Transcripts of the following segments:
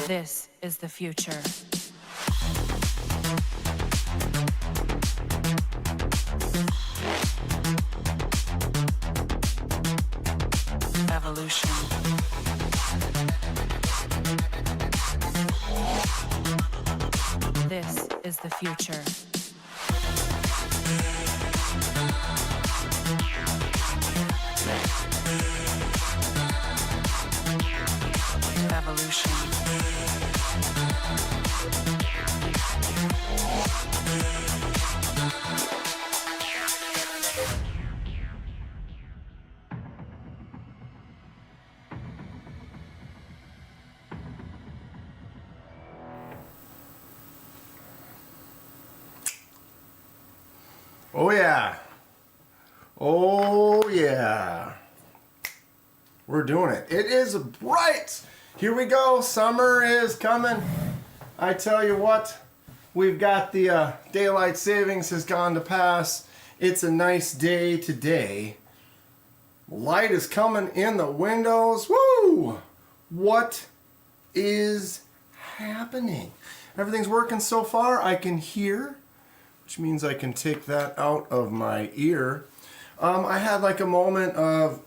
This is the future. Evolution. This is the future. Evolution. Oh yeah. Oh yeah. We're doing it. It is bright. Here we go. Summer is coming. I tell you what, we've got the daylight savings has gone to pass. It's a nice day today. Light is coming in the windows. Woo! What is happening? Everything's working so far. I can hear, which means I can take that out of my ear. I had like a moment of,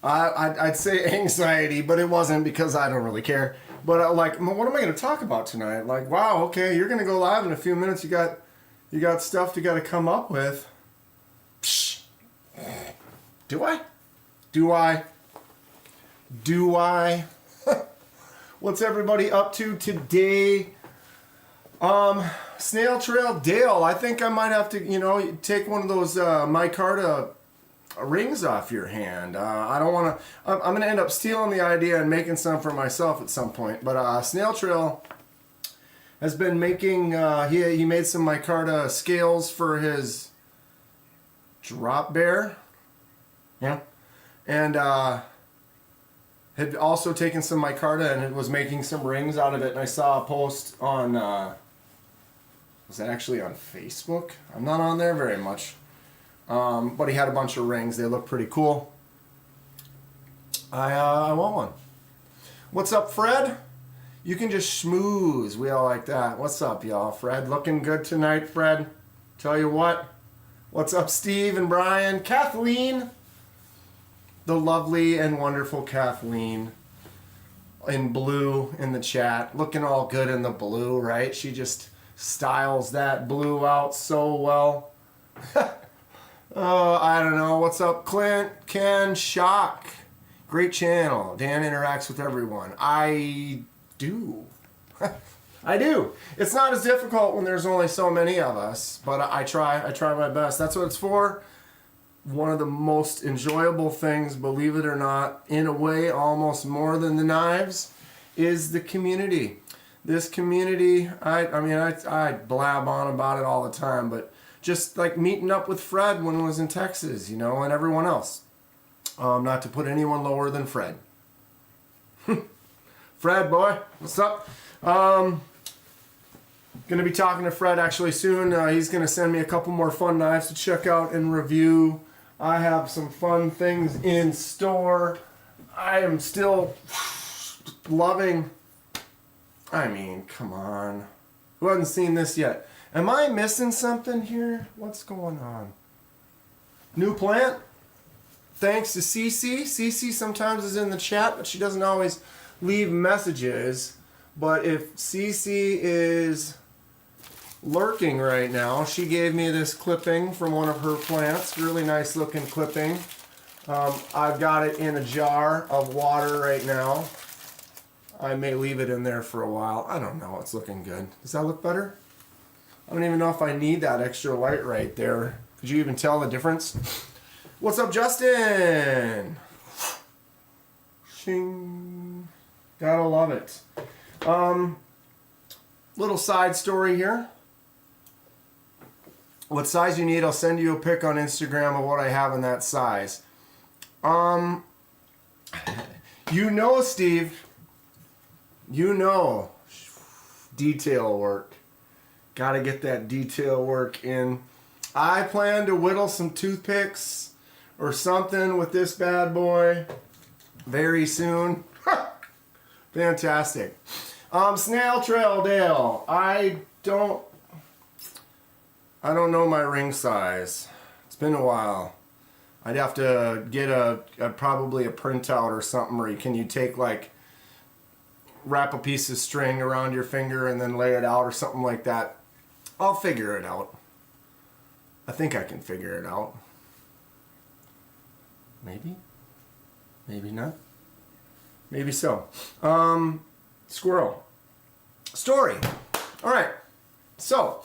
I'd say anxiety, but it wasn't because I don't really care. But like, what am I going to talk about tonight? Like, wow, okay, you're going to go live in a few minutes. You got stuff you got to come up with. Psh. Do I? Do I? Do I? What's everybody up to today? Snail Trail Dale, I think I might have to, take one of those micarta rings off your hand. I don't want to, I'm going to end up stealing the idea and making some for myself at some point. But Snail Trail has been making, he made some micarta scales for his drop bear. Yeah. And had also taken some micarta and it was making some rings out of it. And I saw a post on, was that actually on Facebook? I'm not on there very much. But he had a bunch of rings. They look pretty cool. I want one. What's up, Fred? You can just schmooze. We all like that. What's up, y'all? Fred, looking good tonight, Fred. Tell you what. What's up, Steve and Brian? Kathleen. The lovely and wonderful Kathleen. In blue in the chat. Looking all good in the blue, right? She just styles that blue out so well. Oh, I don't know. What's up, Clint? Ken, Shock. Great channel. Dan interacts with everyone. I do. I do. It's not as difficult when there's only so many of us, but I try my best. That's what it's for. One of the most enjoyable things, believe it or not, in a way, almost more than the knives, is the community. This community, I blab on about it all the time, but just like meeting up with Fred when I was in Texas, and everyone else. Not to put anyone lower than Fred. Fred, boy, what's up? Going to be talking to Fred actually soon. He's going to send me a couple more fun knives to check out and review. I have some fun things in store. I am still loving... come on. Who hasn't seen this yet? Am I missing something here? What's going on? New plant? Thanks to Cece. Cece sometimes is in the chat, but she doesn't always leave messages. But if Cece is lurking right now, she gave me this clipping from one of her plants. Really nice looking clipping. I've got it in a jar of water right now. I may leave it in there for a while. I don't know. It's looking good. Does that look better? I don't even know if I need that extra light right there. Could you even tell the difference? What's up, Justin? Shing. Gotta love it. Little side story here. What size you need, I'll send you a pic on Instagram of what I have in that size. Steve, detail work. Gotta get that detail work in. I plan to whittle some toothpicks or something with this bad boy very soon. Fantastic. Snail Trail Dale. I don't know my ring size. It's been a while. I'd have to get probably a printout or something where you take like wrap a piece of string around your finger and then lay it out or something like that. I'll figure it out. I think I can figure it out. Maybe. Maybe not. Maybe so. Squirrel. Story. All right. So,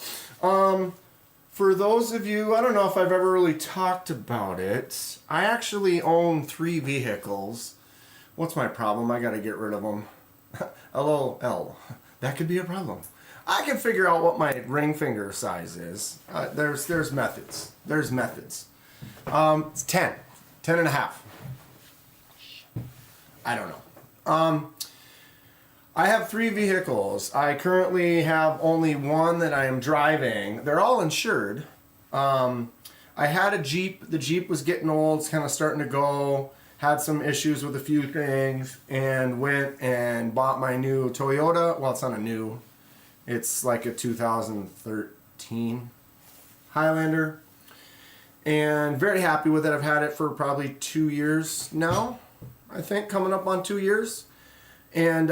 for those of you, I don't know if I've ever really talked about it. I actually own 3 vehicles. What's my problem? I got to get rid of them. LOL. That could be a problem. I can figure out what my ring finger size is. There's methods. There's methods. It's 10. 10 and a half. I don't know. I have 3 vehicles. I currently have only one that I am driving. They're all insured. I had a Jeep. The Jeep was getting old. It's kind of starting to go. Had some issues with a few things. And went and bought my new Toyota. Well, it's not a new. It's like a 2013 Highlander. And very happy with it. I've had it for probably 2 years now. I think coming up on 2 years. And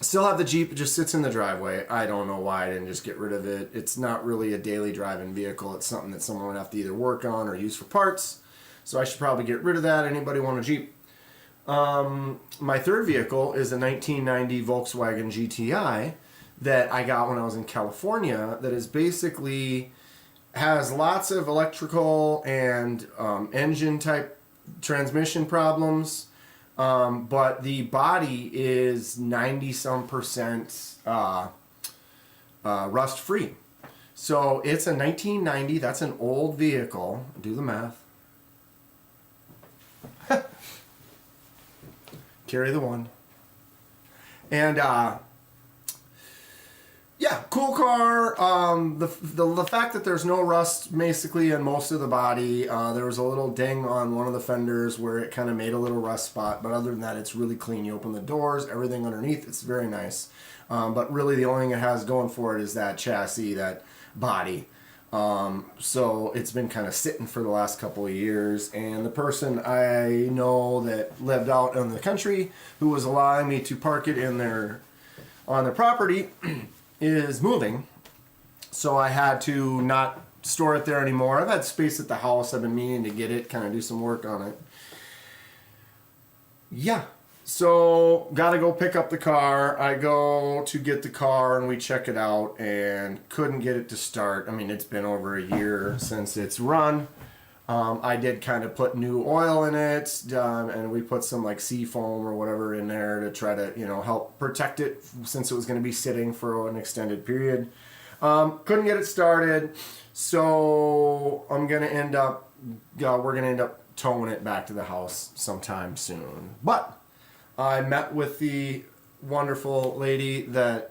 still have the Jeep. It just sits in the driveway. I don't know why I didn't just get rid of it. It's not really a daily driving vehicle. It's something that someone would have to either work on or use for parts. So I should probably get rid of that. Anybody want a Jeep? My third vehicle is a 1990 Volkswagen GTI that I got when I was in California that is basically has lots of electrical and engine type transmission problems. But the body is 90-some% rust free. So it's a 1990. That's an old vehicle. Do the math. Carry the one. And yeah, cool car. The fact that there's no rust basically in most of the body. There was a little ding on one of the fenders where it kind of made a little rust spot. But other than that, it's really clean. You open the doors, everything underneath. It's very nice. But really the only thing it has going for it is that chassis, that body. So it's been kind of sitting for the last couple of years. And the person I know that lived out in the country who was allowing me to park it on their property is moving, so I had to not store it there anymore. I've had space at the house. I've been meaning to get it, kind of do some work on it. Yeah, so gotta go pick up the car. I go to get the car and we check it out and couldn't get it to start. I mean, it's been over a year since it's run. I did kind of put new oil in it, and we put some like sea foam or whatever in there to try to, help protect it since it was going to be sitting for an extended period. Couldn't get it started, so we're going to end up towing it back to the house sometime soon. But I met with the wonderful lady that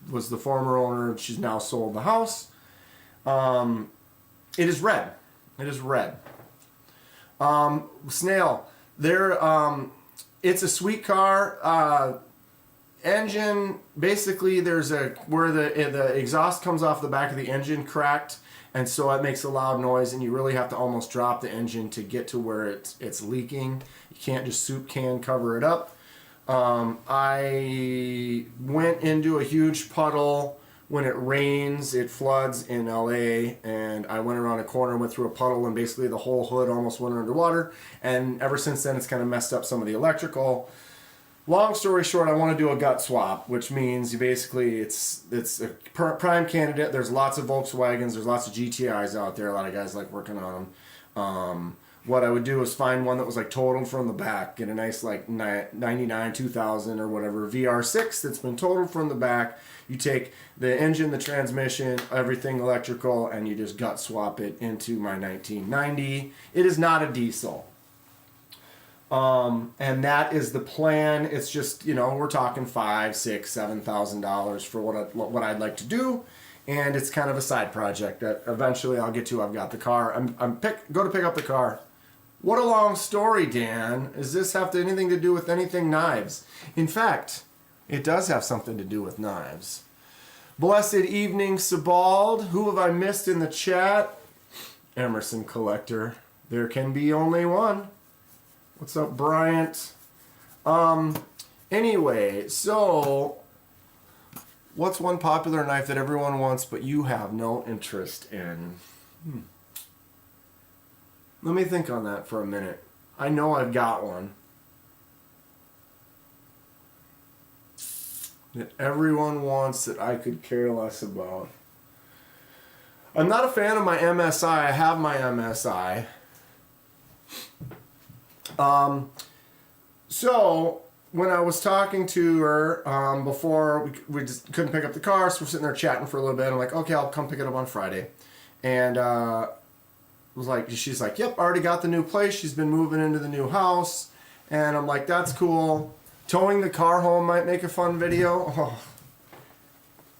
was the former owner. She's now sold the house. It is red. It is red. Snail. It's a sweet car. Engine, basically there's where the exhaust comes off the back of the engine cracked, and so it makes a loud noise, and you really have to almost drop the engine to get to where it's leaking. You can't just soup can cover it up. I went into a huge puddle. When it rains, it floods in LA, and I went around a corner, went through a puddle, and basically the whole hood almost went underwater. And ever since then, it's kind of messed up some of the electrical. Long story short, I want to do a gut swap, which means it's a prime candidate. There's lots of Volkswagens, there's lots of GTIs out there. A lot of guys like working on them. What I would do is find one that was like totaled from the back, get a nice like 99, 2000 or whatever VR6 that's been totaled from the back. You take the engine, the transmission, everything electrical, and you just gut swap it into my 1990. It is not a diesel. And that is the plan. It's just, we're talking $5,000, $6,000, $7,000 for what I'd like to do. And it's kind of a side project that eventually I'll get to. I've got the car. Go to pick up the car. What a long story, Dan. Does this have anything to do with anything knives? In fact, it does have something to do with knives. Blessed evening, Sebald. Who have I missed in the chat? Emerson Collector. There can be only one. What's up, Bryant? Anyway, so what's one popular knife that everyone wants but you have no interest in? Let me think on that for a minute. I know I've got one that everyone wants that I could care less about. I'm not a fan of my MSI. I have my MSI. So when I was talking to her before, we just couldn't pick up the car, so we're sitting there chatting for a little bit. I'm like, okay, I'll come pick it up on Friday. And she's like, yep, already got the new place. She's been moving into the new house. And I'm like, that's cool. Towing the car home might make a fun video. Oh,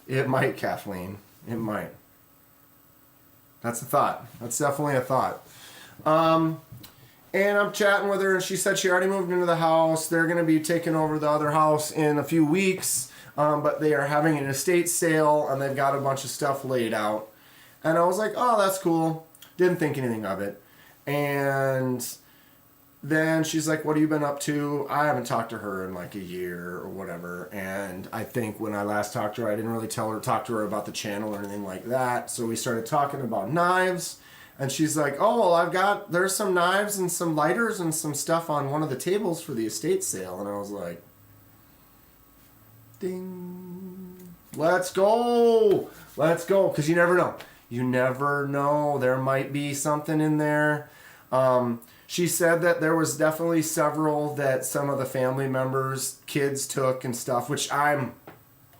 it might, Kathleen. It might. That's a thought. That's definitely a thought. And I'm chatting with her, and she said she already moved into the house. They're going to be taking over the other house in a few weeks, but they are having an estate sale, and they've got a bunch of stuff laid out. And I was like, oh, that's cool. Didn't think anything of it. And then she's like, what have you been up to? I haven't talked to her in like a year or whatever. And I think when I last talked to her, I didn't really talk to her about the channel or anything like that. So we started talking about knives. And she's like, oh, well, there's some knives and some lighters and some stuff on one of the tables for the estate sale. And I was like, ding, let's go. Let's go. Because you never know. You never know. There might be something in there. She said that there was definitely several that some of the family members' kids took and stuff, which I'm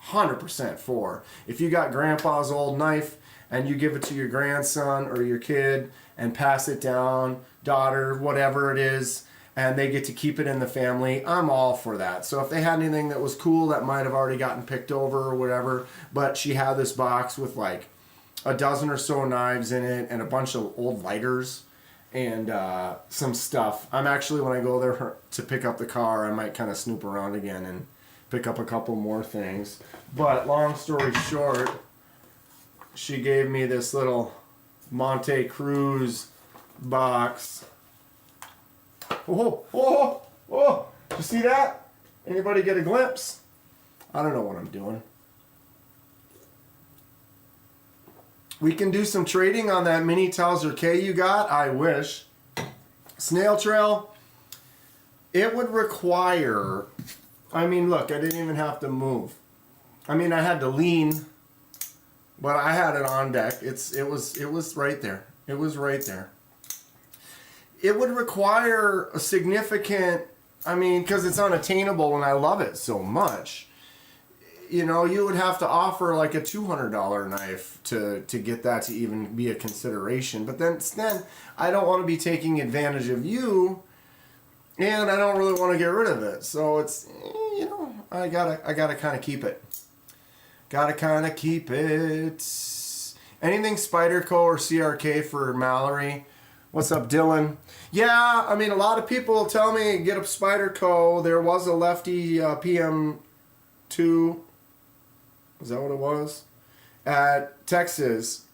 100% for. If you got grandpa's old knife, and you give it to your grandson or your kid and pass it down, daughter, whatever it is, and they get to keep it in the family, I'm all for that. So if they had anything that was cool that might have already gotten picked over or whatever, but she had this box with like a dozen or so knives in it and a bunch of old lighters and some stuff. I'm actually, when I go there to pick up the car, I might kind of snoop around again and pick up a couple more things. But long story short, she gave me this little Monte Cruz box. Oh, did you see that? Anybody get a glimpse? I don't know what I'm doing. We can do some trading on that mini Towser K you got. I wish. Snail Trail. It would require, I mean, look, I didn't even have to move. I mean, I had to lean, but I had it on deck. It was right there. It was right there. It would require a significant, I mean, because it's unattainable and I love it so much. You know, you would have to offer like a $200 knife to get that to even be a consideration. But then I don't want to be taking advantage of you, and I don't really want to get rid of it. So it's, you know, I gotta kind of keep it. Gotta kind of keep it. Anything Spyderco or CRK for Mallory? What's up, Dylan? Yeah, I mean, a lot of people tell me get up Spyderco. There was a lefty PM2. Is that what it was? At Texas.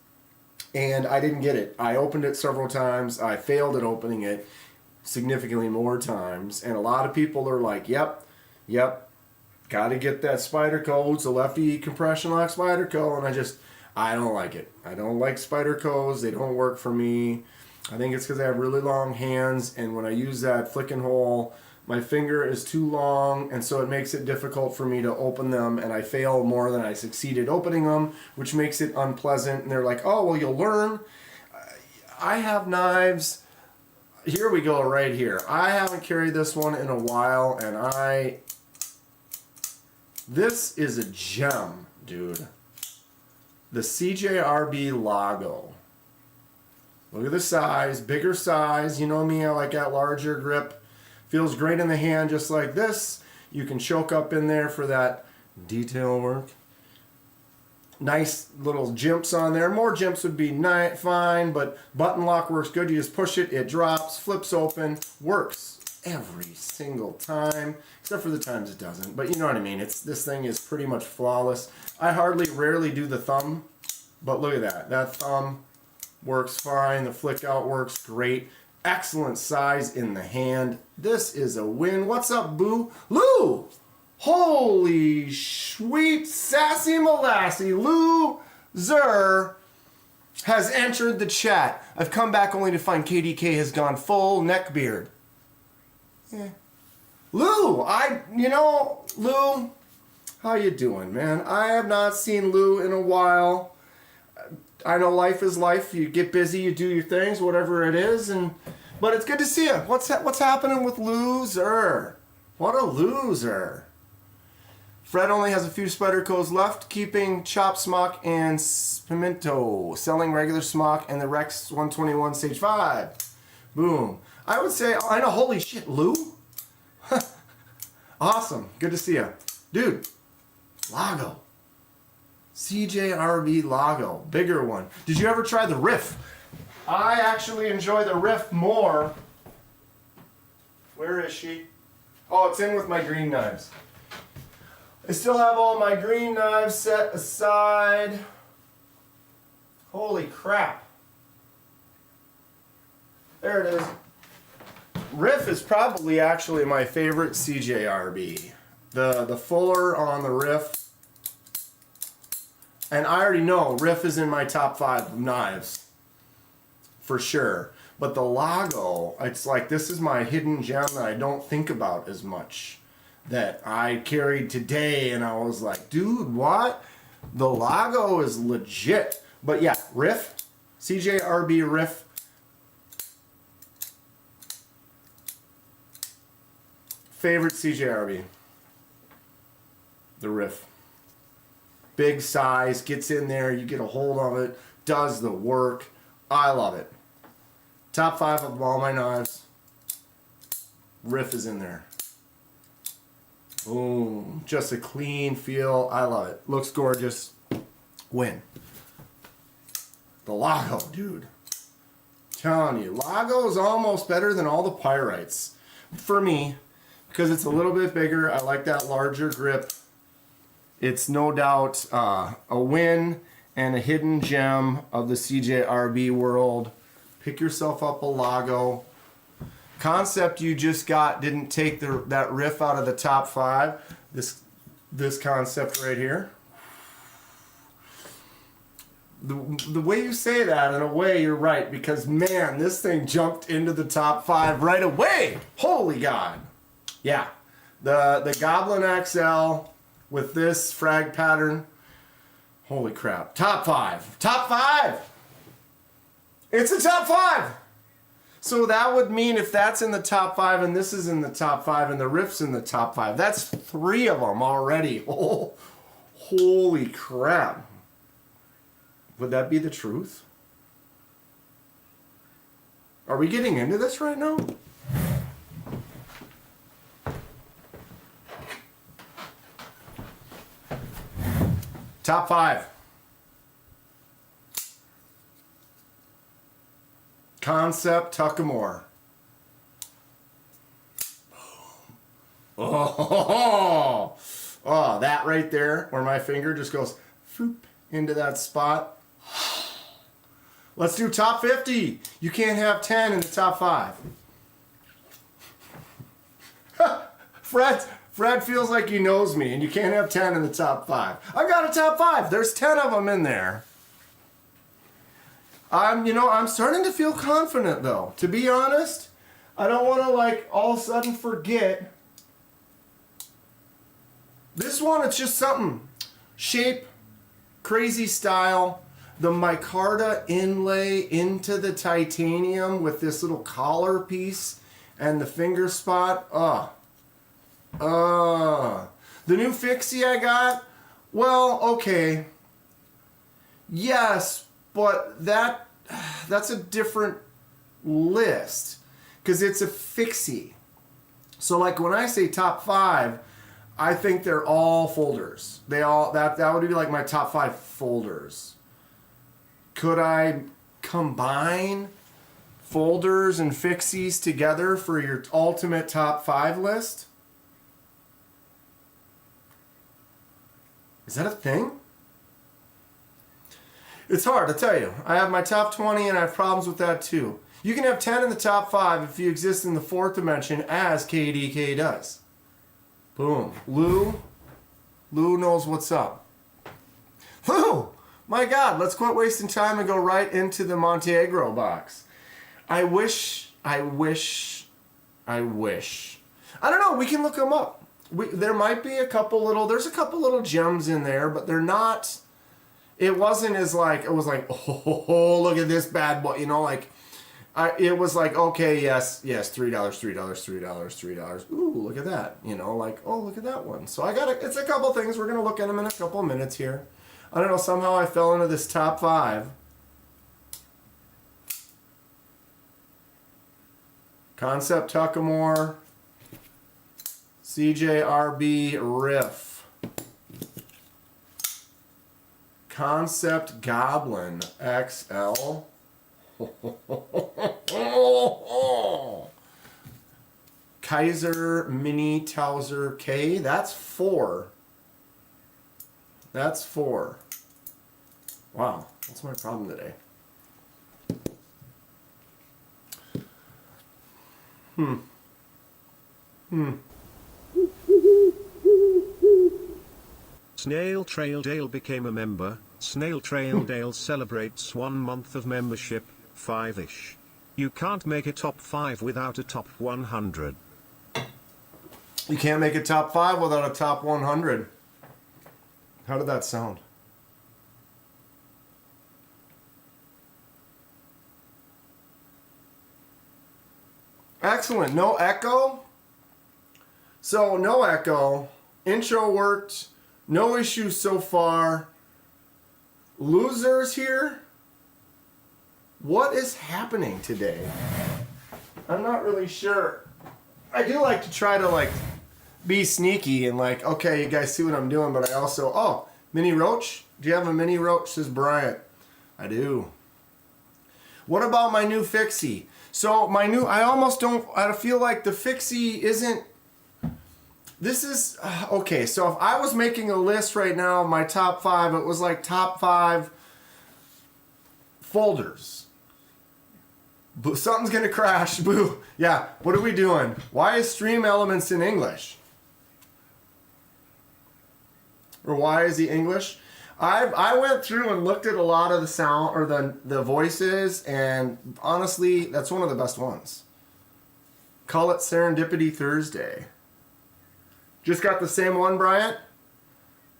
And I didn't get it. I opened it several times. I failed at opening it significantly more times. And a lot of people are like, yep, got to get that Spyderco. It's a lefty compression lock Spyderco. And I don't like it. I don't like Spydercos. They don't work for me. I think it's because I have really long hands. And when I use that flicking hole, my finger is too long, and so it makes it difficult for me to open them, and I fail more than I succeeded opening them, which makes it unpleasant. And they're like, oh, well, you'll learn. I have knives. Here we go, right here. I haven't carried this one in a while, and this is a gem, dude. The CJRB Lago. Look at the size, bigger size. You know me, I like that larger grip. Feels great in the hand, just like this. You can choke up in there for that detail work. Nice little jimps on there. More jimps would be fine, but button lock works good. You just push it, it drops, flips open, works every single time, except for the times it doesn't. But you know what I mean. This thing is pretty much flawless. I rarely do the thumb, but look at that. That thumb works fine. The flick out works great. Excellent size in the hand. This is a win. What's up, Boo? Lou! Holy sweet sassy molassy loser has entered the chat. I've come back only to find KDK has gone full neck beard. Yeah. Lou, Lou, how you doing, man? I have not seen Lou in a while. I know life is life. You get busy, you do your things, whatever it is, but it's good to see you. What's happening with loser? What a loser. Fred only has a few spider codes left, keeping Chop Smock and Pimento, selling regular Smock and the Rex 121 Stage 5. Boom. I would say, I know, holy shit, Lou? Awesome. Good to see you. Dude, Lago. CJRB Lago. Bigger one. Did you ever try the Riff? I actually enjoy the Riff more. Where is she? Oh, it's in with my green knives. I still have all my green knives set aside. Holy crap. There it is. Riff is probably actually my favorite CJRB. The fuller on the Riff. And I already know Riff is in my top 5 knives. For sure. But the Lago, it's like this is my hidden gem that I don't think about as much. That I carried today, and I was like, dude, what? The Lago is legit. But yeah, Riff, CJRB Riff. Favorite CJRB. The Riff. Big size, gets in there, you get a hold of it, does the work. I love it. Top 5 of all my knives. Riff is in there. Boom. Just a clean feel. I love it. Looks gorgeous. Win. The Lago, dude. Telling you, Lago is almost better than all the Pyrites. For me, because it's a little bit bigger. I like that larger grip. It's no doubt a win and a hidden gem of the CJRB world. Pick yourself up a Lago. Concept you just got didn't take that Riff out of the top 5. This concept right here. The way you say that, in a way, you're right, because man, this thing jumped into the top 5 right away. Holy God! Yeah, the Goblin XL with this frag pattern. Holy crap! Top 5. Top 5. It's a top 5. So that would mean if that's in the top 5 and this is in the top 5 and the Riff's in the top 5, that's 3 of them already. Oh, holy crap. Would that be the truth? Are we getting into this right now? Top 5. Concept Tuckamore. Oh, that right there, where my finger just goes foop into that spot. Let's do top 50. You can't have 10 in the top 5. Fred feels like he knows me, and you can't have 10 in the top 5. I got a top 5. There's 10 of them in there. I'm starting to feel confident, though. To be honest, I don't want to, all of a sudden forget. This one, it's just something. Shape, crazy style. The micarta inlay into the titanium with this little collar piece and the finger spot. The new fixie I got, well, okay. Yes, but that's a different list because it's a fixie. So when I say top 5, I think they're all folders. They all that would be like my top 5 folders. Could I combine folders and fixies together for your ultimate top 5 list? Is that a thing? It's hard to tell you. I have my top 20 and I have problems with that too. You can have 10 in the top 5 if you exist in the 4th dimension as KDK does. Boom. Lou knows what's up. Lou! My God, let's quit wasting time and go right into the Montenegro box. I wish. I don't know, we can look them up. There might be there's a couple little gems in there, but they're not, it wasn't as like, it was like, oh, look at this bad boy, you know, like, it was like, okay, yes, $3. Ooh, look at that, you know, like, oh, look at that one. So it's a couple things, we're going to look at them in a couple of minutes here. I don't know, somehow I fell into this top 5. Concept Tuckamore, CJRB Riff, Concept Goblin XL, Kaiser Mini Towser K, that's 4. That's 4. Wow, that's my problem today. Snail Trail Dale became a member. Snail Trail Dale celebrates 1 month of membership, 5-ish. You can't make a top 5 without a top 100. You can't make a top 5 without a top 100. How did that sound? Excellent. No echo? So, no echo. Intro worked. No issues so far. Losers here? What is happening today? I'm not really sure. I do like to try to, like, be sneaky and, like, okay, you guys see what I'm doing, but I also... Oh, Mini Roach? Do you have a Mini Roach? Says Bryant. I do. What about my new fixie? So, I feel like the fixie isn't... This is, okay, so if I was making a list right now of my top 5, it was like top 5 folders. Boo, something's gonna crash, boo. Yeah, what are we doing? Why is Stream Elements in English? Or why is he English? I went through and looked at a lot of the sound, or the voices, and honestly, that's one of the best ones. Call it Serendipity Thursday. Just got the same one, Bryant?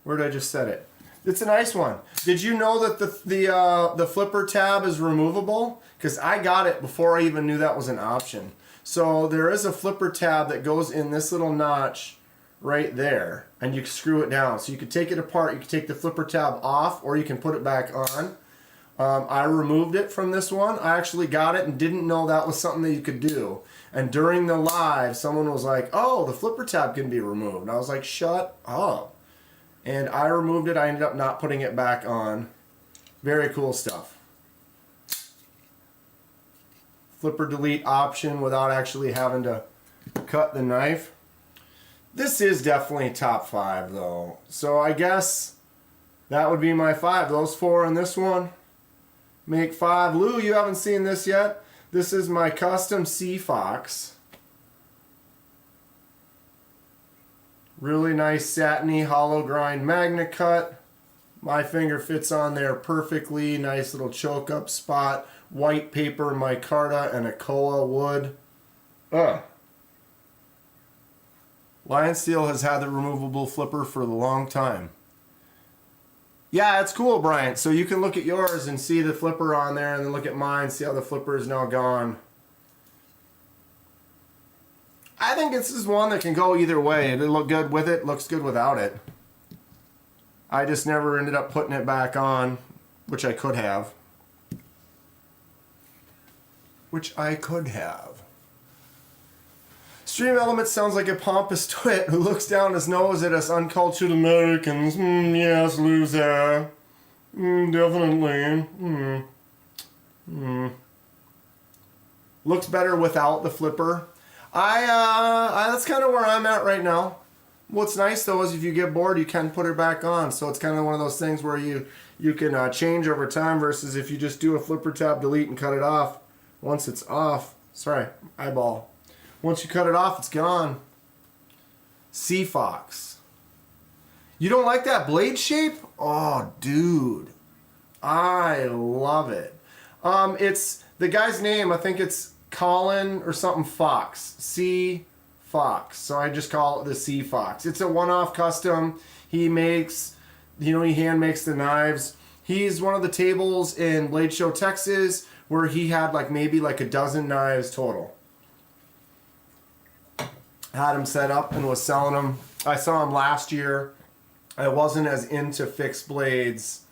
Where did I just set it? It's a nice one. Did you know that the flipper tab is removable? Because I got it before I even knew that was an option. So there is a flipper tab that goes in this little notch right there, and you screw it down. So you could take it apart, you could take the flipper tab off, or you can put it back on. I removed it from this one. I actually got it and didn't know that was something that you could do. And during the live, someone was like, oh, the flipper tab can be removed. And I was like, shut up. And I removed it. I ended up not putting it back on. Very cool stuff. Flipper delete option without actually having to cut the knife. This is definitely top 5 though. So I guess that would be my 5. Those 4 and this one make 5. Lou, you haven't seen this yet. This is my custom Sea Fox. Really nice satiny hollow grind magna cut. My finger fits on there perfectly. Nice little choke up spot. White paper micarta and a koa wood. Lion Steel has had the removable flipper for a long time. Yeah, it's cool, Brian. So you can look at yours and see the flipper on there, and then look at mine, see how the flipper is now gone. I think this is one that can go either way. It'll look good with it, looks good without it. I just never ended up putting it back on, which I could have. Extreme Element sounds like a pompous twit who looks down his nose at us uncultured Americans. Yes, loser. Definitely. Looks better without the flipper. That's kind of where I'm at right now. What's nice though is if you get bored, you can put it back on. So it's kind of one of those things where you can change over time versus if you just do a flipper tab, delete, and cut it off. Once it's off, sorry, eyeball. Once you cut it off, it's gone. Sea Fox. You don't like that blade shape? Oh, dude. I love it. It's the guy's name, I think it's Colin or something Fox. Sea Fox. So I just call it the Sea Fox. It's a one-off custom. He makes, he hand makes the knives. He's one of the tables in Blade Show, Texas, where he had maybe a dozen knives total. Had him set up and was selling them. I saw him last year. I wasn't as into fixed blades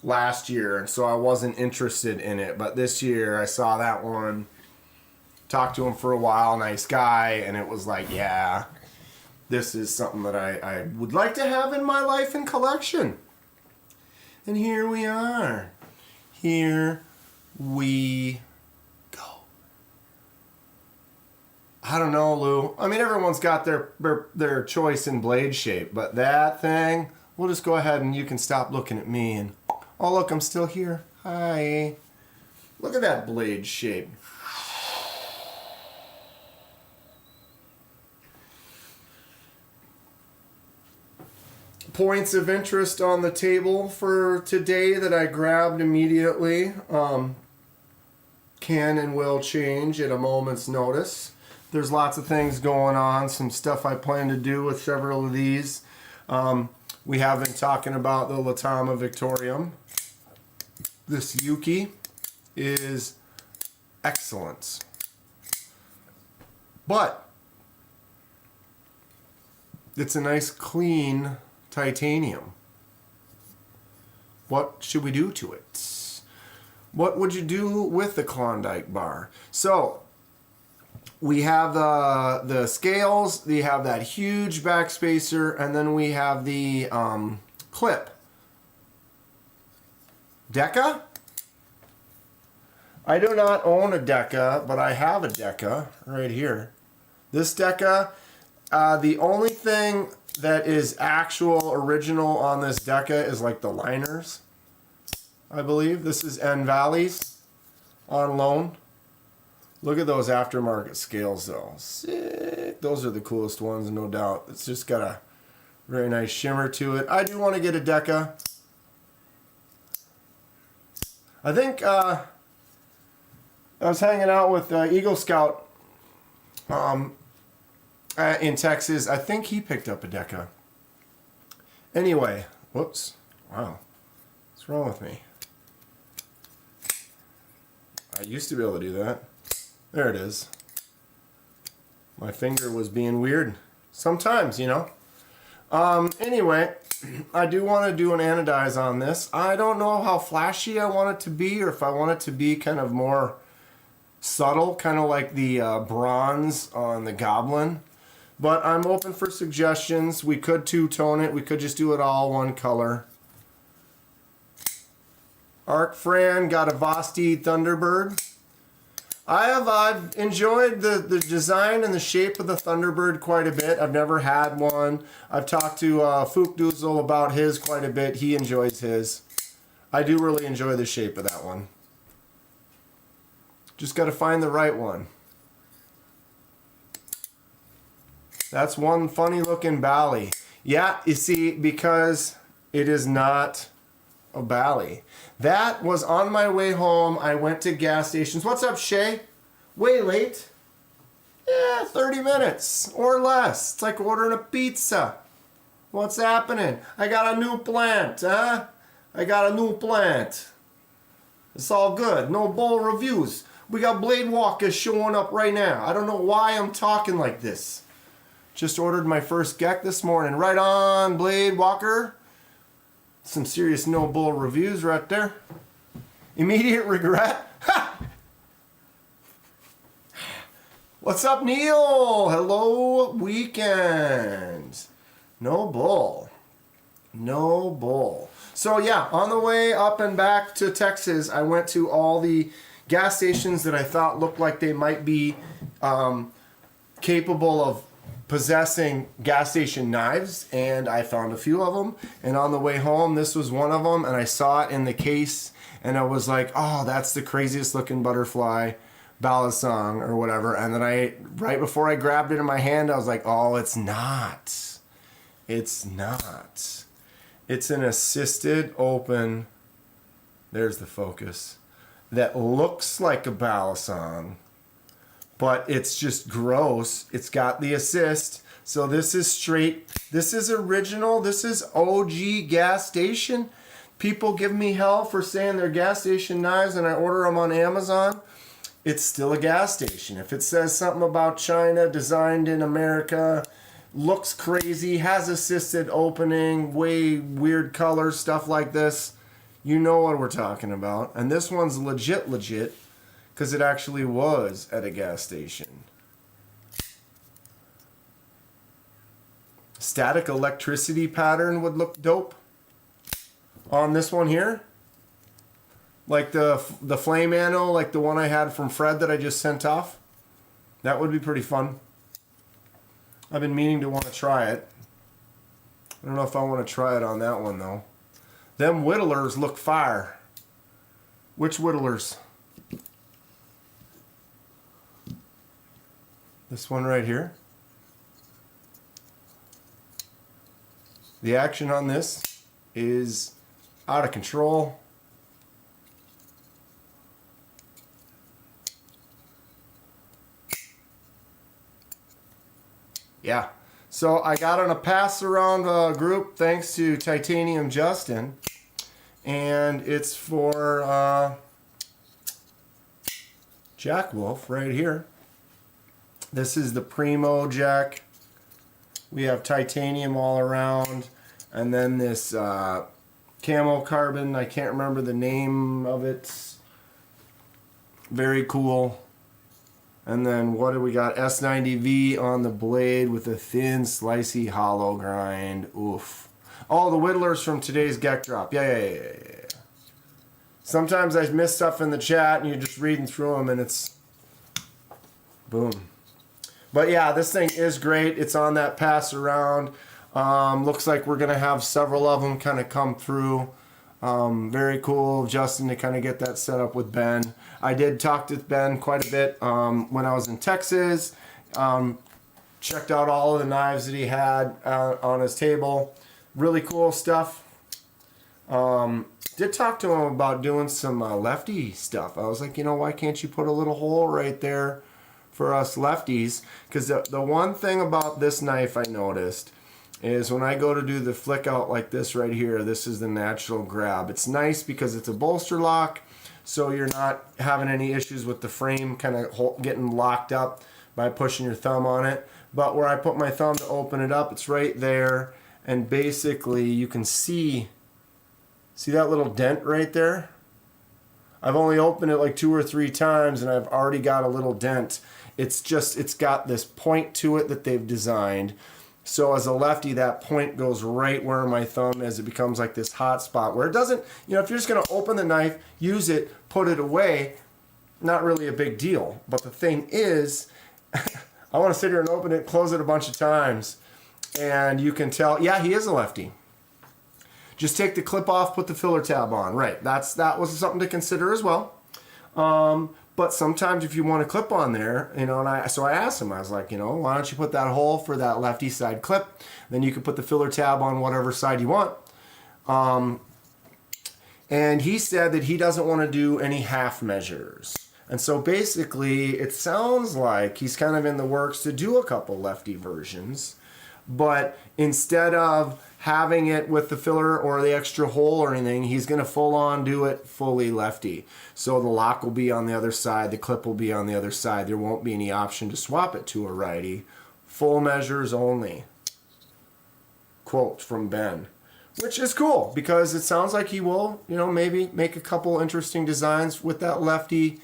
last year, and so I wasn't interested in it. But this year I saw that one, talked to him for a while, nice guy, and it was like, yeah, this is something that I would like to have in my life and collection. And here we are. Here we go. I don't know, Lou. I mean, everyone's got their choice in blade shape, but that thing, we'll just go ahead and you can stop looking at me and, oh look, I'm still here. Hi. Look at that blade shape. Points of interest on the table for today that I grabbed immediately can and will change at a moment's notice. There's lots of things going on, some stuff I plan to do with several of these. We have been talking about the Latama Victorium. This Yuki is excellent. But it's a nice clean titanium. What should we do to it? What would you do with the Klondike bar? So we have the scales, we have that huge backspacer, and then we have the clip. Deca? I do not own a Deca, but I have a Deca right here. This Deca, the only thing that is actual original on this Deca is the liners, I believe. This is N Valley's on loan. Look at those aftermarket scales though. Sick. Those are the coolest ones, no doubt. It's just got a very nice shimmer to it. I do want to get a Deca. I think I was hanging out with Eagle Scout in Texas. I think he picked up a Deca. Anyway, whoops. Wow. What's wrong with me? I used to be able to do that. There it is. My finger was being weird. Sometimes, Anyway, I do want to do an anodize on this. I don't know how flashy I want it to be, or if I want it to be kind of more subtle, kind of like the bronze on the Goblin. But I'm open for suggestions. We could two-tone it. We could just do it all one color. Arc Fran got a Vosti Thunderbird. I've enjoyed the design and the shape of the Thunderbird quite a bit. I've never had one. I've talked to Fookdoozle about his quite a bit. He enjoys his. I do really enjoy the shape of that one. Just got to find the right one. That's one funny looking Bally. Yeah, you see, because it is not a Bally. That was on my way home. I went to gas stations. What's up, Shay? Way late. Yeah, 30 minutes or less. It's like ordering a pizza. What's happening? I got a new plant, huh? I got a new plant. It's all good. No bull reviews. We got Blade Walkers showing up right now. I don't know why I'm talking like this. Just ordered my first Gek this morning. Right on, Blade Walker. Some serious no bull reviews right there. Immediate regret. Ha! What's up, Neil? Hello, weekend. No bull. No bull. So yeah, on the way up and back to Texas, I went to all the gas stations that I thought looked like they might be capable of possessing gas station knives, and I found a few of them. And on the way home, this was one of them, and I saw it in the case, and I was like, oh, that's the craziest looking butterfly balisong or whatever. And then right before I grabbed it in my hand, I was like, oh, it's not. It's not. It's an assisted open, there's the focus, that looks like a balisong, but it's just gross. It's got the assist. So this is straight, this is original, this is OG gas station. People give me hell for saying they're gas station knives and I order them on Amazon. It's still a gas station. If it says something about China, designed in America, looks crazy, has assisted opening, way weird colors, stuff like this, you know what we're talking about. And this one's legit, because it actually was at a gas station. Static electricity pattern would look dope on this one here. Like the flame ammo, like the one I had from Fred that I just sent off. That would be pretty fun. I've been meaning to want to try it. I don't know if I want to try it on that one though. Them whittlers look fire. Which whittlers? This one right here. The action on this is out of control. Yeah, so I got on a pass around group thanks to Titanium Justin, and it's for Jack Wolf right here. This is the Primo Jack. We have titanium all around, and then this camo carbon, I can't remember the name of it. Very cool. And then what do we got? S90V on the blade with a thin, slicey, hollow grind. Oof. Oh, the whittlers from today's Geck Drop. Yeah. Sometimes I miss stuff in the chat and you're just reading through them and it's... boom. But yeah, this thing is great. It's on that pass around. Looks like we're going to have several of them kind of come through. Very cool, Justin, to kind of get that set up with Ben. I did talk to Ben quite a bit when I was in Texas. Checked out all of the knives that he had on his table. Really cool stuff. Did talk to him about doing some lefty stuff. I was like, you know, why can't you put a little hole right there for us lefties? Because the one thing about this knife I noticed is when I go to do the flick out like this right here, this is the natural grab. It's nice because it's a bolster lock, so you're not having any issues with the frame kind of getting locked up by pushing your thumb on it. But where I put my thumb to open it up, it's right there, and basically you can see that little dent right there? I've only opened it like 2 or 3 times and I've already got a little dent. It's got this point to it that they've designed. So as a lefty, that point goes right where my thumb is. It becomes like this hot spot where it doesn't, you know, if you're just going to open the knife, use it, put it away, not really a big deal. But the thing is, I want to sit here and open it, close it a bunch of times, and you can tell, yeah, he is a lefty. Just take the clip off, put the filler tab on. Right, that was something to consider as well. But sometimes if you want a clip on there, you know, so I asked him, I was like, you know, why don't you put that hole for that lefty side clip? Then you can put the filler tab on whatever side you want. And he said that he doesn't want to do any half measures. And so basically, it sounds like he's kind of in the works to do a couple lefty versions. But instead of having it with the filler or the extra hole or anything, he's going to full on do it fully lefty. So the lock will be on the other side, the clip will be on the other side. There won't be any option to swap it to a righty. Full measures only. Quote from Ben. Which is cool because it sounds like he will, you know, maybe make a couple interesting designs with that lefty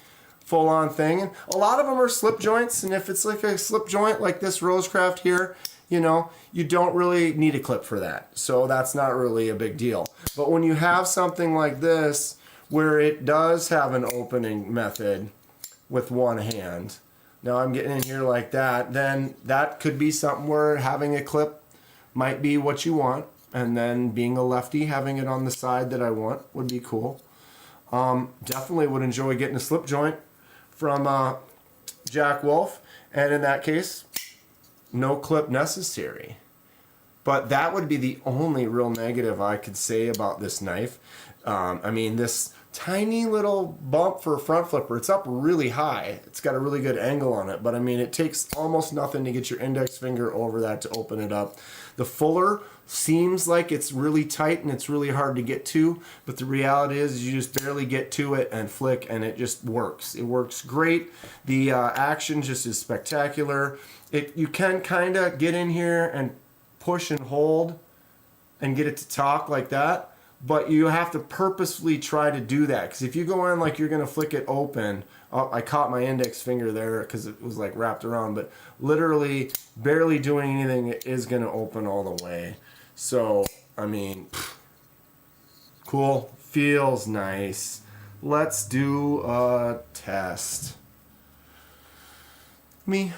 full-on thing. And a lot of them are slip joints, and if it's like a slip joint like this Rosecraft here, you know, you don't really need a clip for that. So that's not really a big deal. But when you have something like this, where it does have an opening method with one hand, now I'm getting in here like that, then that could be something where having a clip might be what you want. And then being a lefty, having it on the side that I want would be cool. Definitely would enjoy getting a slip joint from Jack Wolf. And in that case, no clip necessary. But that would be the only real negative I could say about this knife. I mean, this tiny little bump for a front flipper, it's up really high. It's got a really good angle on it. But I mean, it takes almost nothing to get your index finger over that to open it up. The fuller seems like it's really tight and it's really hard to get to, but the reality is you just barely get to it and flick and it just works. It works great. The action just is spectacular. You can kind of get in here and push and hold and get it to talk like that, but you have to purposefully try to do that, because if you go in like you're going to flick it open, oh, I caught my index finger there because it was like wrapped around, but literally barely doing anything, it is going to open all the way. So, I mean, cool, feels nice. Let's do a test. Me.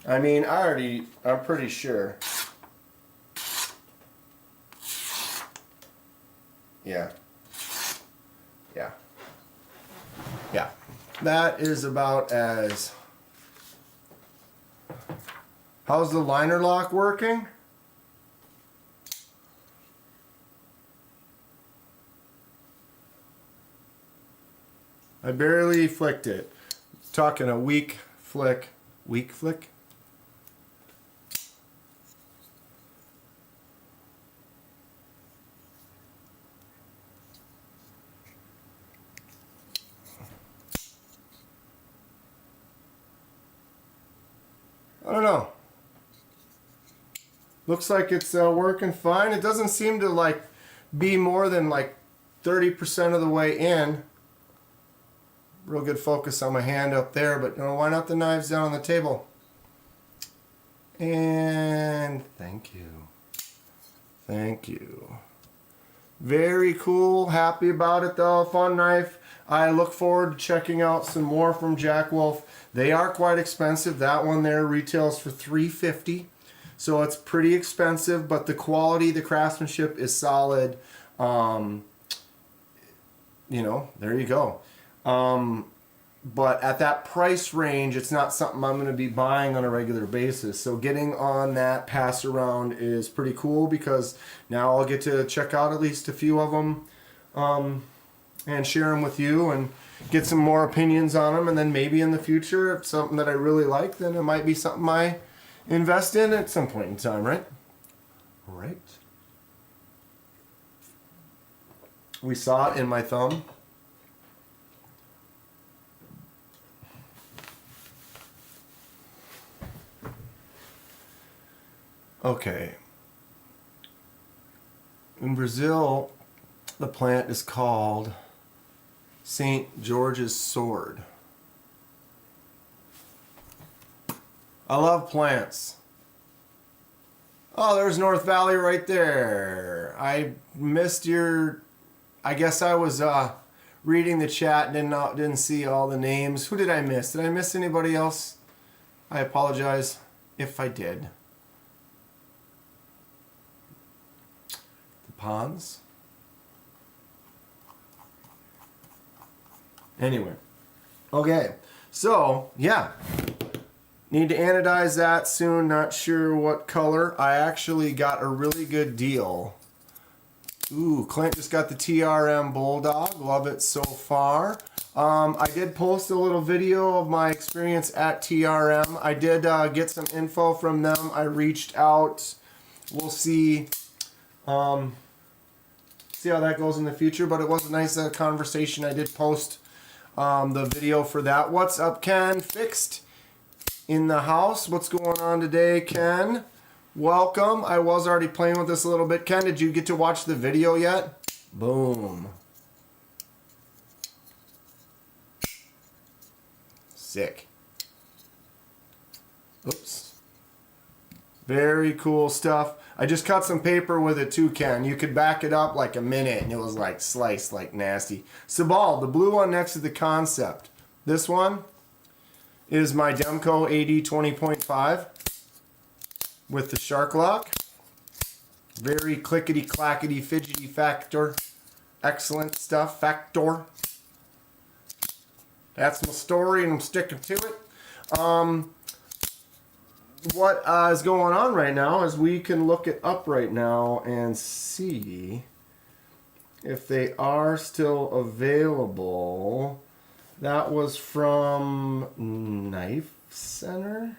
I mean, I'm pretty sure. Yeah. Yeah. Yeah. That is about as... How's the liner lock working? I barely flicked it. Talking a weak flick. Weak flick? I don't know. Looks like it's working fine. It doesn't seem to like be more than like 30% of the way in. Real good focus on my hand up there, but you know, why not the knives down on the table? And thank you. Thank you. Very cool. Happy about it though. Fun knife. I look forward to checking out some more from Jack Wolf. They are quite expensive. That one there retails for $350. So it's pretty expensive, but the quality, the craftsmanship is solid. You know, there you go. But at that price range, it's not something I'm going to be buying on a regular basis. So getting on that pass around is pretty cool, because now I'll get to check out at least a few of them and share them with you and get some more opinions on them. And then maybe in the future, if it's something that I really like, then it might be something I invest in at some point in time, right? Right. We saw it in my thumb. Okay. In Brazil, the plant is called St. George's Sword. I love plants. Oh, there's North Valley right there. I missed your... I guess I was reading the chat and didn't see all the names. Who did I miss? Did I miss anybody else? I apologize if I did. The ponds. Anyway. Okay. So, yeah. Need to anodize that soon. Not sure what color. I actually got a really good deal. Ooh, Clint just got the TRM Bulldog. Love it so far. I did post a little video of my experience at TRM. I did get some info from them. I reached out. We'll see how that goes in the future. But it was a nice conversation. I did post the video for that. What's up, Ken? Fixed in the house. What's going on today, Ken? Welcome. I was already playing with this a little bit. Ken, did you get to watch the video yet? Boom. Sick. Oops. Very cool stuff. I just cut some paper with it too, Ken. You could back it up like a minute and it was like sliced like nasty. Sabal, the blue one next to the Concept. This one is my Demco AD 20.5 with the shark lock. Very clickety clackety fidgety factor. Excellent stuff. Factor. That's my story and I'm sticking to it. What is going on right now is we can look it up right now and see if they are still available. That was from Knife Center,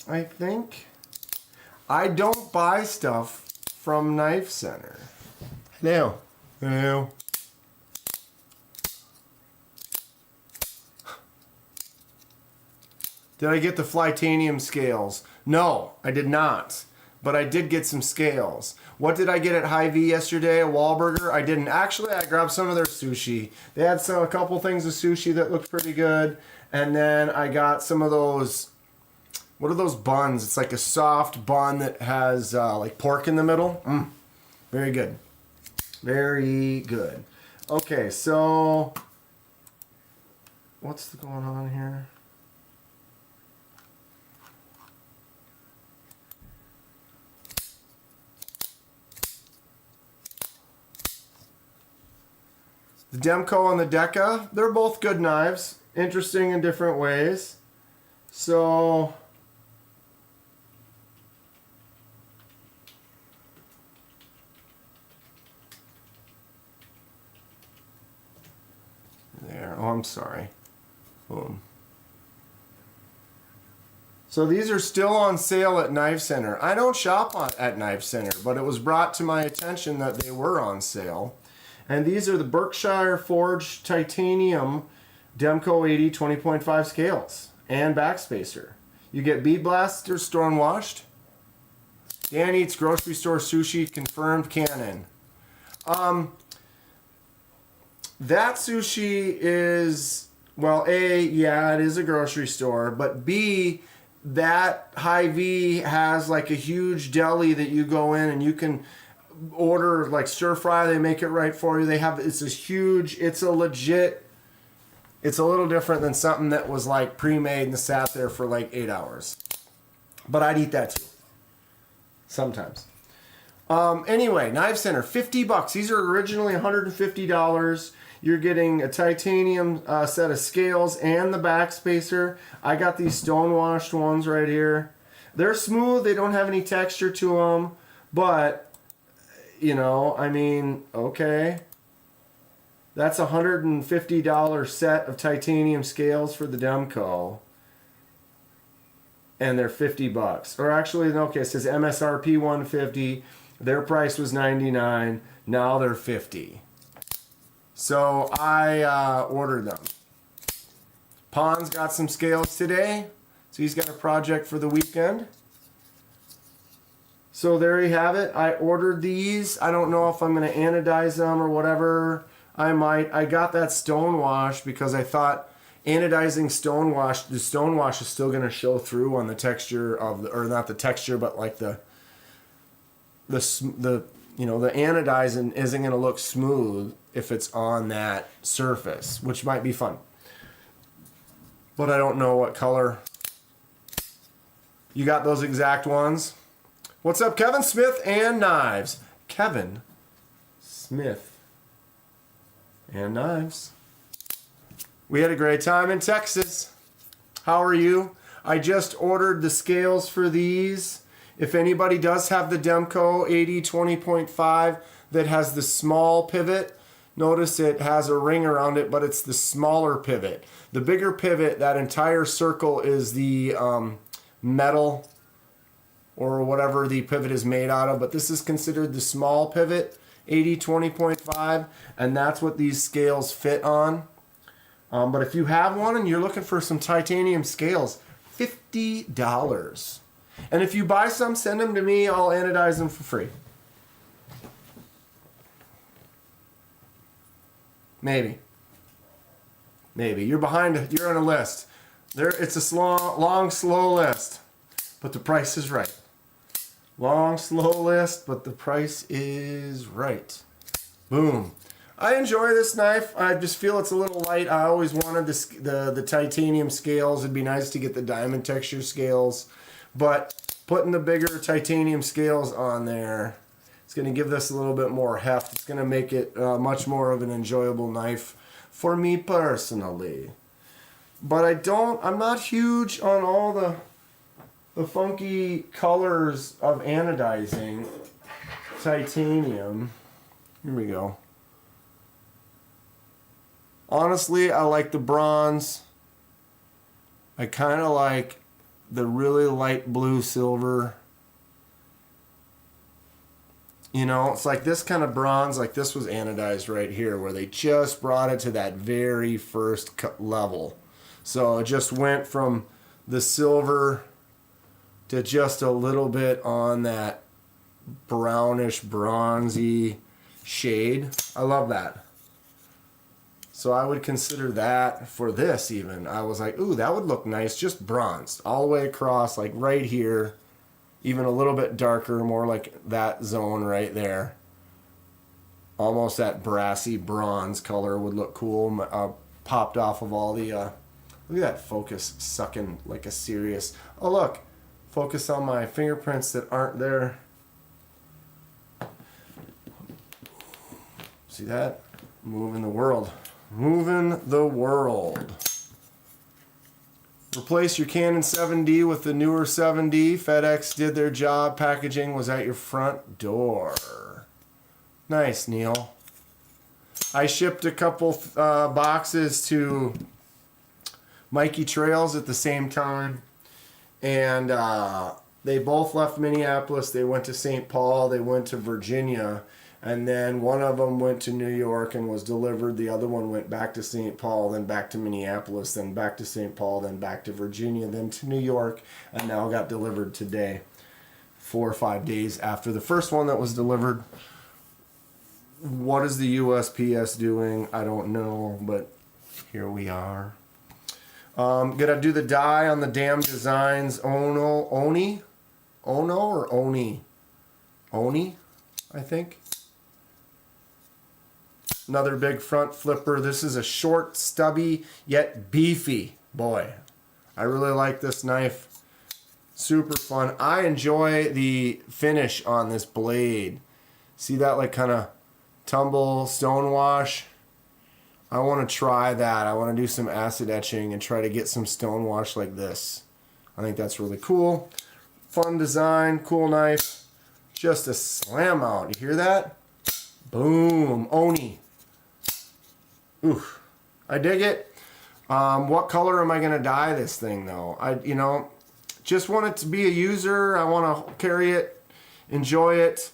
I think. I don't buy stuff from Knife Center. Hello. Hello. Did I get the Flytanium scales? No, I did not. But I did get some scales. What did I get at Hy-Vee yesterday? A Wahlburger? I didn't. Actually, I grabbed some of their sushi. They had a couple things of sushi that looked pretty good. And then I got some of those, what are those buns? It's like a soft bun that has like pork in the middle. Very good. Very good. Okay, so what's going on here? The Demco and the Deca, they're both good knives. Interesting in different ways. So, there. Oh, I'm sorry. Boom. So these are still on sale at Knife Center. I don't shop at Knife Center, but it was brought to my attention that they were on sale. And these are the Berkshire Forged Titanium Demco 80 20.5 scales and backspacer. You get bead blaster storm washed. Dan Eats Grocery Store Sushi confirmed canon. That sushi is, well, A, yeah, it is a grocery store, but B, that Hy-Vee has like a huge deli that you go in and you can order like stir fry. They make it right for you. They have, it's this huge, it's a legit, it's a little different than something that was like pre-made and sat there for like 8 hours. But I'd eat that too. Sometimes. Anyway, Knife Center, $50. These are originally $150. You're getting a titanium set of scales and the backspacer. I got these stone-washed ones right here. They're smooth. They don't have any texture to them. But, you know, I mean, okay. That's a $150 set of titanium scales for the Demco. And they're $50. Or actually, okay, it says MSRP $150. Their price was $99. Now they're $50. So I ordered them. Pon's got some scales today. So he's got a project for the weekend. So there you have it. I ordered these. I don't know if I'm going to anodize them or whatever. I might. I got that stone wash because I thought anodizing stone wash, the stone wash is still going to show through on the texture of the, or not the texture, but like the you know, the anodizing isn't going to look smooth if it's on that surface, which might be fun. But I don't know what color. You got those exact ones? What's up, Kevin Smith and Knives? Kevin Smith and Knives. We had a great time in Texas. How are you? I just ordered the scales for these. If anybody does have the Demco 80 20.5 that has the small pivot, notice it has a ring around it, but it's the smaller pivot. The bigger pivot, that entire circle, is the metal or whatever the pivot is made out of, but this is considered the small pivot, 80 20.5, and that's what these scales fit on. But if you have one and you're looking for some titanium scales, $50. And if you buy some, send them to me. I'll anodize them for free. Maybe. You're behind. You're on a list. It's a long, slow list, but the price is right. Long, slow list, but the price is right. Boom. I enjoy this knife. I just feel it's a little light. I always wanted the titanium scales. It'd be nice to get the diamond texture scales, but putting the bigger titanium scales on there, it's going to give this a little bit more heft. It's going to make it much more of an enjoyable knife for me personally. But I'm not huge on all the funky colors of anodizing titanium. Here we go. Honestly, I like the bronze. I kind of like the really light blue silver. You know, it's like this kind of bronze, like this was anodized right here, where they just brought it to that very first level. So it just went from the silver to just a little bit on that brownish, bronzy shade. I love that. So I would consider that for this even. I was like, ooh, that would look nice, just bronzed all the way across, like right here. Even a little bit darker, more like that zone right there. Almost that brassy bronze color would look cool. Popped off of all the... look at that focus sucking like a serious... Oh, look. Focus on my fingerprints that aren't there. See that? Moving the world. Moving the world. Replace your Canon 7D with the newer 7D. FedEx did their job. Packaging was at your front door. Nice, Neil. I shipped a couple boxes to Mikey Trails at the same time. And they both left Minneapolis. They went to St. Paul. They went to Virginia. And then one of them went to New York and was delivered. The other one went back to St. Paul, then back to Minneapolis, then back to St. Paul, then back to Virginia, then to New York, and now got delivered today, 4 or 5 days after the first one that was delivered. What is the USPS doing? I don't know, but here we are. Gonna do the die on the Damn Designs Oni, I think. Another big front flipper. This is a short, stubby, yet beefy. Boy, I really like this knife. Super fun. I enjoy the finish on this blade. See that like kind of tumble stone wash? I want to try that. I want to do some acid etching and try to get some stone wash like this. I think that's really cool. Fun design, cool knife. Just a slam out. You hear that? Boom. Oni. Oof, I dig it. What color am I going to dye this thing though? Just want it to be a user. I want to carry it, enjoy it.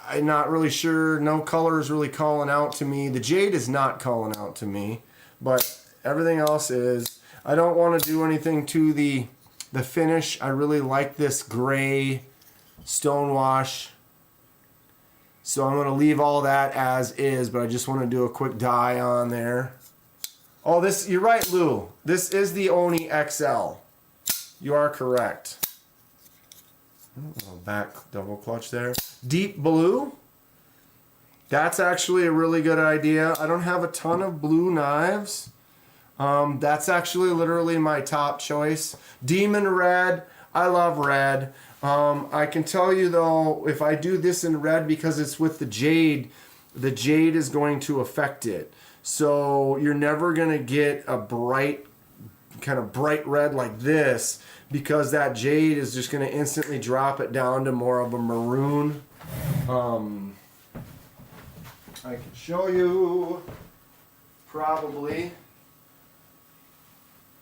I'm not really sure. No color is really calling out to me. The jade is not calling out to me, but everything else is. I don't want to do anything to the finish. I really like this gray stonewash. So I'm going to leave all that as is, but I just want to do a quick dye on there. Oh, you're right, Lou. This is the Oni XL. You are correct. Back double clutch there. Deep blue. That's actually a really good idea. I don't have a ton of blue knives. That's actually literally my top choice. Demon red. I love red. I can tell you though, if I do this in red, because it's with the jade is going to affect it. So you're never going to get a bright red like this, because that jade is just going to instantly drop it down to more of a maroon. I can show you probably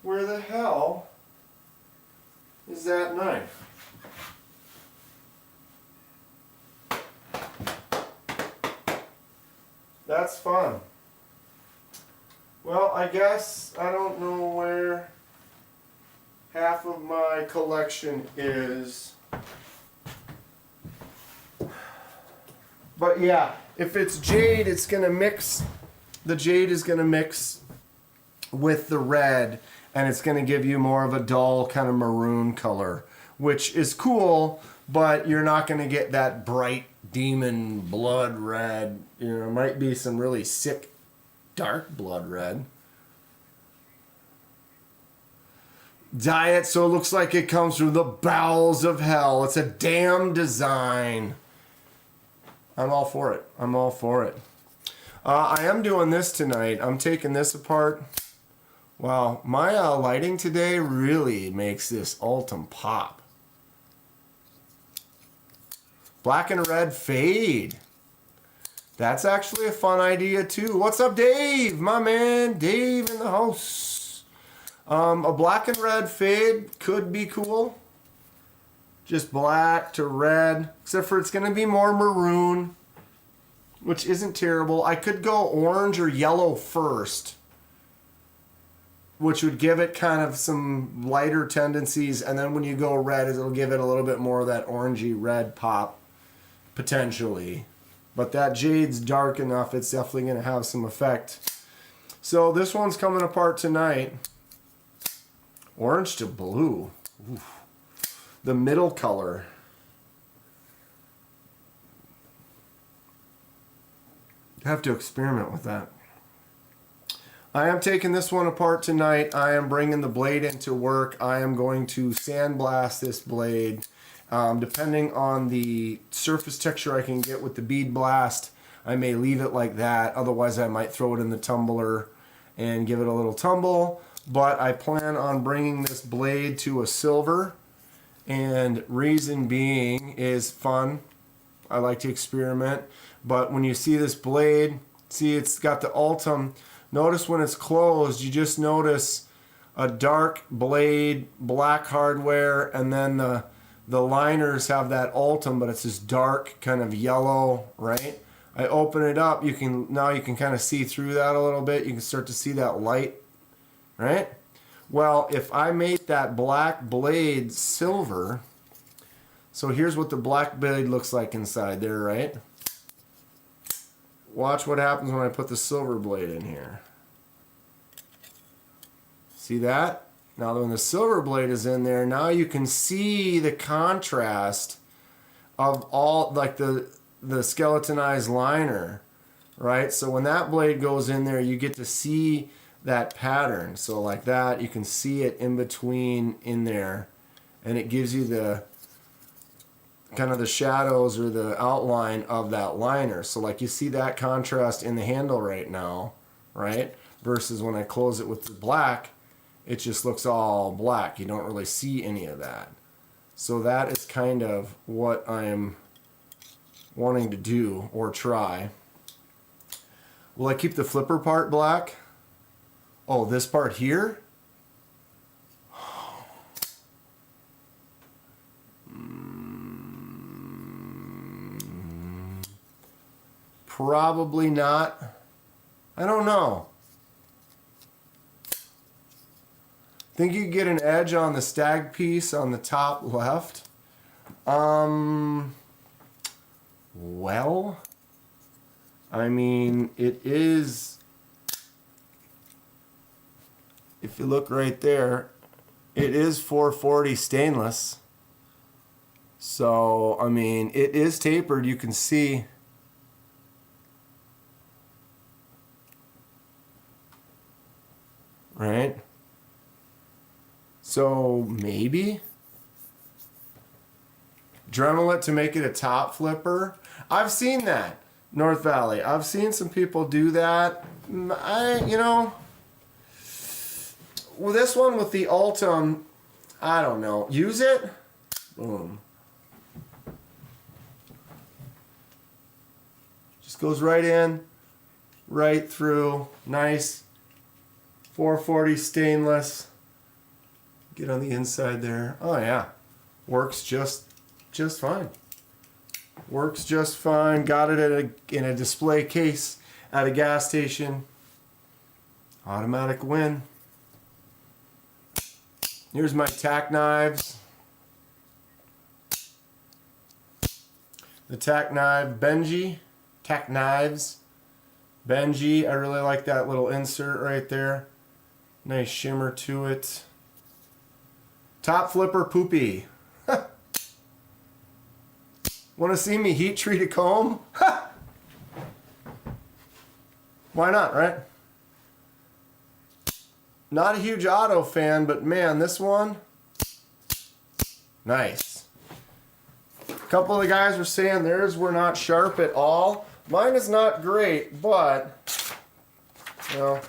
where the hell is that knife. That's fun. Well, I guess I don't know where half of my collection is. But yeah, if it's jade, it's going to mix. The jade is going to mix with the red, and it's going to give you more of a dull kind of maroon color, which is cool, but you're not going to get that bright demon blood red. You know, it might be some really sick dark blood red. Dye it so it looks like it comes from the bowels of hell. It's a damn design. I'm all for it. I'm all for it. I am doing this tonight. I'm taking this apart. Wow, my lighting today really makes this Ultim pop. Black and red fade. That's actually a fun idea too. What's up, Dave? My man, Dave in the house. A black and red fade could be cool. Just black to red, except for it's going to be more maroon, which isn't terrible. I could go orange or yellow first, which would give it kind of some lighter tendencies, and then when you go red, it'll give it a little bit more of that orangey red pop, potentially. But that jade's dark enough, it's definitely going to have some effect. So this one's coming apart tonight. Orange to blue. Oof. The middle color. I have to experiment with that. I am taking this one apart tonight. I am bringing the blade into work. I am going to sandblast this blade. Depending on the surface texture I can get with the bead blast, I may leave it like that. Otherwise, I might throw it in the tumbler and give it a little tumble. But I plan on bringing this blade to a silver. And reason being is fun. I like to experiment. But when you see this blade, see it's got the Ultim. Notice when it's closed, you just notice a dark blade, black hardware, and then the liners have that Ultim, but it's this dark kind of yellow, right? I open it up, now you can kind of see through that a little bit. You can start to see that light, right? Well, if I made that black blade silver, so here's what the black blade looks like inside there, right? Watch what happens when I put the silver blade in here. See that? Now when the silver blade is in there, now you can see the contrast of all, like the skeletonized liner, right? So when that blade goes in there, you get to see that pattern. So like that, you can see it in between in there, and it gives you the kind of the shadows or the outline of that liner. So like you see that contrast in the handle right now, right? Versus when I close it with the black, it just looks all black. You don't really see any of that. So that is kind of what I'm wanting to do or try. Will I keep the flipper part black? Oh, this part here? Probably not. I don't know. Think you could get an edge on the stag piece on the top left? Well, I mean, it is, if you look right there, it is 440 stainless. So, I mean, it is tapered, you can see. Right? So maybe Dremel it to make it a top flipper. I've seen that, North Valley. I've seen some people do that. Well, this one with the Ultim, I don't know. Use it. Boom. Just goes right in, right through. Nice. 440 stainless. Get on the inside there. Oh yeah, works just fine. Works just fine. Got it in a display case at a gas station. Automatic win. Here's my tack knives. The tack knife tack knives. Benji, I really like that little insert right there. Nice shimmer to it. Top flipper poopy. Want to see me heat treat a comb? Why not, right? Not a huge auto fan, but man, this one, nice. A couple of the guys were saying theirs were not sharp at all. Mine is not great, but, you know,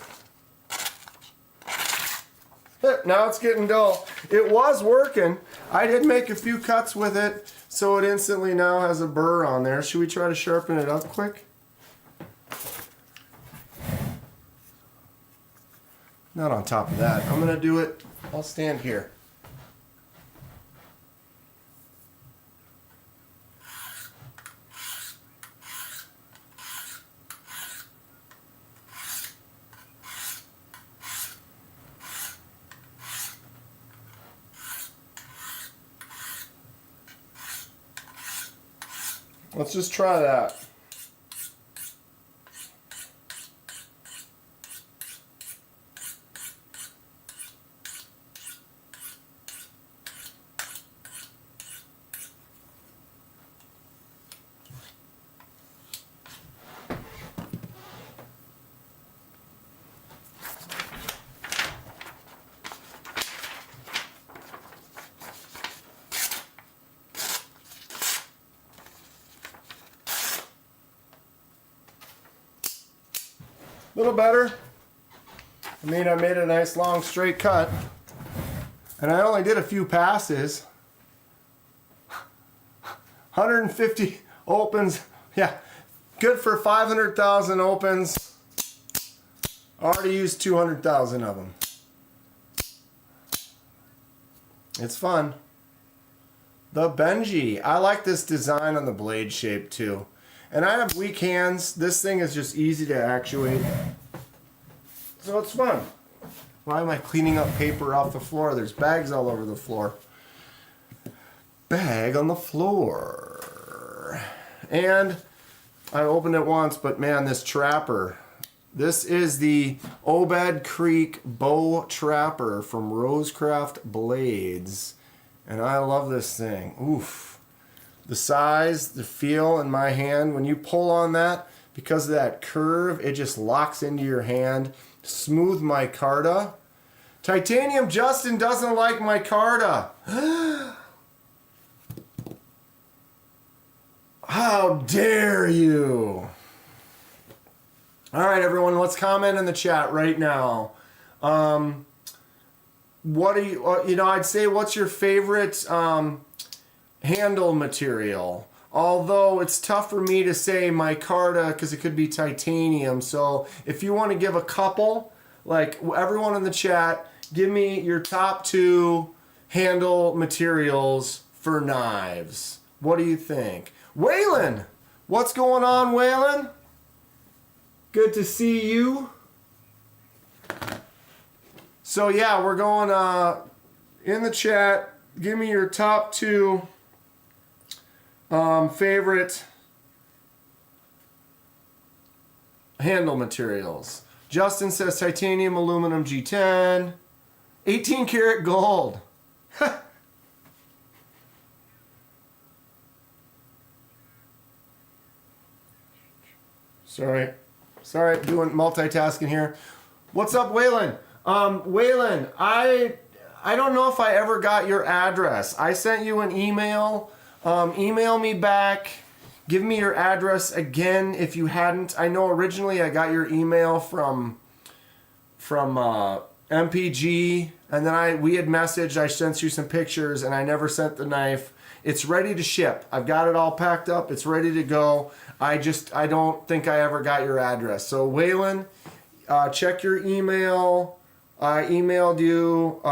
now it's getting dull. It was working. I did make a few cuts with it, so it instantly now has a burr on there. Should we try to sharpen it up quick? Not on top of that. I'm going to do it. I'll stand here. Let's just try that. A little better. I mean, I made a nice long straight cut. And I only did a few passes. 150 opens. Yeah, good for 500,000 opens. Already used 200,000 of them. It's fun. The Benji. I like this design on the blade shape too. And I have weak hands. This thing is just easy to actuate. So it's fun. Why am I cleaning up paper off the floor? There's bags all over the floor. Bag on the floor. And I opened it once, but man, this trapper. This is the Obed Creek Bow Trapper from Rosecraft Blades. And I love this thing. Oof. The size, the feel in my hand, when you pull on that, because of that curve, it just locks into your hand. Smooth micarta. Titanium Justin doesn't like micarta. How dare you? All right, everyone, let's comment in the chat right now. What do you, I'd say, what's your favorite handle material? Although it's tough for me to say micarta because it could be titanium. So if you want to give a couple, like everyone in the chat, give me your top 2 handle materials for knives. What do you think? Waylon! What's going on, Waylon? Good to see you. So yeah, we're going in the chat. Give me your top 2 favorite handle materials. Justin says titanium, aluminum, G10, 18 karat gold. Sorry, doing multitasking here. What's up, Waylon? Waylon, I don't know if I ever got your address. I sent you an email. Email me back. Give me your address again if you hadn't. I know originally I got your email from MPG, and then we had messaged. I sent you some pictures, and I never sent the knife. It's ready to ship. I've got it all packed up. It's ready to go. I don't think I ever got your address. So Waylon, check your email. I emailed you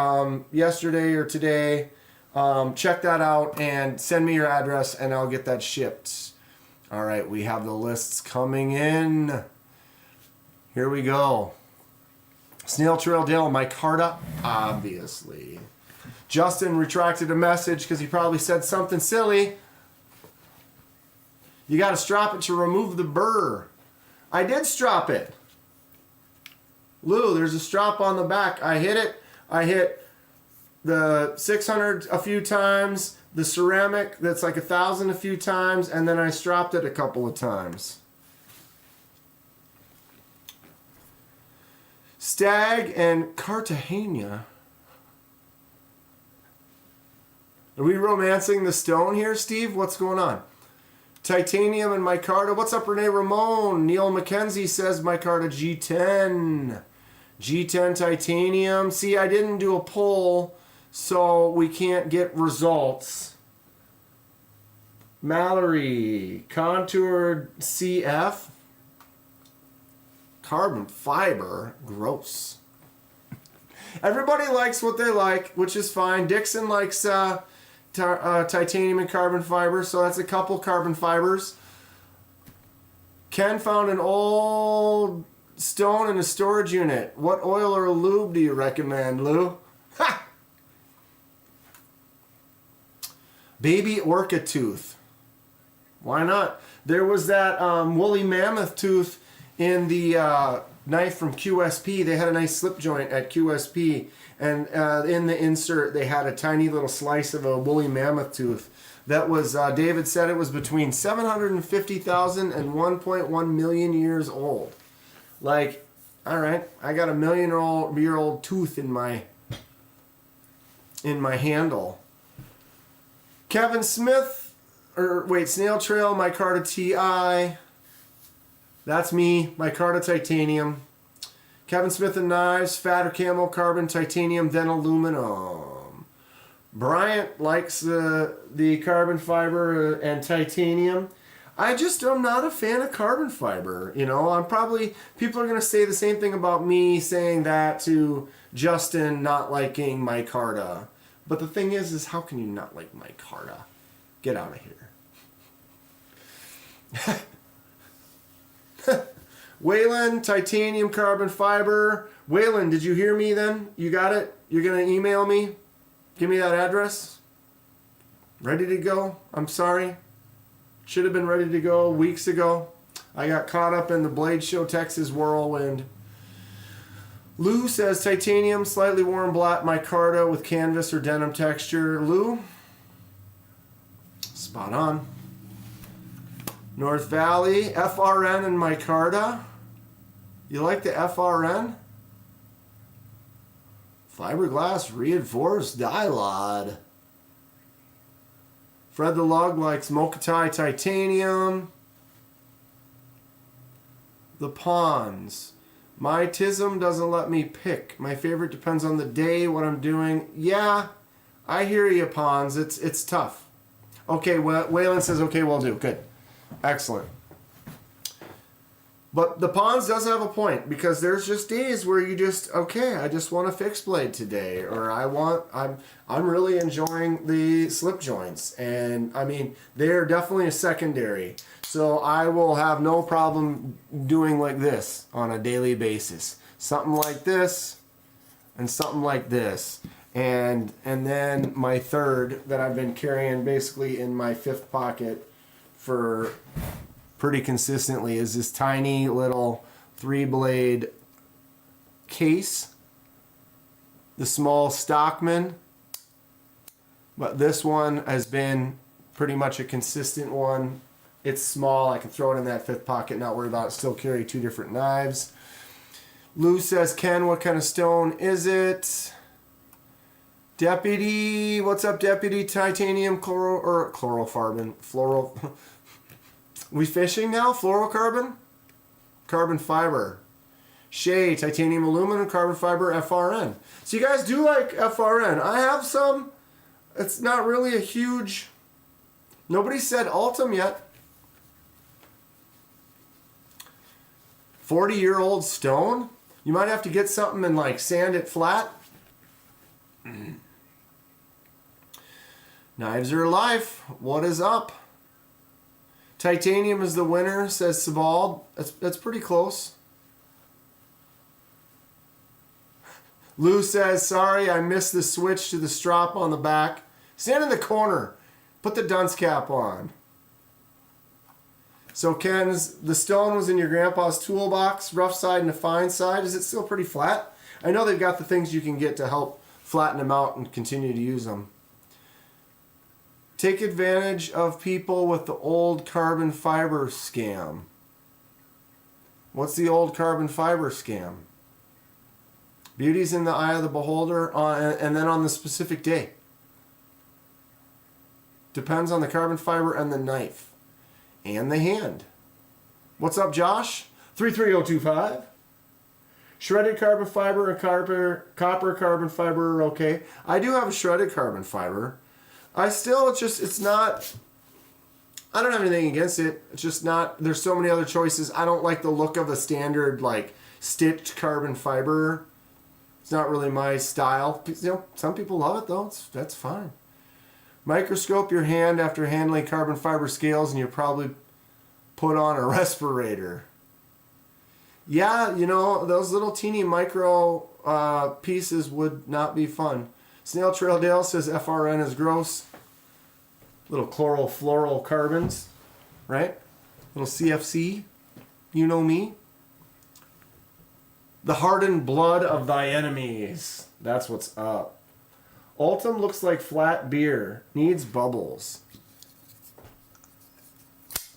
yesterday or today. Check that out and send me your address and I'll get that shipped. All right, we have the lists coming in. Here we go. Snail Trail Dale, micarta, obviously. Justin retracted a message because he probably said something silly. You got to strap it to remove the burr. I did strap it. Lou, there's a strap on the back. I hit it. I hit the 600 a few times, the ceramic that's like 1,000 a few times, and then I strapped it a couple of times. Stag and Cartagena. Are we romancing the stone here, Steve? What's going on? Titanium and micarta. What's up, Renee Ramon? Neil McKenzie says micarta G10. G10 titanium. See, I didn't do a poll, so we can't get results. Mallory, contoured CF. Carbon fiber. Gross. Everybody likes what they like, which is fine. Dixon likes titanium and carbon fiber, so that's a couple carbon fibers. Ken found an old stone in a storage unit. What oil or lube do you recommend, Lou? Ha! Baby orca tooth. Why not? There was that woolly mammoth tooth in the knife from QSP. They had a nice slip joint at QSP, and in the insert they had a tiny little slice of a woolly mammoth tooth. That was, David said it was between 750,000 and 1.1 million years old. Like, all right, I got a million-year-old tooth in my handle. Kevin Smith, Snail Trail, micarta TI. That's me, micarta titanium. Kevin Smith and knives, fat or camel, carbon, titanium, then aluminum. Bryant likes the carbon fiber and titanium. I'm not a fan of carbon fiber. You know, people are going to say the same thing about me saying that to Justin not liking micarta. But the thing is how can you not like micarta? Get out of here. Waylon, titanium, carbon fiber. Waylon, did you hear me then? You got it? You're going to email me? Give me that address? Ready to go? I'm sorry. Should have been ready to go weeks ago. I got caught up in the Blade Show Texas whirlwind. Lou says titanium, slightly worn black micarta with canvas or denim texture. Lou? Spot on. North Valley, FRN and micarta. You like the FRN? Fiberglass reinforced dialod. Fred the Lug likes Mokatai titanium. The Pawns. My TISM doesn't let me pick. My favorite depends on the day, what I'm doing. Yeah, I hear you, Pawns. It's tough. Okay, well, Waylon says, okay, we'll do. Good. Excellent. But the Pawns does have a point, because there's just days where you just, okay, I just want a fixed blade today, or I'm really enjoying the slip joints, and I mean, they're definitely a secondary. So I will have no problem doing like this on a daily basis. Something like this and something like this. And then my third that I've been carrying basically in my fifth pocket for pretty consistently is this tiny little 3-blade case. The small Stockman. But this one has been pretty much a consistent one. It's small. I can throw it in that fifth pocket, not worry about it. Still carry 2 different knives. Lou says, Ken, what kind of stone is it? Deputy, what's up, Deputy? Titanium, chlorofarbon, floral. We fishing now? Fluorocarbon? Carbon fiber. Shay, titanium, aluminum, carbon fiber, FRN. So you guys do like FRN. I have some. It's not really a huge... Nobody said Ultim yet. 40-year-old stone? You might have to get something and like sand it flat. Knives are life. What is up? Titanium is the winner, says Sebald. That's pretty close. Lou says, sorry, I missed the switch to the strap on the back. Stand in the corner. Put the dunce cap on. So Ken's, the stone was in your grandpa's toolbox, rough side and a fine side. Is it still pretty flat? I know they've got the things you can get to help flatten them out and continue to use them. Take advantage of people with the old carbon fiber scam. What's the old carbon fiber scam? Beauty's in the eye of the beholder and then on the specific day. Depends on the carbon fiber and the knife. And the hand. What's up, Josh? 33025. Shredded carbon fiber and copper carbon fiber are okay. I do have a shredded carbon fiber. I don't have anything against it. It's just not, there's so many other choices. I don't like the look of a standard, like, stitched carbon fiber. It's not really my style. You know, some people love it, though. That's fine. Microscope your hand after handling carbon fiber scales, and you'll probably put on a respirator. Yeah, you know, those little teeny micro pieces would not be fun. Snail Trail Dale says FRN is gross. Little chlorofluoral carbons, right? Little CFC, you know me. The hardened blood of thy enemies. That's what's up. Ultim looks like flat beer. Needs bubbles.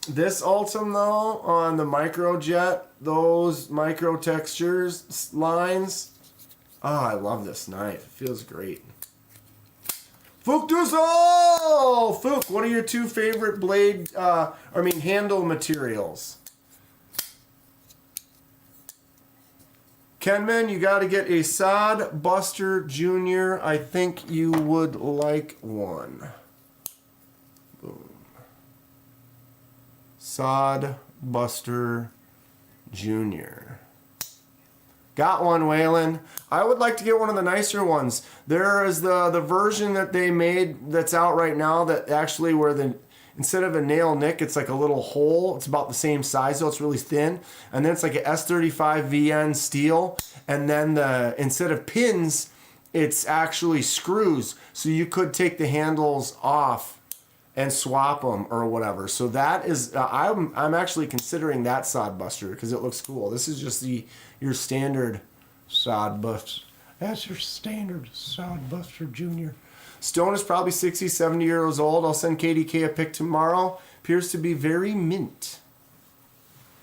This Ultim, though, on the Microjet, those micro textures, lines. Oh, I love this knife. It feels great. Fook Duzo! Fook, what are your two favorite handle materials? Kenman, you got to get a Sod Buster Jr. I think you would like one. Boom. Sod Buster Jr. Got one, Waylon. I would like to get one of the nicer ones. There is the version that they made that's out right now that actually where instead of a nail nick, it's like a little hole. It's about the same size, so it's really thin. And then it's like a S35 VN steel. And then instead of pins, it's actually screws. So you could take the handles off and swap them or whatever. So that is, I'm actually considering that Sod Buster because it looks cool. This is just your standard Sod Buster. That's your standard Sod Buster Jr. Stone is probably 60, 70 years old. I'll send KDK a pic tomorrow. Appears to be very mint.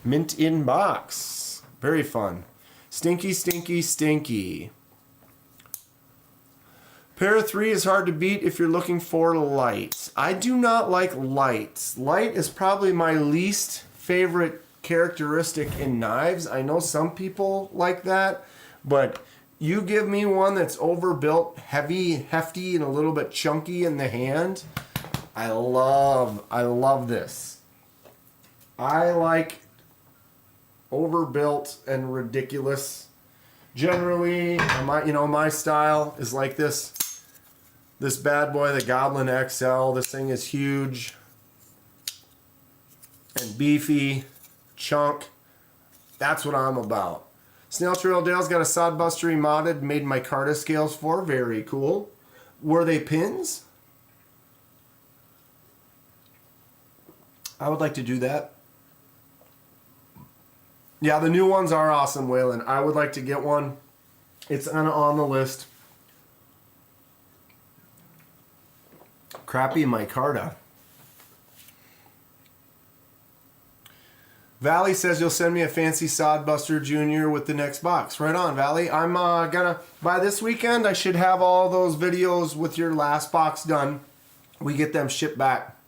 Mint in box. Very fun. Stinky, stinky, stinky. Para 3 is hard to beat if you're looking for light. I do not like light. Light is probably my least favorite characteristic in knives. I know some people like that, but you give me one that's overbuilt, heavy, hefty, and a little bit chunky in the hand. I love this. I like overbuilt and ridiculous. Generally, my style is like this. This bad boy, the Goblin XL. This thing is huge and beefy, chunk. That's what I'm about. Snail Trail Dale's got a Sod Buster modded, made micarta scales for. Very cool. Were they pins? I would like to do that. Yeah, the new ones are awesome, Waylon. I would like to get one. It's on the list. Crappy micarta. Valley says you'll send me a fancy Sod Buster Jr. with the next box. Right on, Valley. I'm gonna, by this weekend, I should have all those videos with your last box done. We get them shipped back.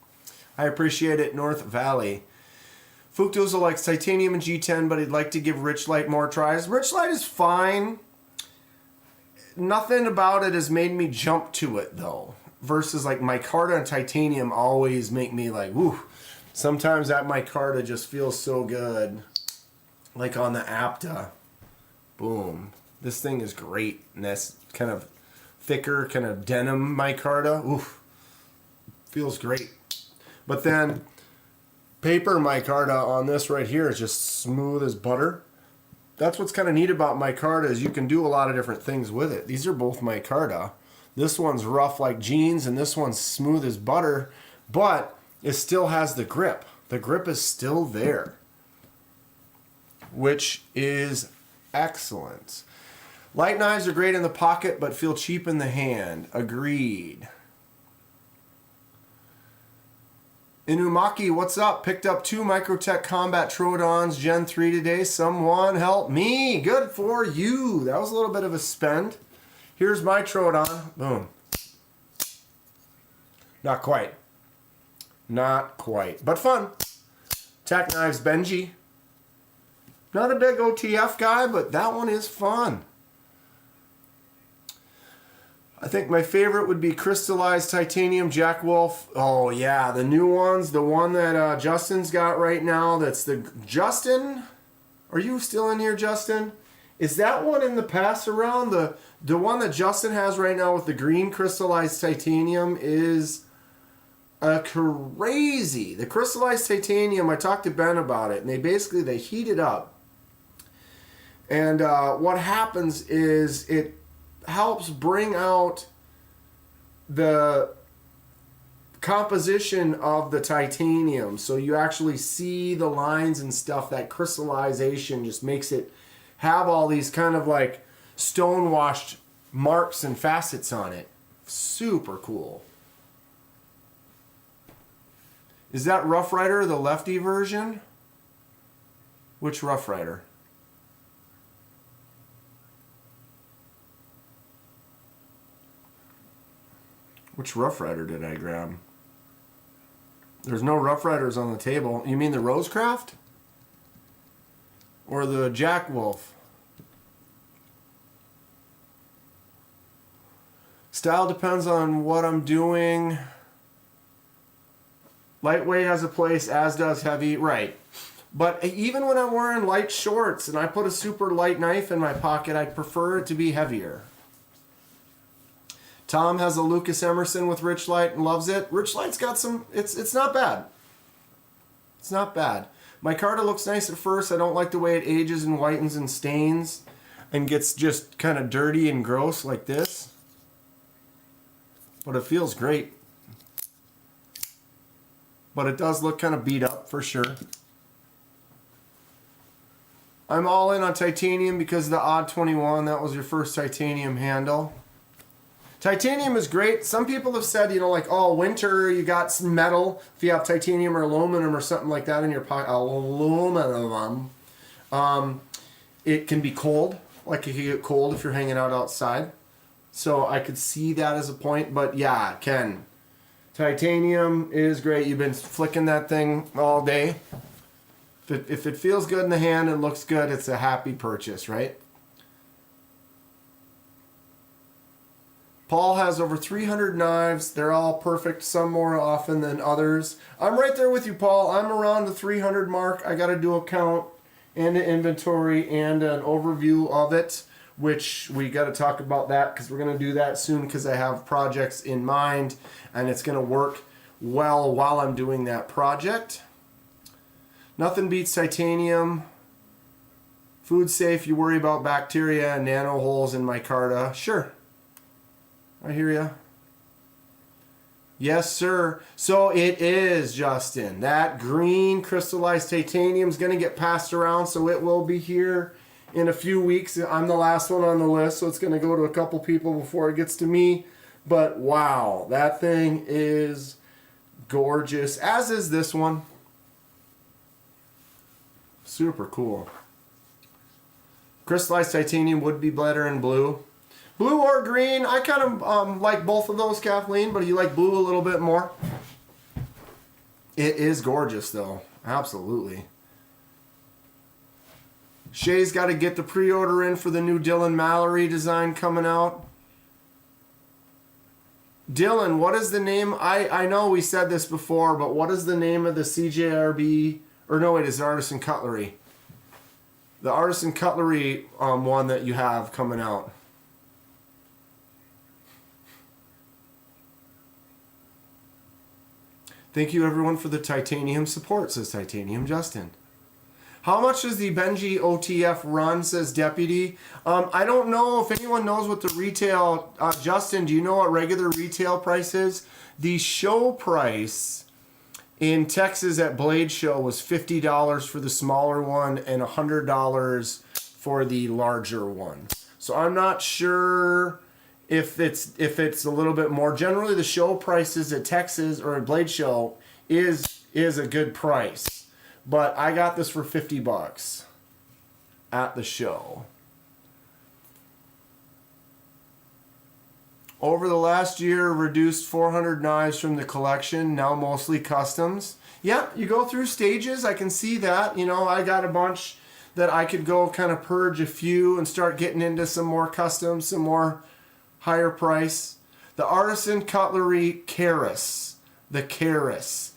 I appreciate it, North Valley. Fuchtozel likes titanium and G10, but he'd like to give Richlight more tries. Richlight is fine. Nothing about it has made me jump to it, though. Versus like micarta and titanium always make me like, woo. Sometimes that micarta just feels so good. Like on the Apta. Boom. This thing is great. And that's kind of thicker, kind of denim micarta. Oof. Feels great. But then paper micarta on this right here is just smooth as butter. that's what's kind of neat about micarta is you can do a lot of different things with it. These are both micarta. This one's rough like jeans and this one's smooth as butter, but it still has the grip. The grip is still there, which is excellent. Light knives are great in the pocket but feel cheap in the hand. Agreed. Inumaki, what's up? Picked up 2 Microtech Combat Trodons Gen 3 today. Someone help me. Good for you. That was a little bit of a spend. Here's my Trodon. Boom. Not quite. Not quite. But fun. Tack Knives Benji. Not a big OTF guy, but that one is fun. I think my favorite would be Crystallized Titanium Jack Wolf. Oh yeah, the new ones. The one that Justin's got right now. That's the... Justin? Are you still in here, Justin? Is that one in the pass around? The one that Justin has right now with the green Crystallized Titanium is crazy. The Crystallized Titanium, I talked to Ben about it, and they heat it up. And what happens is it helps bring out the composition of the titanium, so you actually see the lines and stuff. That crystallization just makes it have all these kind of like stone washed marks and facets on it. Super cool. Is that Rough Rider the lefty version? Which Rough Rider? Which Rough Rider did I grab? There's no Rough Riders on the table. You mean the Rosecraft? Or the Jack Wolf? Style depends on what I'm doing. Lightweight has a place, as does heavy. Right. But even when I'm wearing light shorts and I put a super light knife in my pocket, I prefer it to be heavier. Tom has a Lucas Emerson with Rich Light and loves it. Rich Light's got some... It's not bad. It's not bad. My Micarta looks nice at first. I don't like the way it ages and whitens and stains and gets just kind of dirty and gross like this. But it feels great. But it does look kind of beat up for sure. I'm all in on titanium because of the Odd 21. That was your first titanium handle. Titanium is great. Some people have said, like, oh, winter, you got some metal. If you have titanium or aluminum or something like that in your pocket, aluminum, it can be cold. Like, it can get cold if you're hanging out outside. So I could see that as a point. But yeah, Ken, titanium is great. You've been flicking that thing all day. If it feels good in the hand and looks good, it's a happy purchase, right? Paul has over 300 knives. They're all perfect, some more often than others. I'm right there with you, Paul. I'm around the 300 mark. I got to do a count and an inventory and an overview of it, which we got to talk about that because we're going to do that soon because I have projects in mind and it's going to work well while I'm doing that project. Nothing beats titanium. Food safe, you worry about bacteria and nano holes in micarta. Sure. I hear ya. Yes, sir. So it is, Justin. That green crystallized titanium is going to get passed around, so it will be here in a few weeks. I'm the last one on the list, so it's going to go to a couple people before it gets to me. But wow, that thing is gorgeous, as is this one. Super cool. Crystallized titanium would be better in blue. Blue or green, I kind of like both of those, Kathleen, but you like blue a little bit more. It is gorgeous, though. Absolutely. Shay's got to get the pre-order in for the new Dylan Mallory design coming out. Dylan, what is the name? I know we said this before, but what is the name of the CJRB? Or no, it is Artisan Cutlery. The Artisan Cutlery one that you have coming out. Thank you, everyone, for the titanium support, says Titanium Justin. How much does the Benji OTF run, says Deputy? I don't know if anyone knows what the retail... Justin, do you know what regular retail price is? The show price in Texas at Blade Show was $50 for the smaller one and $100 for the larger one. So I'm not sure if it's a little bit more. Generally, the show prices at Texas or at Blade Show is a good price. But I got this for $50 at the show. Over the last year, reduced 400 knives from the collection, now mostly customs. Yeah, you go through stages. I can see that. You know, I got a bunch that I could go kind of purge a few and start getting into some more customs, some more higher price. The Artisan Cutlery Keris. The Keris.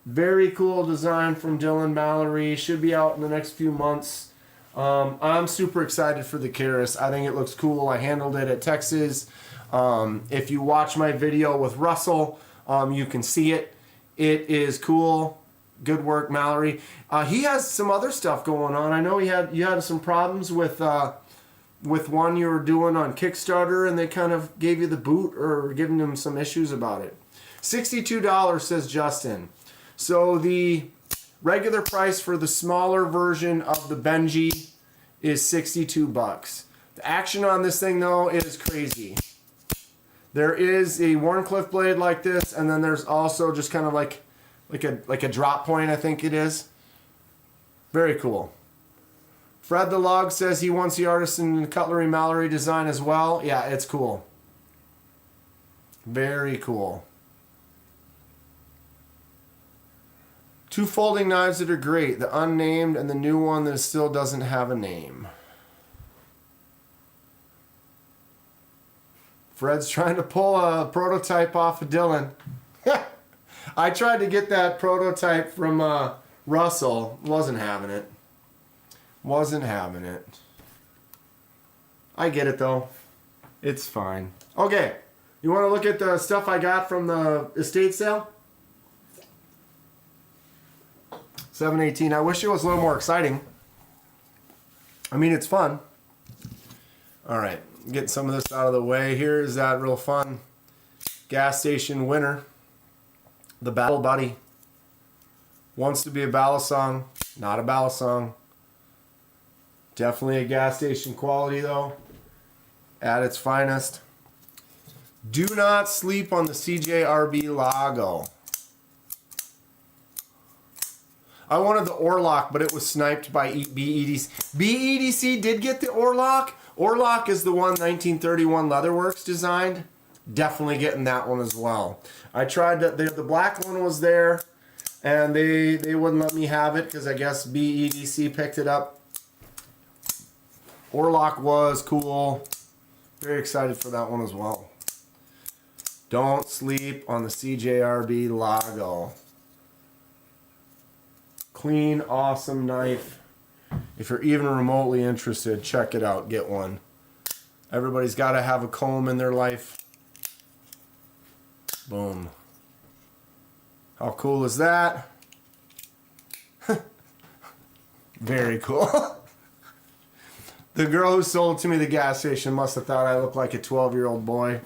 Very cool design from Dylan Mallory. Should be out in the next few months. I'm super excited for the Keris. I think it looks cool. I handled it at Texas. If you watch my video with Russell, you can see it. It is cool. Good work, Mallory. He has some other stuff going on. I know you had some problems with one you were doing on Kickstarter, and they kind of gave you the boot or giving them some issues about it. $62, says Justin. So the regular price for the smaller version of the Benji is $62. The action on this thing, though, is crazy. There is a Wharncliffe blade like this, and then there's also just kind of like a drop point, I think it is. Very cool. Fred the Log says he wants the Artisan Cutlery Mallory design as well. Yeah, it's cool. Very cool. Two folding knives that are great. The unnamed and the new one that still doesn't have a name. Fred's trying to pull a prototype off of Dylan. I tried to get that prototype from Russell. Wasn't having it. Wasn't having it. I get it though. It's fine. Okay. You want to look at the stuff I got from the estate sale? 718. I wish it was a little more exciting. I mean, it's fun. All right. Getting some of this out of the way. Here's that real fun gas station winner. The Battle Buddy. Wants to be a ballad song. Not a ballad song. Definitely a gas station quality though. At its finest. Do not sleep on the CJRB Lago. I wanted the Orlock, but it was sniped by BEDC. BEDC did get the Orlock. Orlock is the one 1931 Leatherworks designed. Definitely getting that one as well. I tried that. The black one was there, and they wouldn't let me have it because I guess BEDC picked it up. Orlock was cool. Very excited for that one as well. Don't sleep on the CJRB Lago. Clean, awesome knife. If you're even remotely interested, check it out. Get one. Everybody's got to have a comb in their life. Boom. How cool is that? Very cool. The girl who sold to me the gas station must have thought I looked like a 12-year-old boy,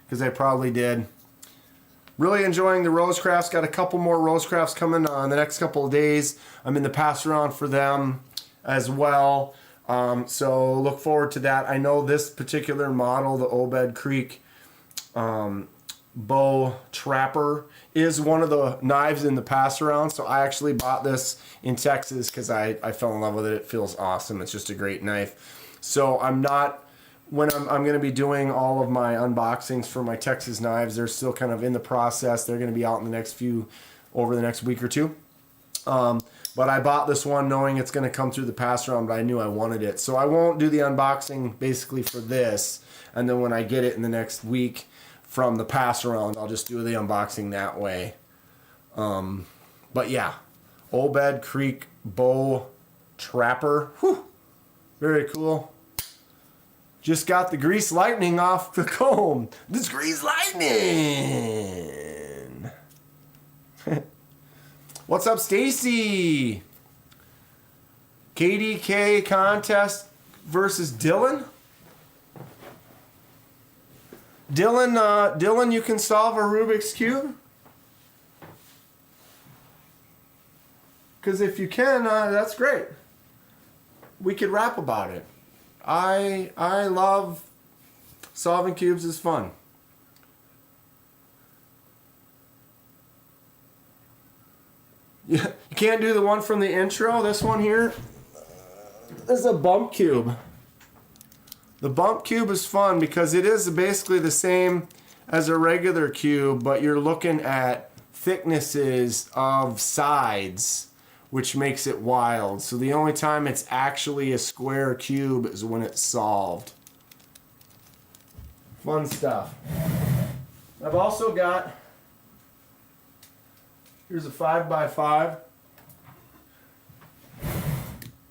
because I probably did. Really enjoying the Rosecrafts. Got a couple more Rosecrafts coming on the next couple of days. I'm in the pass around for them as well. So look forward to that. I know this particular model, the Obed Creek Bow Trapper, is one of the knives in the pass around. So I actually bought this in Texas because I fell in love with it. It feels awesome. It's just a great knife. So I'm not... When I'm going to be doing all of my unboxings for my Texas knives, they're still kind of in the process. They're going to be out in the next over the next week or two. But I bought this one knowing it's going to come through the pass around, but I knew I wanted it. So I won't do the unboxing basically for this. And then when I get it in the next week from the pass around, I'll just do the unboxing that way. But yeah, Obed Creek Bow Trapper. Whew, very cool. Just got the grease lightning off the comb. This grease lightning. What's up, Stacy? KDK contest versus Dylan. Dylan, you can solve a Rubik's Cube? Because if you can, that's great. We could rap about it. I love solving cubes. Is fun. Yeah, you can't do the one from the intro. This one here is a bump cube. The bump cube is fun because it is basically the same as a regular cube, but you're looking at thicknesses of sides, which makes it wild. So the only time it's actually a square cube is when it's solved. Fun stuff. I've also got, here's a 5x5.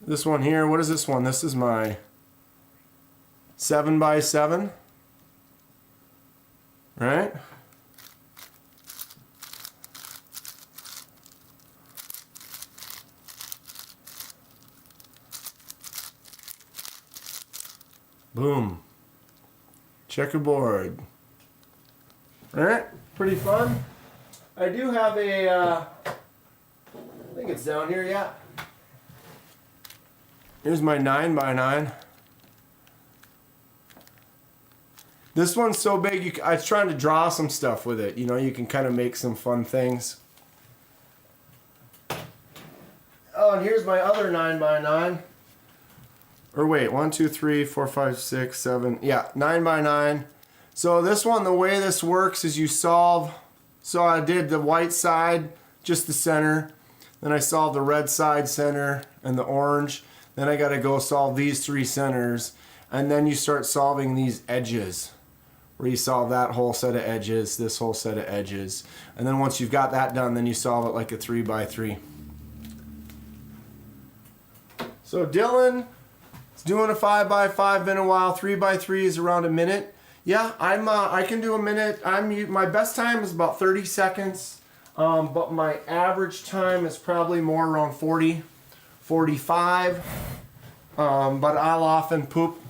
This one here, what is this one? This is my 7x7, right? Boom. Checkerboard. Alright, pretty fun. I do have a, I think it's down here, yeah. Here's my 9x9. This one's so big, I was trying to draw some stuff with it. You know, you can kind of make some fun things. Oh, and here's my other 9x9. Or wait, 1, 2, 3, 4, 5, 6, 7. Yeah, 9x9. So this one, the way this works is you solve. So I did the white side, just the center. Then I solved the red side, center, and the orange. Then I got to go solve these 3 centers. And then you start solving these edges, where you solve that whole set of edges, this whole set of edges. And then once you've got that done, then you solve it like a 3x3. So Dylan is doing a 5x5, been a while. 3x3 is around a minute. Yeah, I can do a minute. My best time is about 30 seconds, but my average time is probably more around 40, 45. But I'll often poop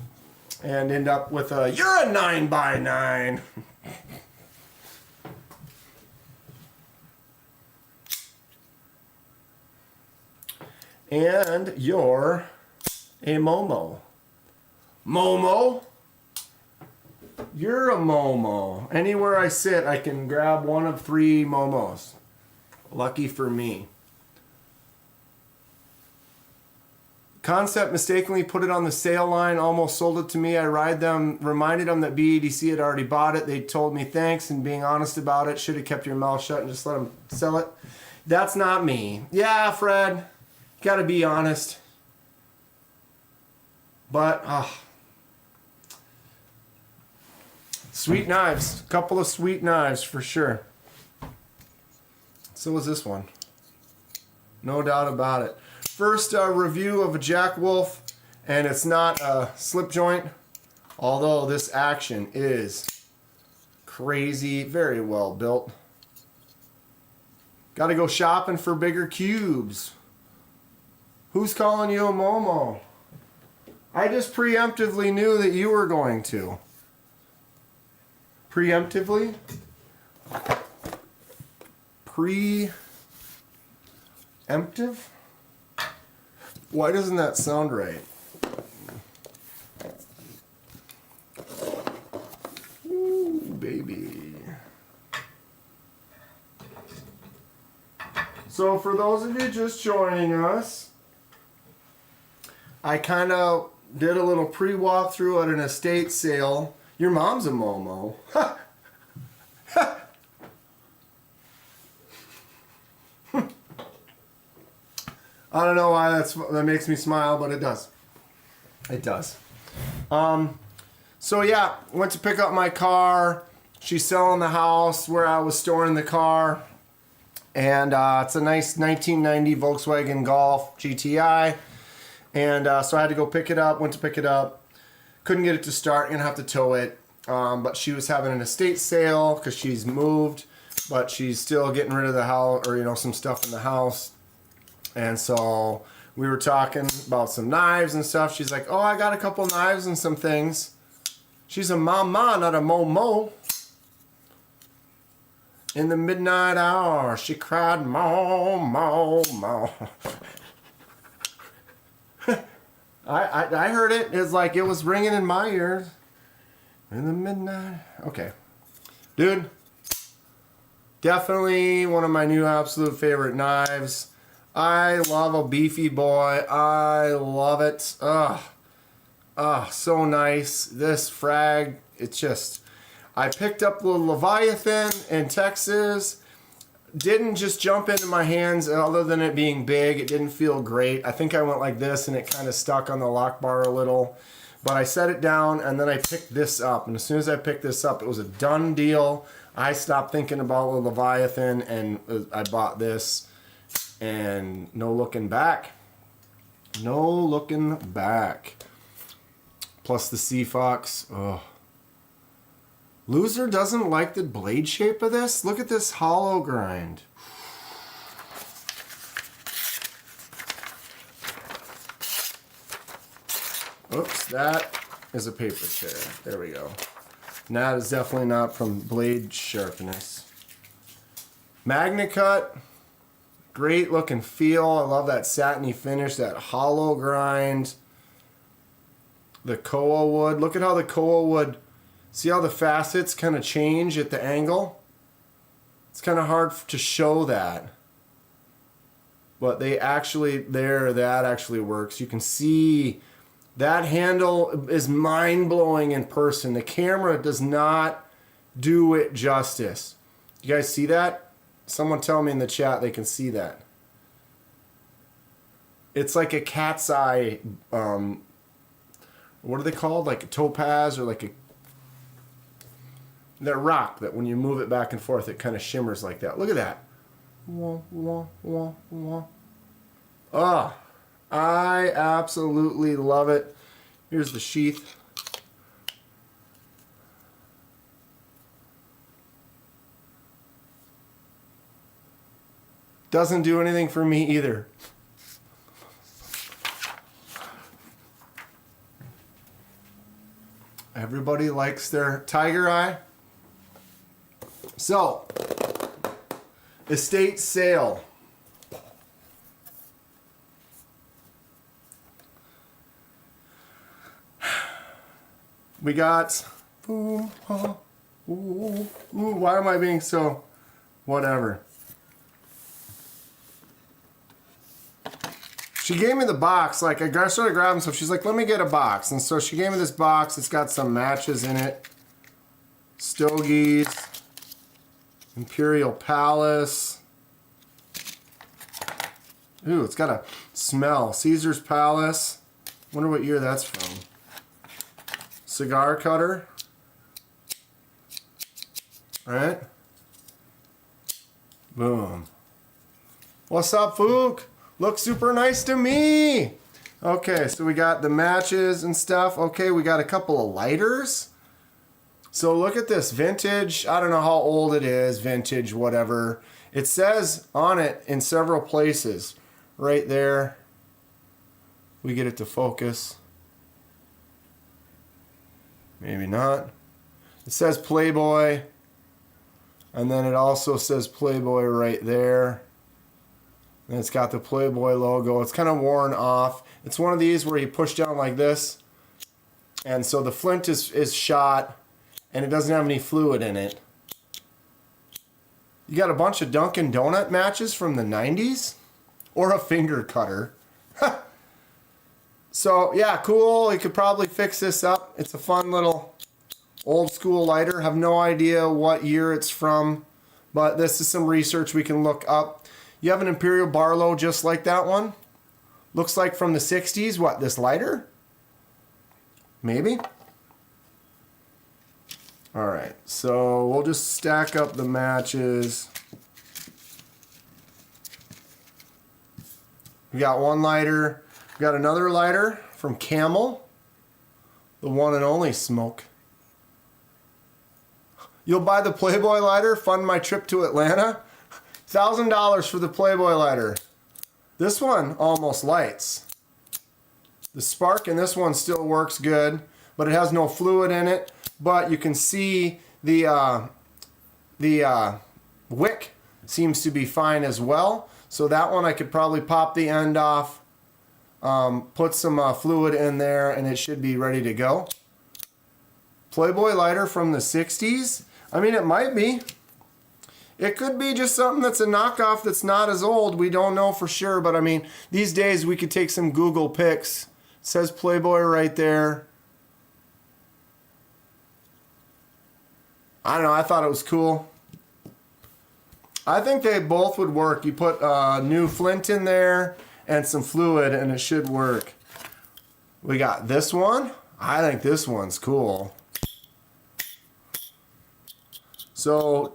and end up with a, you're a 9x9. And you're a Momo. Momo? You're a Momo. Anywhere I sit, I can grab one of 3 Momos. Lucky for me. Concept mistakenly put it on the sale line, almost sold it to me. I reminded them that BEDC had already bought it. They told me thanks and being honest about it. Should have kept your mouth shut and just let them sell it. That's not me. Yeah, Fred, gotta be honest. But, sweet knives. A couple of sweet knives for sure. So was this one. No doubt about it. First review of a Jack Wolf, and it's not a slip joint, although this action is crazy, very well built. Gotta go shopping for bigger cubes. Who's calling you a Momo? I just preemptively knew that you were going to. Preemptively? Preemptive? Why doesn't that sound right? Ooh, baby. So for those of you just joining us, I kind of did a little pre-walkthrough at an estate sale. Your mom's a Momo. I don't know why that makes me smile, but it does. It does. So yeah, went to pick up my car. She's selling the house where I was storing the car. And it's a nice 1990 Volkswagen Golf GTI. And so I had to go pick it up, went to pick it up. Couldn't get it to start, gonna have to tow it. But she was having an estate sale because she's moved, but she's still getting rid of the house, or some stuff in the house. And so we were talking about some knives and stuff. She's like, oh, I got a couple knives and some things. She's a mama, not a mo-mo. In the midnight hour, she cried, mo, mo, mo. I heard it. It's like it was ringing in my ears. In the midnight. Okay. Dude, definitely one of my new absolute favorite knives. I love a beefy boy. I love it. Ugh. So nice. This frag, it's just... I picked up the Leviathan in Texas. Didn't just jump into my hands other than it being big. It didn't feel great. I think I went like this and it kind of stuck on the lock bar a little. But I set it down and then I picked this up. And as soon as I picked this up, it was a done deal. I stopped thinking about the Leviathan and I bought this. And no looking back. No looking back. Plus the Sea Fox. Oh. Loser doesn't like the blade shape of this. Look at this hollow grind. Oops, that is a paper tear. There we go. And that is definitely not from blade sharpness. Magna Cut. Great looking feel. I love that satiny finish, that hollow grind. The koa wood. Look at how the koa wood... See how the facets kind of change at the angle? It's kind of hard to show that. But they actually, that actually works. You can see that handle is mind-blowing in person. The camera does not do it justice. You guys see that? Someone tell me in the chat they can see that. It's like a cat's eye, what are they called? Like a topaz or like a... That rock that when you move it back and forth, it kind of shimmers like that. Look at that. Wah, wah, wah, wah. Ah, I absolutely love it. Here's the sheath. Doesn't do anything for me either. Everybody likes their tiger eye. So, estate sale. We got, ooh, oh, ooh, ooh, why am I being so, whatever. She gave me the box, like I started grabbing stuff. She's like, let me get a box. And so she gave me this box. It's got some matches in it. Stogies. Imperial Palace. Ooh, it's got a smell. Caesar's Palace. Wonder what year that's from. Cigar cutter. Alright. Boom. What's up, Fook? Looks super nice to me. Okay, so we got the matches and stuff. Okay, we got a couple of lighters. So look at this, vintage, I don't know how old it is, vintage, whatever. It says on it in several places. Right there. We get it to focus. Maybe not. It says Playboy. And then it also says Playboy right there. And it's got the Playboy logo. It's kind of worn off. It's one of these where you push down like this. And so the flint is shot. And it doesn't have any fluid in it. You got a bunch of Dunkin' Donut matches from the 90s? Or a finger cutter. So, yeah, cool. You could probably fix this up. It's a fun little old school lighter. Have no idea what year it's from. But this is some research we can look up. You have an Imperial Barlow just like that one. Looks like from the 60s. What, this lighter? Maybe? Alright, so we'll just stack up the matches. We got one lighter. We got another lighter from Camel. The one and only smoke. You'll buy the Playboy lighter, fund my trip to Atlanta? $1,000 for the Playboy lighter. This one almost lights. The spark in this one still works good, but it has no fluid in it. But you can see the wick seems to be fine as well. So that one I could probably pop the end off, put some fluid in there, and it should be ready to go. Playboy lighter from the 60s. I mean, it might be. It could be just something that's a knockoff that's not as old. We don't know for sure, but I mean, these days we could take some Google pics. It says Playboy right there. I don't know, I thought it was cool. I think they both would work. You put new flint in there and some fluid and it should work. We got this one. I think this one's cool. So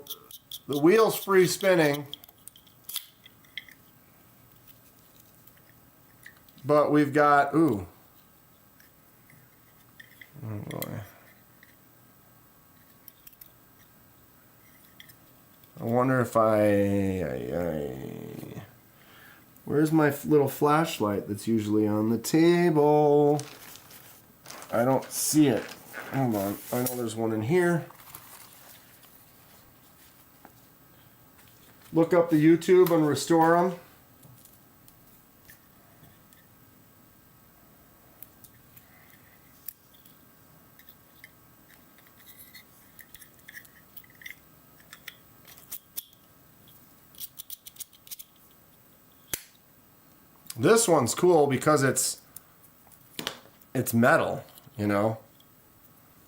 the wheel's free spinning, but we've got, ooh. Oh boy. I wonder if where's my little flashlight that's usually on the table? I don't see it. Hold on. I know there's one in here. Look up the YouTube and restore them. This one's cool because it's metal, you know.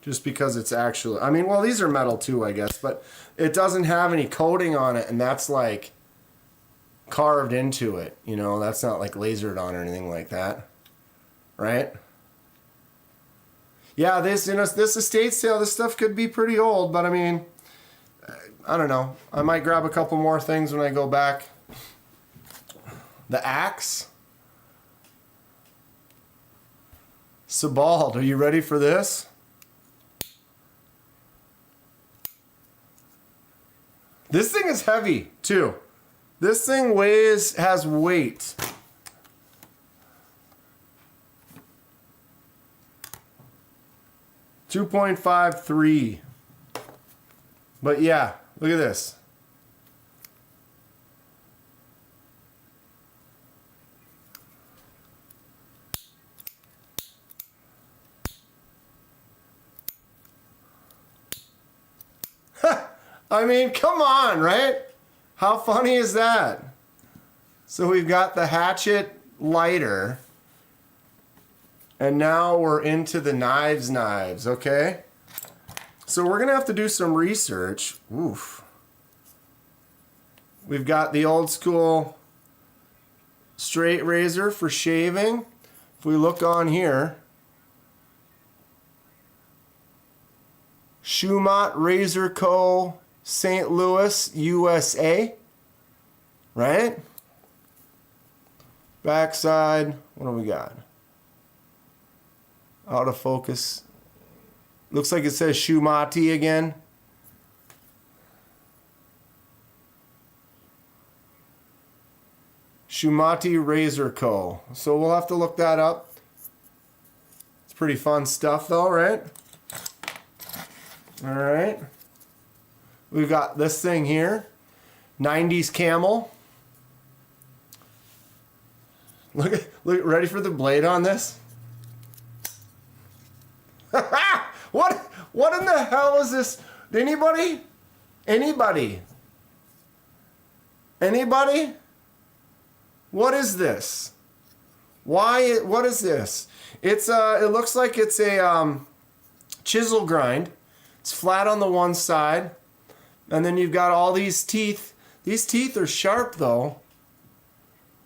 Just because it's actually, I mean, well, these are metal too, I guess, but it doesn't have any coating on it, and that's like carved into it, you know. That's not like lasered on or anything like that, right? Yeah, this estate sale, this stuff could be pretty old, but I mean, I don't know. I might grab a couple more things when I go back. The axe. Sebald, are you ready for this? This thing is heavy, too. This thing has weight. $2.53. But yeah, look at this. I mean, come on, right? How funny is that? So we've got the hatchet lighter. And now we're into the knives, okay? So we're going to have to do some research. Oof. We've got the old school straight razor for shaving. If we look on here, Schumott Razor Co., St. Louis, USA. Right? Backside, what do we got? Out of focus. Looks like it says Schumatti again. Schumatti Razor Co. So we'll have to look that up. It's pretty fun stuff though, right? Alright. We've got this thing here. 90s camel. Look, ready for the blade on this? What in the hell is this? Anybody? Anybody? Anybody? What is this? Why? What is this? It's it looks like it's a chisel grind. It's flat on the one side, and then you've got all these teeth. These teeth are sharp though.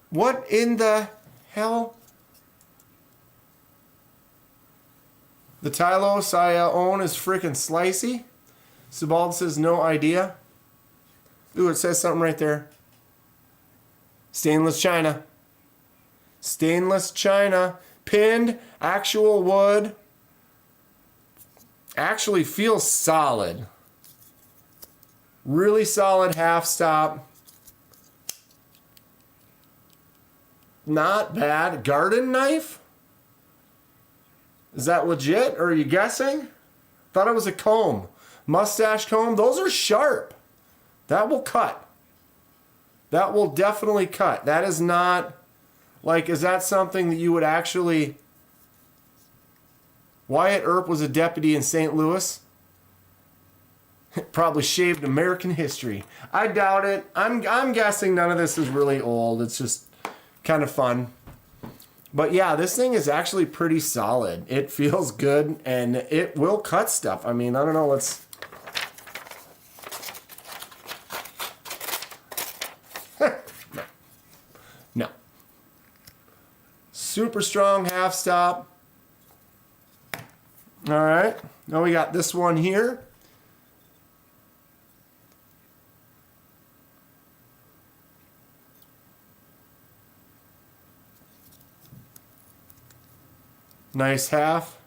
What in the hell? The Tylos I own is freaking slicey. Sebald says no idea. Ooh, it says something right there. Stainless china. Stainless china. Pinned, actual wood. Actually feels solid. Really solid half stop. not bad. Garden knife? Is that legit, or are you guessing? Thought it was a comb. Mustache comb, those are sharp. That will cut. That will definitely cut. That is not, like, is that something that you would actually... Wyatt Earp was a deputy in St. Louis. Probably shaved American history. I doubt it. I'm guessing none of this is really old. It's just kind of fun. But yeah, this thing is actually pretty solid. It feels good, and it will cut stuff. I mean, I don't know, let's... No. Super strong half stop. All right. Now we got this one here. Nice half.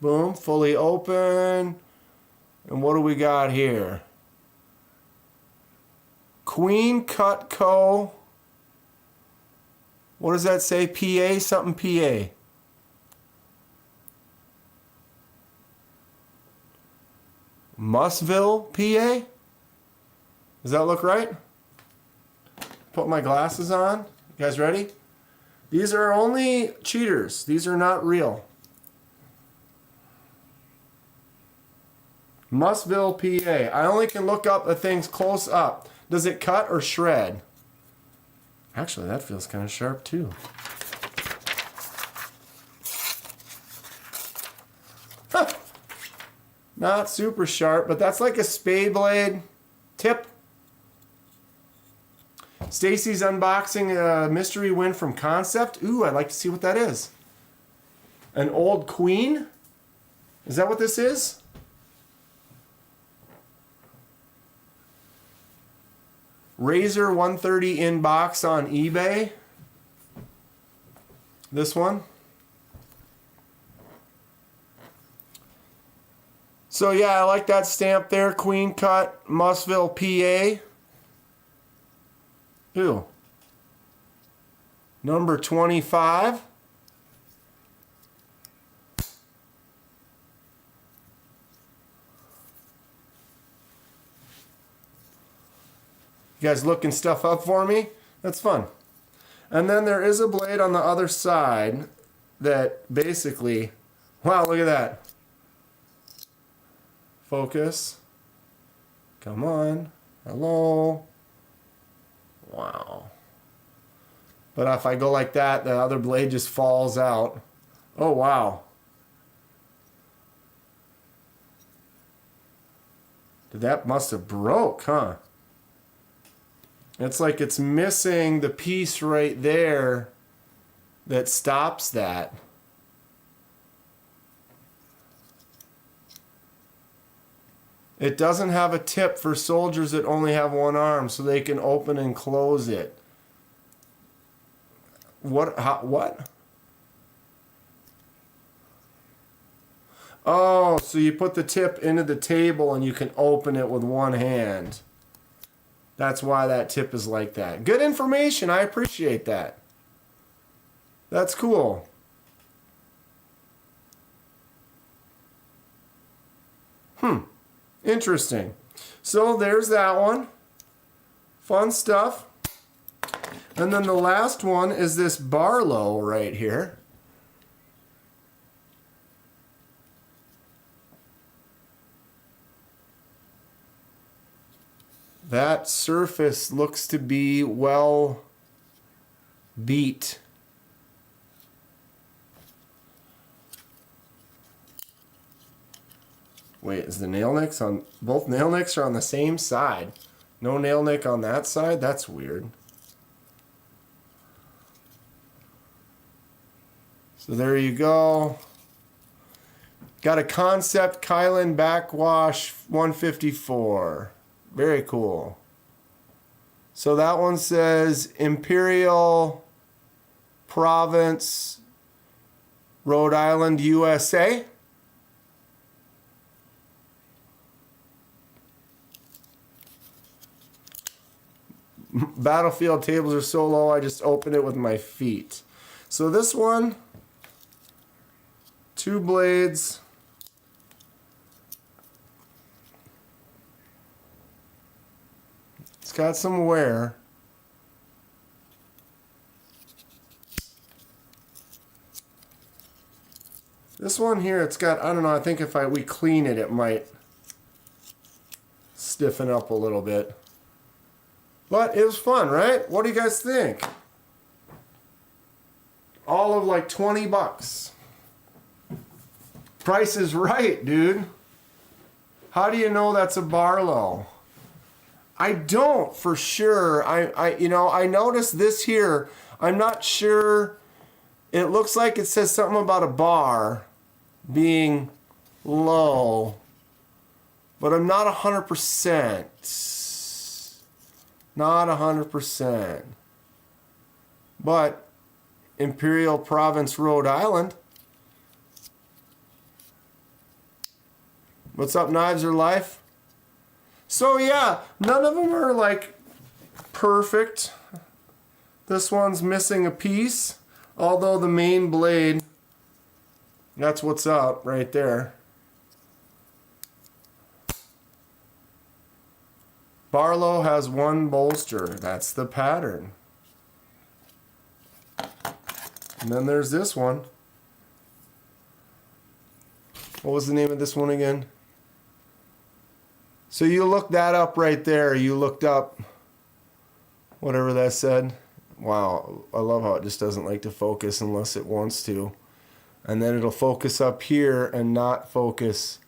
Boom. Fully open. And what do we got here? Queen Cutco. What does that say? PA? Something PA. Musville, PA? Does that look right? Put my glasses on. You guys ready? These are only cheaters. These are not real. Musville, PA. I only can look up the things close up. Does it cut or shred? Actually, that feels kind of sharp too. Huh. Not super sharp, but that's like a spade blade tip. Stacy's unboxing a mystery win from Concept. Ooh, I'd like to see what that is. An old queen? Is that what this is? Razor 130 in box on eBay. This one. So yeah, I like that stamp there. Queen cut, Musville, PA. Ooh. Number 25. You guys looking stuff up for me? That's fun. And then there is a blade on the other side that basically, wow, look at that. Focus. Come on. Hello. Wow. But if I go like that, the other blade just falls out. Oh, wow. That must have broke, huh? It's like it's missing the piece right there that stops that. It doesn't have a tip for soldiers that only have one arm, so they can open and close it. What? How, what? Oh, so you put the tip into the table and you can open it with one hand. That's why that tip is like that. Good information. I appreciate that. That's cool. Interesting. So there's that one. Fun stuff. And then the last one is this Barlow right here. That surface looks to be well beat. Wait, is the nail nicks on... Both nail nicks are on the same side. No nail nick on that side? That's weird. So there you go. Got a Concept Kylan Backwash 154. Very cool. So that one says Imperial Province, Rhode Island, USA. battlefield tables are so low, I just open it with my feet. So this one, 2 blades. It's got some wear. This one here, it's got, I don't know, I think if we clean it, it might stiffen up a little bit. But it was fun, right? What do you guys think? All of like 20 bucks. Price is right, dude. How do you know that's a Barlow? I don't for sure. I noticed this here. I'm not sure. It looks like it says something about a bar being low, but I'm not 100%. Not 100%. But Imperial Province, Rhode Island. What's up, Knives or Life? So yeah, none of them are like perfect. This one's missing a piece, although the main blade, that's what's up right there. Barlow has 1 bolster. That's the pattern. And then there's this one. What was the name of this one again? So you looked that up right there. You looked up whatever that said. Wow, I love how it just doesn't like to focus unless it wants to. And then it'll focus up here and not focus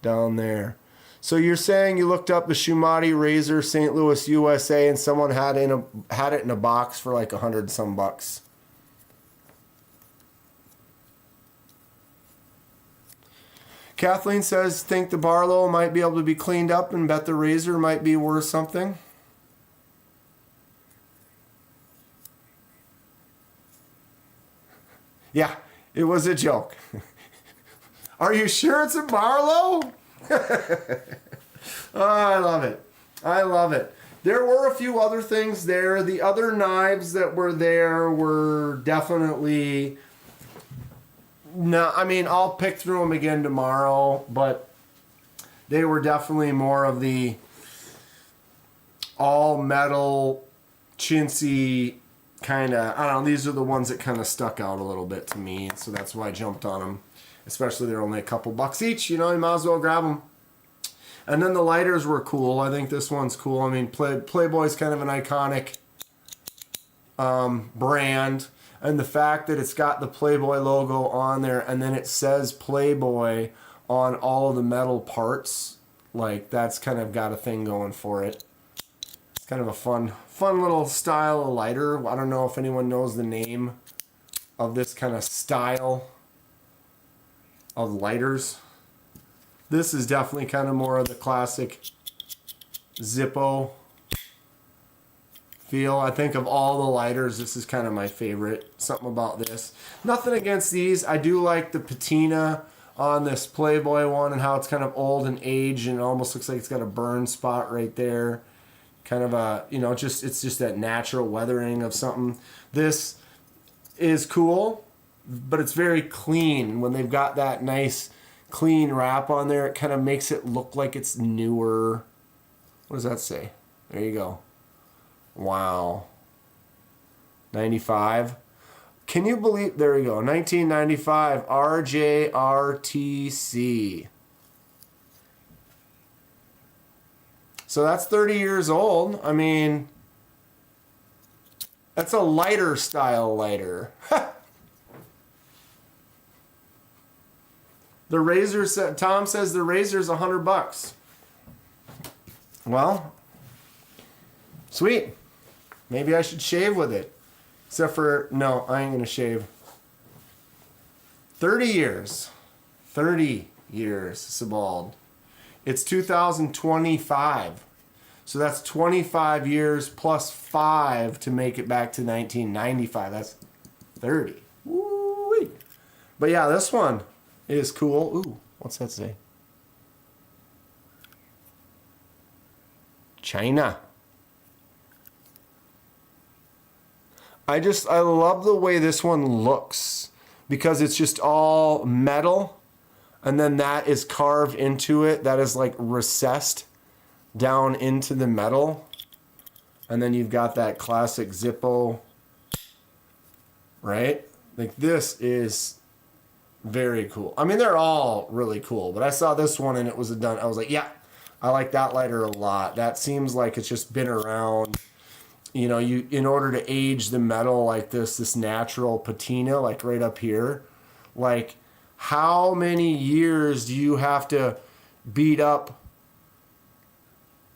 down there. So you're saying you looked up the Shumati Razor St. Louis, USA, and someone had it in a box for like 100 some bucks. Kathleen says, think the Barlow might be able to be cleaned up and bet the Razor might be worth something. Yeah, it was a joke. Are you sure it's a Barlow? Oh, I love it. I love it. There were a few other things there. The other knives that were there were definitely... No, I mean, I'll pick through them again tomorrow, but they were definitely more of the all metal, chintzy kind of, I don't know, these are the ones that kind of stuck out a little bit to me, so that's why I jumped on them. Especially they're only a couple bucks each, you know, you might as well grab them. And then the lighters were cool. I think this one's cool. I mean, Playboy's kind of an iconic brand. And the fact that it's got the Playboy logo on there and then it says Playboy on all of the metal parts, like that's kind of got a thing going for it. It's kind of a fun little style of lighter. I don't know if anyone knows the name of this kind of style of lighters. This is definitely kind of more of the classic Zippo feel. I think of all the lighters, this is kind of my favorite. Something about this. Nothing against these. I do like the patina on this Playboy one and how it's kind of old and aged and it almost looks like it's got a burn spot right there. Kind of a, you know, it's just that natural weathering of something. This is cool, but it's very clean. When they've got that nice clean wrap on there, it kind of makes it look like it's newer. What does that say? There you go. Wow. 95. Can you believe, there we go, 1995 RJRTC. So that's 30 years old. I mean, that's a lighter style lighter. The razor, Tom says the razor's $100. Well, sweet. Maybe I should shave with it. Except for, no, I ain't going to shave. 30 years. 30 years, Sebald. It's 2025. So that's 25 years plus 5 to make it back to 1995. That's 30. Woo-wee. But yeah, this one is cool. Ooh, what's that say? China. I love the way this one looks because it's just all metal, and then that is carved into it. That is like recessed down into the metal. And then you've got that classic Zippo, right? Like this is very cool. I mean, they're all really cool, but I saw this one and it was done. I was like, yeah, I like that lighter a lot. That seems like it's just been around. You know, you in order to age the metal like this natural patina, like right up here, like how many years do you have to beat up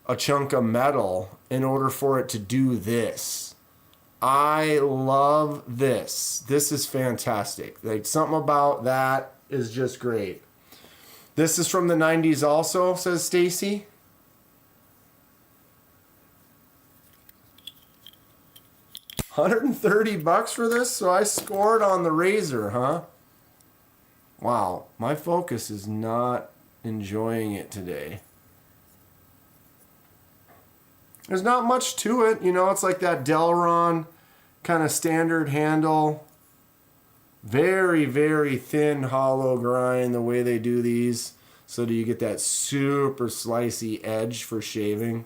a chunk of metal in order for it to do this? I love this. This is fantastic. Like something about that is just great. This is from the 90s also, says Stacy. $130 for this? So I scored on the Razor, huh? Wow, my Focus is not enjoying it today. There's not much to it, you know, it's like that Delron kind of standard handle. Very, very thin hollow grind the way they do these. So do you get that super slicey edge for shaving.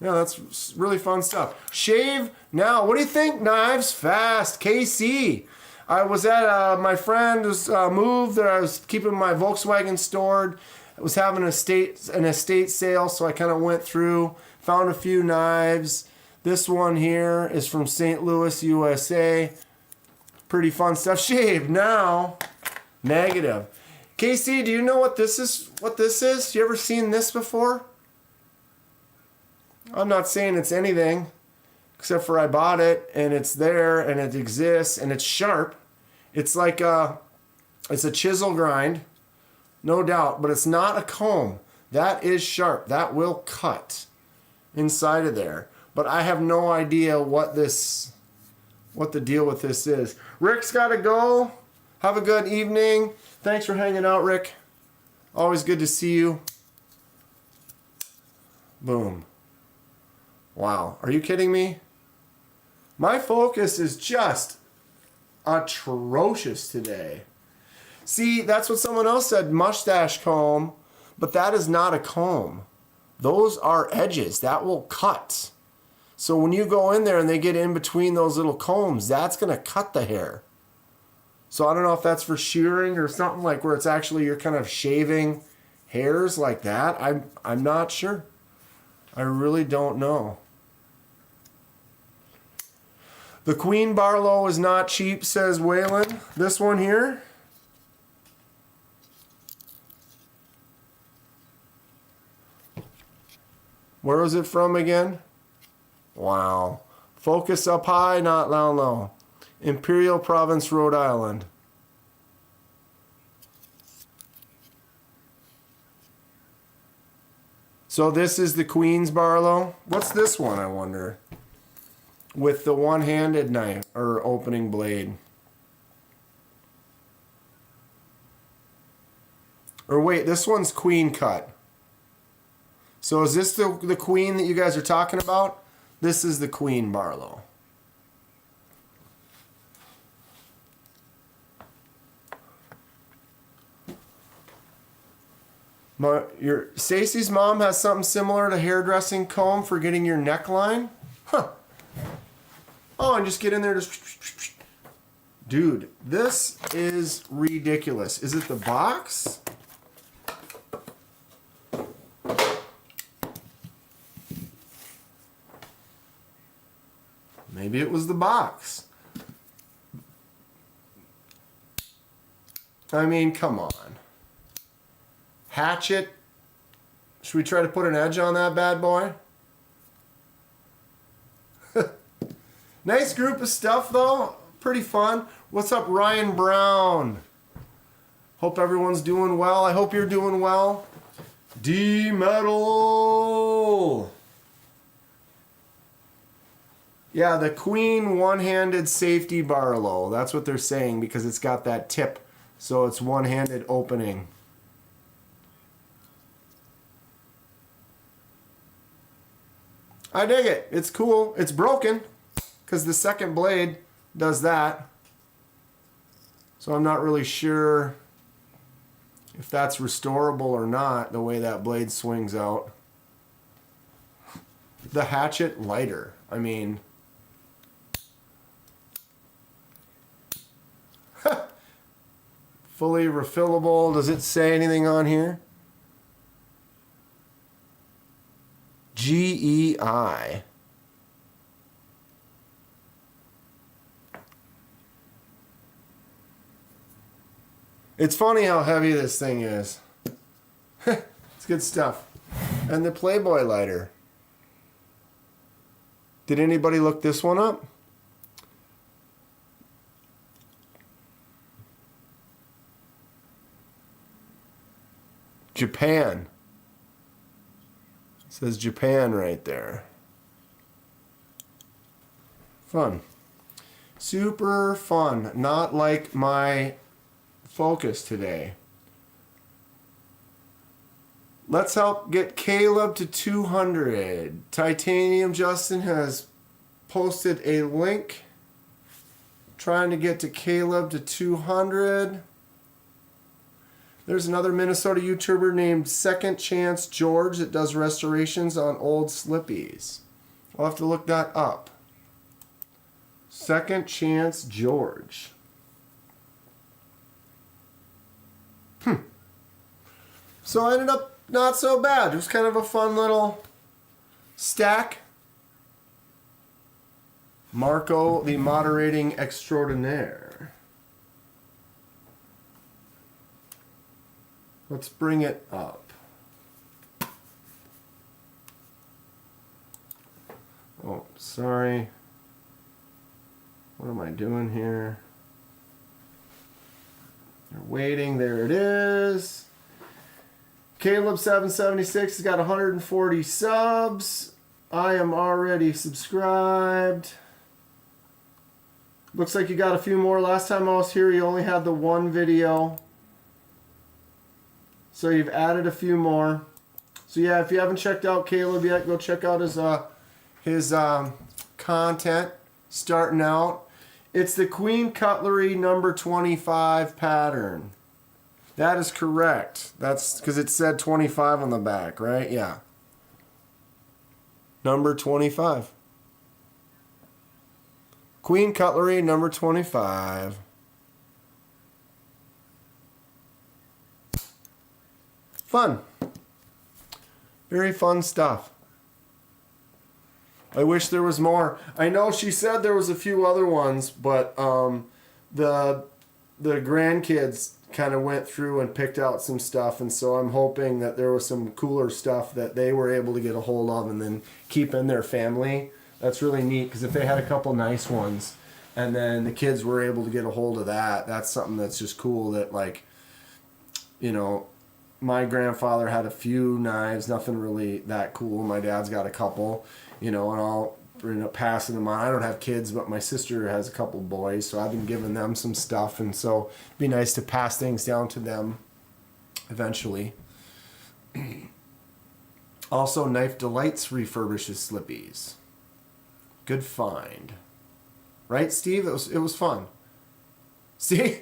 Yeah, that's really fun stuff. Shave now. What do you think? Knives fast. KC. I was at my friend was moved there. I was keeping my Volkswagen stored. I was having an estate sale, so I kind of went through, found a few knives. This one here is from St. Louis, USA. Pretty fun stuff. Shave now. Negative. KC, do you know what this is? What this is? You ever seen this before? I'm not saying it's anything, except for I bought it and it's there and it exists and it's sharp. It's like it's a chisel grind, no doubt, but it's not a comb. That is sharp. That will cut inside of there. But I have no idea what the deal with this is. Rick's got to go. Have a good evening. Thanks for hanging out, Rick. Always good to see you. Boom. Wow, are you kidding me? My Focus is just atrocious today. See, that's what someone else said, mustache comb, but that is not a comb. Those are edges. That will cut. So when you go in there and they get in between those little combs, that's going to cut the hair. So I don't know if that's for shearing or something like where it's actually you're kind of shaving hairs like that. I'm not sure. I really don't know. The Queen Barlow is not cheap, says Waylon. This one here. Where was it from again? Wow. Focus up high, not down low. Imperial Province, Rhode Island. So this is the Queen's Barlow. What's this one, I wonder? With the one-handed knife or opening blade. Or wait, this one's Queen cut. So is this the Queen that you guys are talking about? This is the Queen Barlow. Your Stacy's mom has something similar to hairdressing comb for getting your neckline? Huh. Oh, and just get in there, just... Dude, this is ridiculous. Is it the box? Maybe it was the box. I mean, come on. Hatchet. Should we try to put an edge on that bad boy? Nice group of stuff, though. Pretty fun. What's up, Ryan Brown? Hope everyone's doing well. I hope you're doing well. D-Metal. Yeah, the Queen one-handed safety Barlow. That's what they're saying because it's got that tip. So it's one-handed opening. I dig it. It's cool. It's broken because the second blade does that. So I'm not really sure if that's restorable or not, the way that blade swings out. The hatchet lighter. I mean, fully refillable. Does it say anything on here? GEI. It's funny how heavy this thing is. It's good stuff. And the Playboy lighter. Did anybody look this one up? Japan. It says Japan right there. Fun. Super fun. Not like my Focus today. Let's help get Caleb to 200. Titanium Justin has posted a link trying to get to Caleb to 200. There's another Minnesota YouTuber named Second Chance George that does restorations on old Slippies. I'll have to look that up. Second Chance George. So I ended up not so bad. It was kind of a fun little stack. Marco, the moderating extraordinaire. Let's bring it up. Oh, sorry. What am I doing here? They're waiting. There it is. Caleb776 has got 140 subs. I am already subscribed. Looks like you got a few more. Last time I was here, you only had the one video. So you've added a few more. So yeah, if you haven't checked out Caleb yet, go check out his content. Starting out. It's the Queen Cutlery number 25 pattern. That is correct. That's because it said 25 on the back, right? Yeah. Number 25. Queen Cutlery number 25. Fun. Very fun stuff. I wish there was more. I know she said there was a few other ones, but the grandkids kind of went through and picked out some stuff, and so I'm hoping that there was some cooler stuff that they were able to get a hold of and then keep in their family. That's really neat, because if they had a couple nice ones and then the kids were able to get a hold of that, that's something that's just cool. That, like, you know, my grandfather had a few knives, nothing really that cool. My dad's got a couple, you know, and I'll end up passing them on. I don't have kids, but my sister has a couple boys, so I've been giving them some stuff, and so it'd be nice to pass things down to them eventually. Also, Knife Delights refurbishes Slippies. Good find. Right, Steve? It was fun. See?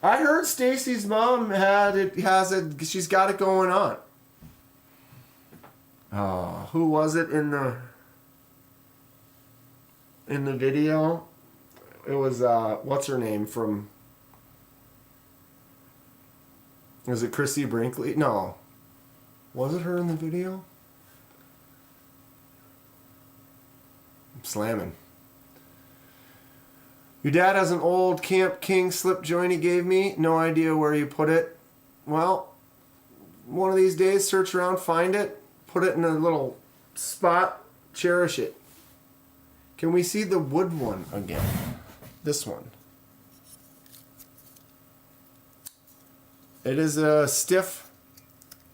I heard Stacy's mom she's got it going on. Oh, who was it in the video? It was what's her name from? Was it Chrissy Brinkley? No. Was it her in the video? I'm slamming. Your dad has an old Camp King slip joint he gave me. No idea where you put it. Well, one of these days, search around, find it, put it in a little spot, cherish it. Can we see the wood one again? This one. It is a stiff,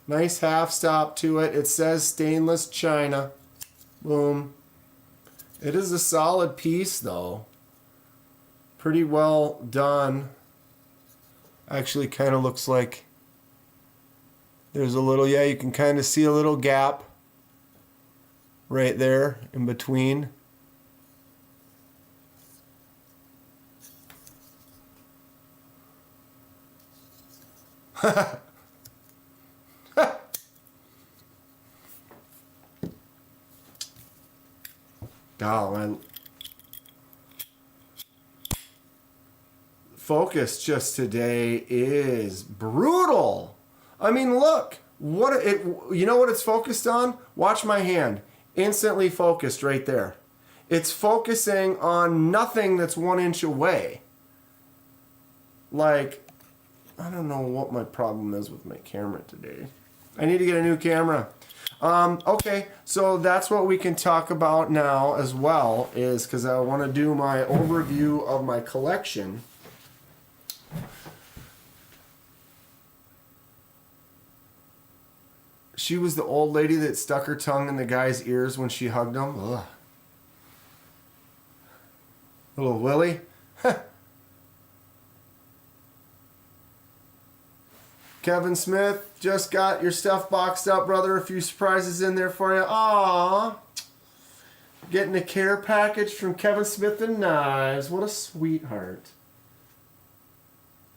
nice half stop to it. It says stainless china. Boom. It is a solid piece, though. Pretty well done. Actually kind of looks like there's a little, yeah, you can kind of see a little gap. right there in between. Oh, man. Focus just today is brutal. I mean, look, you know what it's focused on? Watch my hand. Instantly focused right there. It's focusing on nothing that's 1 inch away. Like, I don't know what my problem is with my camera today. I need to get a new camera. Okay, so that's what we can talk about now as well, is because I want to do my overview of my collection. She was the old lady that stuck her tongue in the guy's ears when she hugged him. Ugh. Little Willie. Kevin Smith, just got your stuff boxed up, brother. A few surprises in there for you. Aww. Getting a care package from Kevin Smith and Knives. What a sweetheart.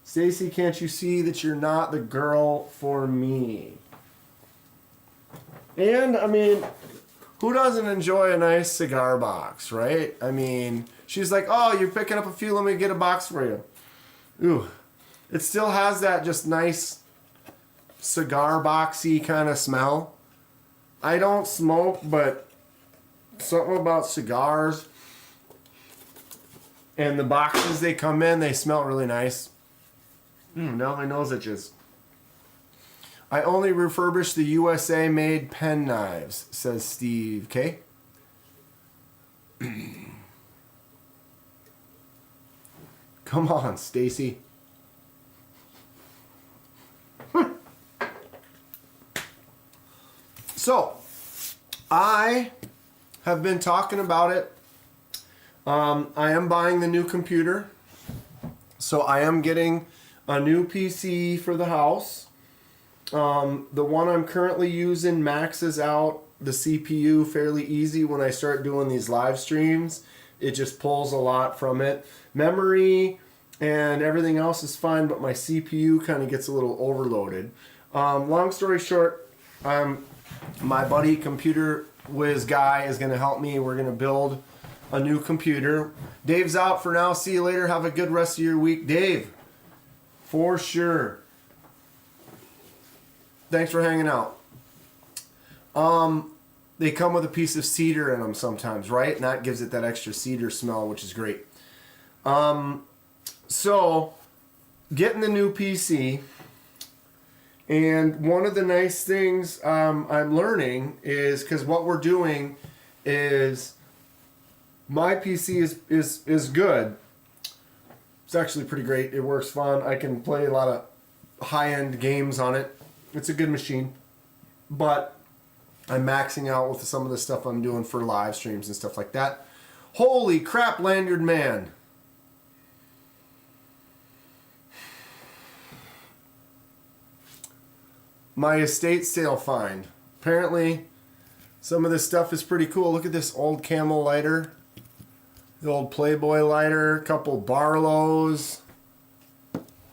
Stacy, can't you see that you're not the girl for me? And, I mean, who doesn't enjoy a nice cigar box, right? I mean, she's like, oh, you're picking up a few, let me get a box for you. Ooh. It still has that just nice cigar boxy kind of smell. I don't smoke, but something about cigars and the boxes they come in, they smell really nice. Now my nose itches. I only refurbish the USA made pen knives, says Steve. Okay. Come on, Stacy. So, I have been talking about it. I am buying the new computer. So I am getting a new PC for the house. The one I'm currently using maxes out the CPU fairly easy when I start doing these live streams. It just pulls a lot from it. Memory and everything else is fine, but my CPU kind of gets a little overloaded. Long story short, my buddy Computer Whiz guy is going to help me. We're going to build a new computer. Dave's out for now. See you later. Have a good rest of your week. Dave, for sure. Thanks for hanging out. They come with a piece of cedar in them sometimes, right? And that gives it that extra cedar smell, which is great. So, getting the new PC. And one of the nice things I'm learning is, because what we're doing is, my PC is good. It's actually pretty great. It works fun. I can play a lot of high-end games on it. It's a good machine. But I'm maxing out with some of the stuff I'm doing for live streams and stuff like that. Holy crap, Lanyard Man. My estate sale find. Apparently, some of this stuff is pretty cool. Look at this old Camel lighter. The old Playboy lighter. A couple Barlows.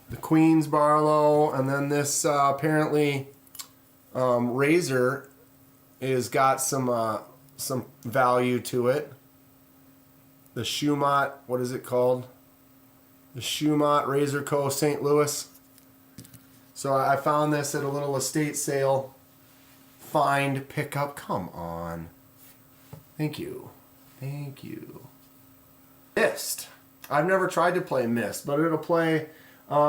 The Queen's Barlow. And then this apparently razor is got some value to it. The Schumott, what is it called? The Schumott Razor Co. St. Louis. So I found this at a little estate sale. Find, pick up. Come on. Thank you. Thank you. Myst. I've never tried to play Myst, but it'll play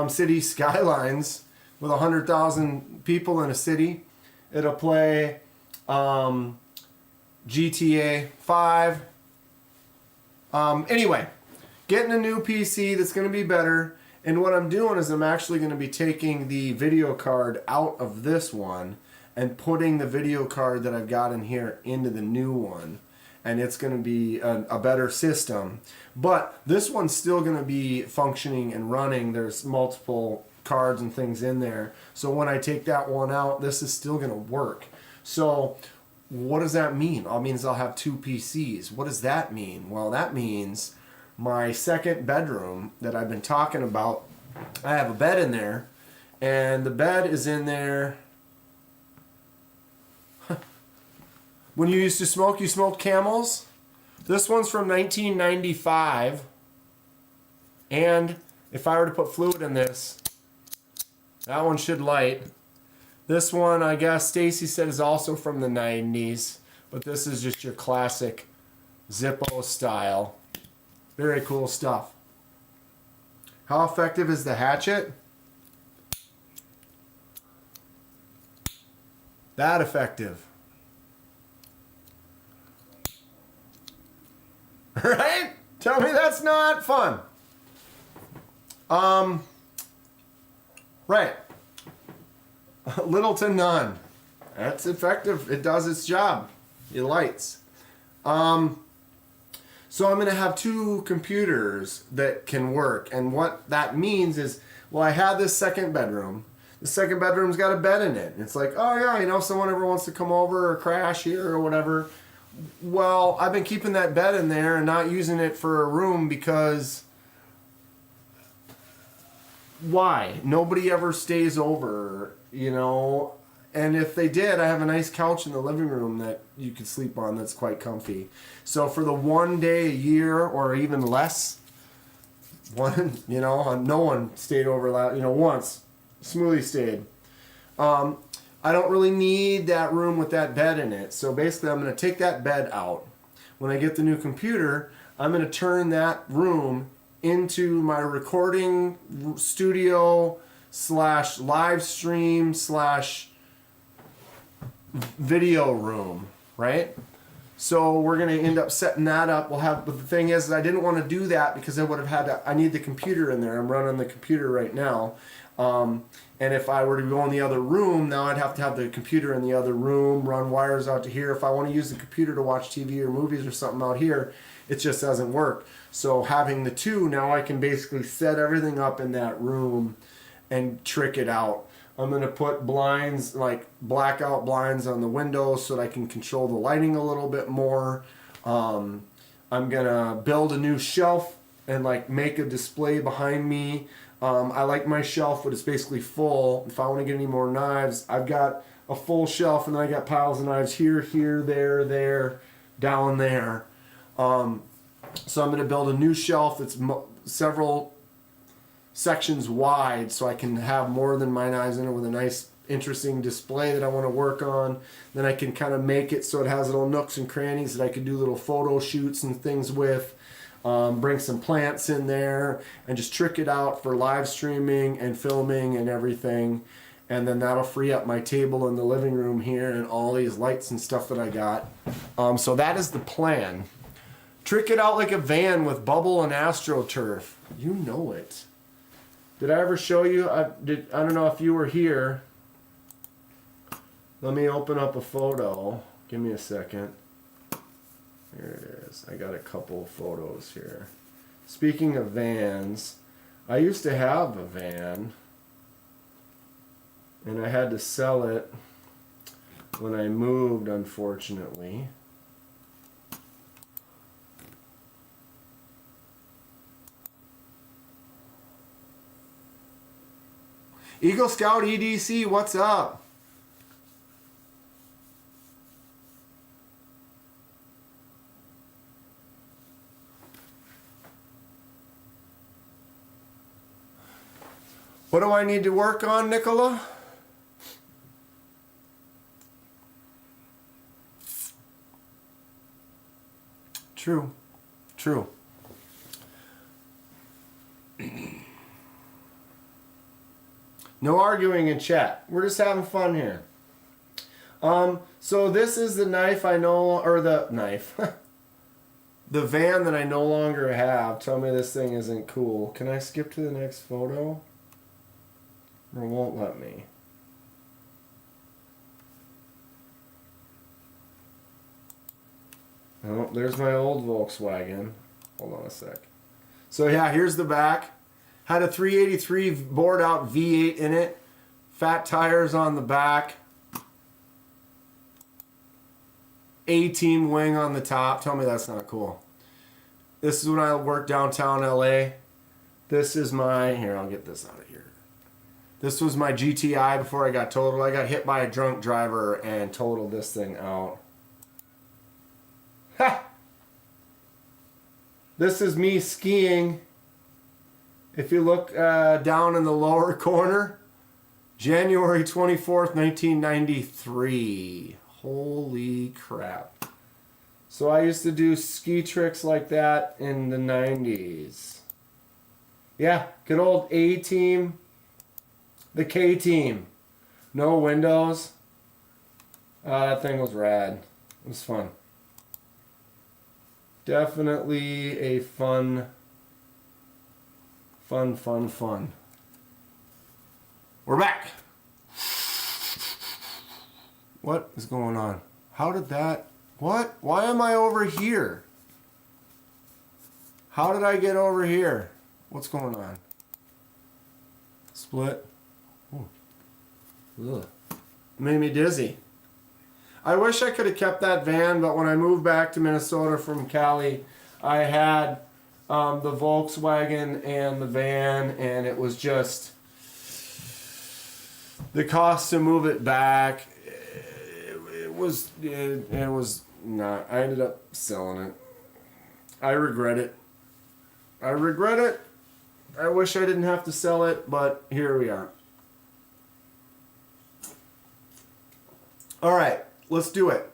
City Skylines with 100,000 people in a city. It'll play GTA 5. Anyway, getting a new PC that's going to be better. And what I'm doing is I'm actually going to be taking the video card out of this one and putting the video card that I've got in here into the new one. And it's going to be a better system. But this one's still going to be functioning and running. There's multiple cards and things in there. So when I take that one out, this is still going to work. So what does that mean? It means I'll have 2 PCs. What does that mean? Well, that means my second bedroom that I've been talking about, I have a bed in there, and the bed is in there. When you used to smoke, you smoked Camels? This one's from 1995. And if I were to put fluid in this, that one should light. This one, I guess Stacy said, is also from the 90s. But this is just your classic Zippo style. Very cool stuff. How effective is the hatchet? That effective. Right? Tell me that's not fun. Right. Little to none. That's effective. It does its job. It lights. So I'm going to have 2 computers that can work. And what that means is, well, I had this second bedroom. The second bedroom's got a bed in it. It's like, oh yeah, you know, someone ever wants to come over or crash here or whatever. Well, I've been keeping that bed in there and not using it for a room because why? Nobody ever stays over, you know. And if they did, I have a nice couch in the living room that you could sleep on that's quite comfy. So for the one day a year or even less, you know, no one stayed over, you know, once. Smoothie stayed. I don't really need that room with that bed in it. So basically I'm going to take that bed out. When I get the new computer, I'm going to turn that room into my recording studio / live stream / video room, right? So we're going to end up setting that up. But the thing is I didn't want to do that because I would have had I need the computer in there. I'm running the computer right now. And if I were to go in the other room, now I'd have to have the computer in the other room, run wires out to here. If I want to use the computer to watch TV or movies or something out here, it just doesn't work. So having the 2, now I can basically set everything up in that room and trick it out. I'm going to put blinds, like blackout blinds on the windows so that I can control the lighting a little bit more. I'm going to build a new shelf and like make a display behind me. I like my shelf, but it's basically full. If I want to get any more knives, I've got a full shelf, and then I got piles of knives here, there, down there. So I'm going to build a new shelf that's several sections wide, so I can have more than my knives in it with a nice, interesting display that I want to work on. Then I can kind of make it so it has little nooks and crannies that I could do little photo shoots and things with. Bring some plants in there and just trick it out for live streaming and filming and everything. And then that'll free up my table in the living room here and all these lights and stuff that I got. So that is the plan. Trick it out like a van with bubble and AstroTurf. You know it. Did I ever show you? I don't know if you were here. Let me open up a photo. Give me a second. Here it is. I got a couple of photos here. Speaking of vans, I used to have a van, and I had to sell it when I moved, unfortunately. Eagle Scout EDC, what's up? What do I need to work on, Nicola? True. True. No arguing in chat. We're just having fun here. So this is the knife I know, or the knife. The van that I no longer have. Tell me this thing isn't cool. Can I skip to the next photo? Or it won't let me. Oh, there's my old Volkswagen. Hold on a sec. So yeah, here's the back. Had a 383 bored out V8 in it. Fat tires on the back. A-Team wing on the top. Tell me that's not cool. This is when I worked downtown LA. This is my, here, I'll get this out of here. This was my GTI before I got totaled. I got hit by a drunk driver and totaled this thing out. Ha! This is me skiing. If you look down in the lower corner, January 24th, 1993. Holy crap. So I used to do ski tricks like that in the 90s. Yeah, good old A-Team. The K-Team. No windows. That thing was rad. It was fun. Definitely a fun. We're back. What is going on? How did that... What? Why am I over here? How did I get over here? What's going on? Split. Ooh. Ugh. Made me dizzy. I wish I could have kept that van, but when I moved back to Minnesota from Cali, I had the Volkswagen and the van, and it was just the cost to move it back. It was not. I ended up selling it. I regret it. I wish I didn't have to sell it, but here we are. All right, let's do it.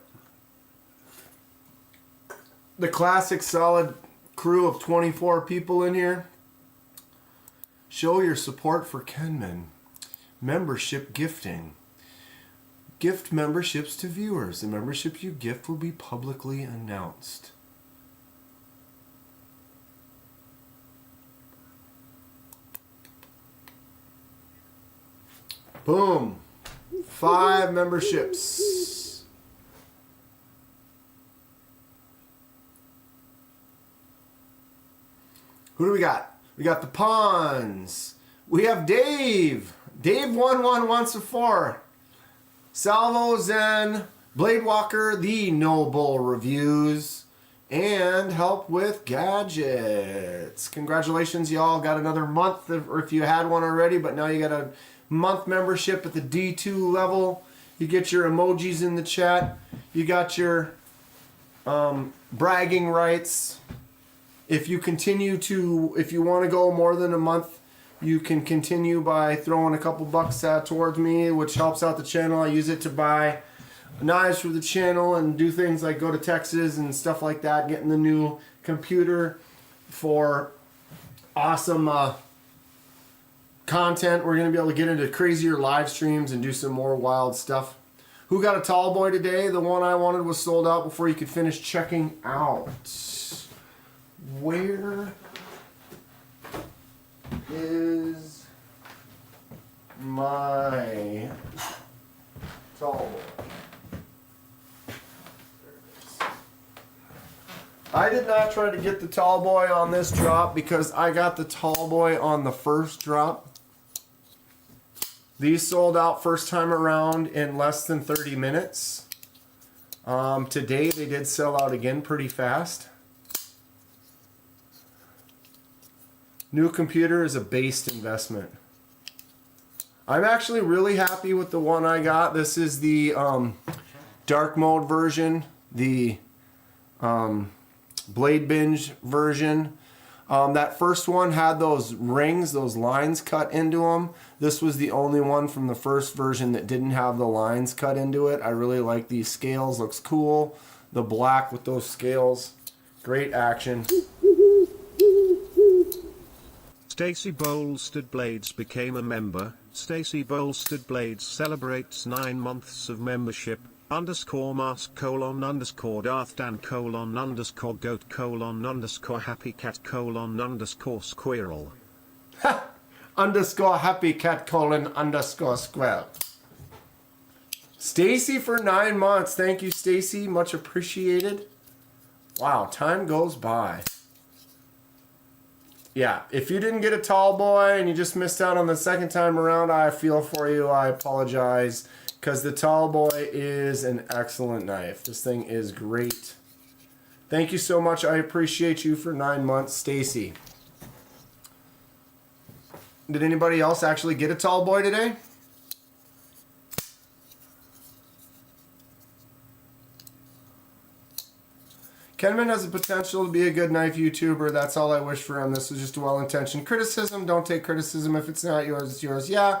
The classic solid crew of 24 people in here. Show your support for Kenman. Membership gifting. Gift memberships to viewers. The membership you gift will be publicly announced. Boom. 5 memberships. Who do we got? We got the Pawns. We have Dave. Dave won one once before. Salvo Zen, Blade Walker, the Noble Reviews, and help with gadgets. Congratulations, y'all. Got another month, or if you had one already, but now you got a month membership at the D2 level. You get your emojis in the chat. You got your bragging rights. If you want to go more than a month, you can continue by throwing a couple bucks towards me, which helps out the channel. I use it to buy knives for the channel and do things like go to Texas and stuff like that, getting the new computer for awesome content. We're going to be able to get into crazier live streams and do some more wild stuff. Who got a tall boy today? The one I wanted was sold out before you could finish checking out. Where is my tall boy? There it is. I did not try to get the tall boy on this drop because I got the tall boy on the first drop. These sold out first time around in less than 30 minutes. Today they did sell out again pretty fast. New computer is a based investment. I'm actually really happy with the one I got. This is the dark mode version, the Blade Binge version. That first one had those rings, those lines cut into them. This was the only one from the first version that didn't have the lines cut into it. I really like these scales. Looks cool. The black with those scales. Great action. Stacy Bolstead Blades became a member. Stacy Bolstead Blades celebrates 9 months of membership. _mask : Darth Dan : goat : happy cat : squirrel. Ha! _happy cat : squirrel. Stacy for 9 months. Thank you, Stacy. Much appreciated. Wow, time goes by. Yeah, if you didn't get a tall boy and you just missed out on the second time around, I feel for you. I apologize. because the Tall Boy is an excellent knife. This thing is great. Thank you so much. I appreciate you for 9 months, Stacy. Did anybody else actually get a Tall Boy today? Kenman has the potential to be a good knife YouTuber. That's all I wish for him. This was just a well-intentioned criticism. Don't take criticism if it's not yours. It's yours. Yeah,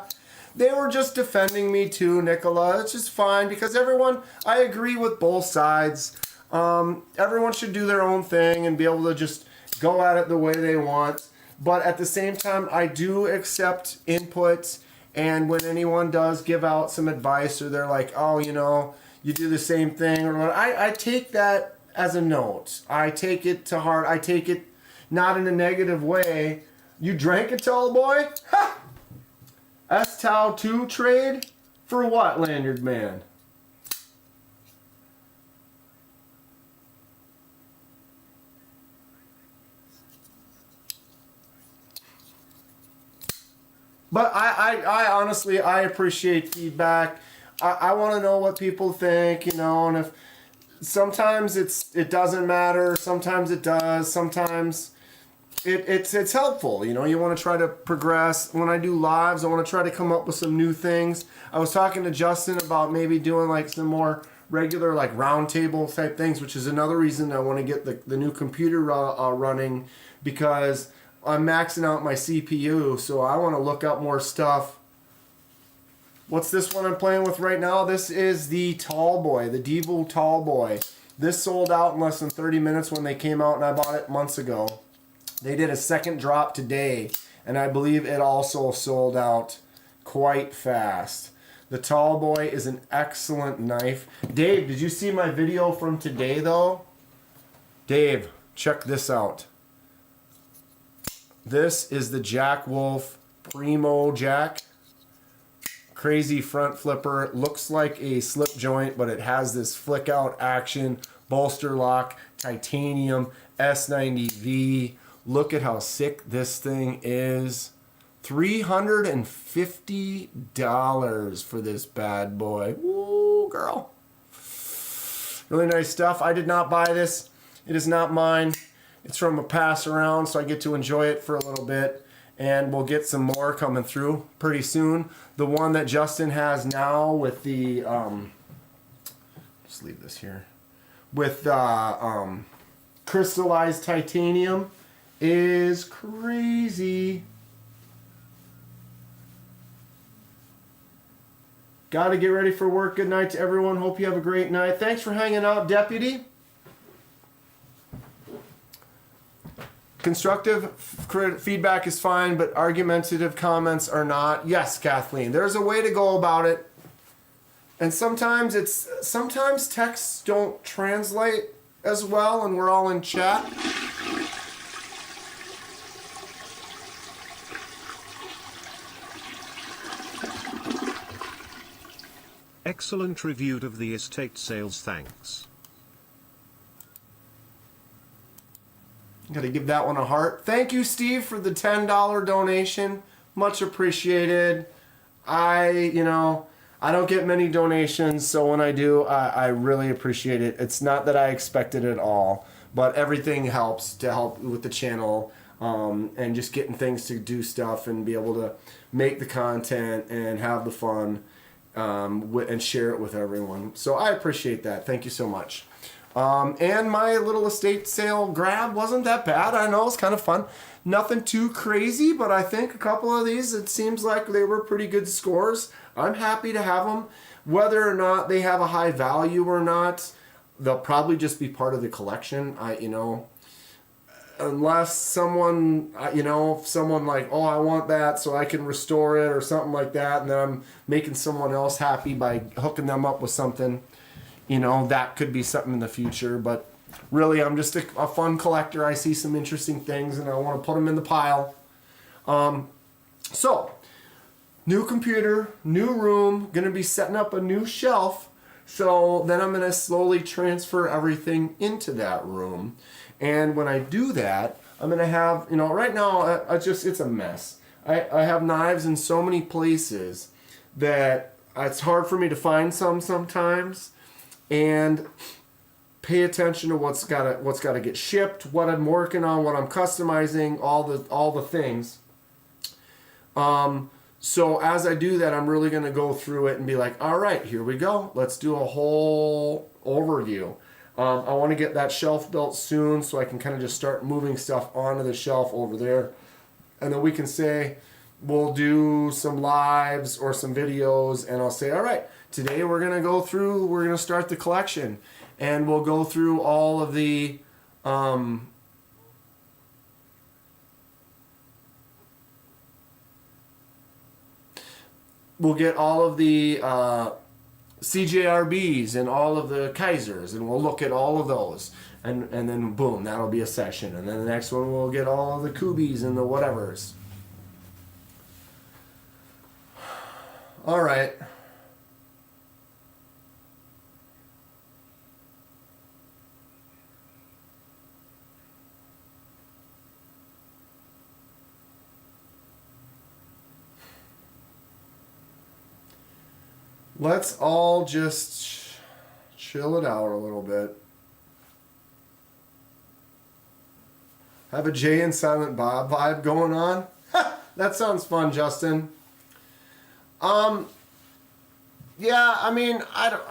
they were just defending me too, Nicola. It's just fine because everyone, I agree with both sides. Everyone should do their own thing and be able to just go at it the way they want. But at the same time, I do accept input. And when anyone does give out some advice or they're like, oh, you know, you do the same thing, or what, I take that as a note. I take it to heart. I take it not in a negative way. You drank a Tall Boy? Ha! S-Tau 2 trade? For what, Lanyard Man? But I honestly, I appreciate feedback. I want to know what people think, you know, and if sometimes it doesn't matter, sometimes it does, sometimes it's helpful, you know. You want to try to progress. When I do lives, I want to try to come up with some new things. I was talking to Justin about maybe doing like some more regular like round table type things, which is another reason I want to get the new computer running, because I'm maxing out my CPU, so I want to look up more stuff. What's this one I'm playing with right now? This is the Tall Boy, the Devo Tall Boy. This sold out in less than 30 minutes when they came out, and I bought it months ago. They did a second drop today, and I believe it also sold out quite fast. The Tall Boy is an excellent knife. Dave, did you see my video from today, though? Dave, check this out. This is the Jack Wolf Primo Jack. Crazy front flipper. It looks like a slip joint, but it has this flick out action. Bolster lock, titanium, S90V. Look at how sick this thing is. $350 for this bad boy. Woo, girl. Really nice stuff. I did not buy this. It is not mine. It's from a pass around, so I get to enjoy it for a little bit. And we'll get some more coming through pretty soon. The one that Justin has now with the, just leave this here, with crystallized titanium is crazy. Got to get ready for work. Good night to everyone. Hope you have a great night. Thanks for hanging out, Deputy. Constructive feedback is fine, but argumentative comments are not. Yes, Kathleen, there's a way to go about it. And sometimes texts don't translate as well, and we're all in chat. Excellent review of the estate sales, thanks. Gotta give that one a heart. Thank you, Steve, for the $10 donation. Much appreciated. I don't get many donations, so when I do, I really appreciate it. It's not that I expected it all, but everything helps to help with the channel, and just getting things to do stuff and be able to make the content and have the fun, and share it with everyone. So I appreciate that. Thank you so much. And my little estate sale grab wasn't that bad. I know it's kind of fun. Nothing too crazy, but I think a couple of these, it seems like they were pretty good scores. I'm happy to have them. Whether or not they have a high value or not, they'll probably just be part of the collection. Unless someone, someone like, oh, I want that so I can restore it or something like that, and then I'm making someone else happy by hooking them up with something. That could be something in the future, but really I'm just a fun collector. I see some interesting things and I want to put them in the pile. So, new computer, new room, going to be setting up a new shelf. So then I'm going to slowly transfer everything into that room. And when I do that, I'm going to have, right now it's a mess. I have knives in so many places that it's hard for me to find some sometimes, and pay attention to what's gotta get shipped, what I'm working on, what I'm customizing, all the things. So as I do that, I'm really gonna go through it and be like, all right, here we go. Let's do a whole overview. I want to get that shelf built soon so I can kind of just start moving stuff onto the shelf over there. And then we can say, we'll do some lives or some videos, and I'll say, all right, today we're going to start the collection. And we'll go through all of the, we'll get all of the CJRBs and all of the Kaisers, and we'll look at all of those. And then boom, that'll be a session. And then the next one we'll get all of the Kubis and the whatevers. All right. Let's all just chill it out a little bit. Have a Jay and Silent Bob vibe going on. That sounds fun, Justin. Yeah, I mean, I don't.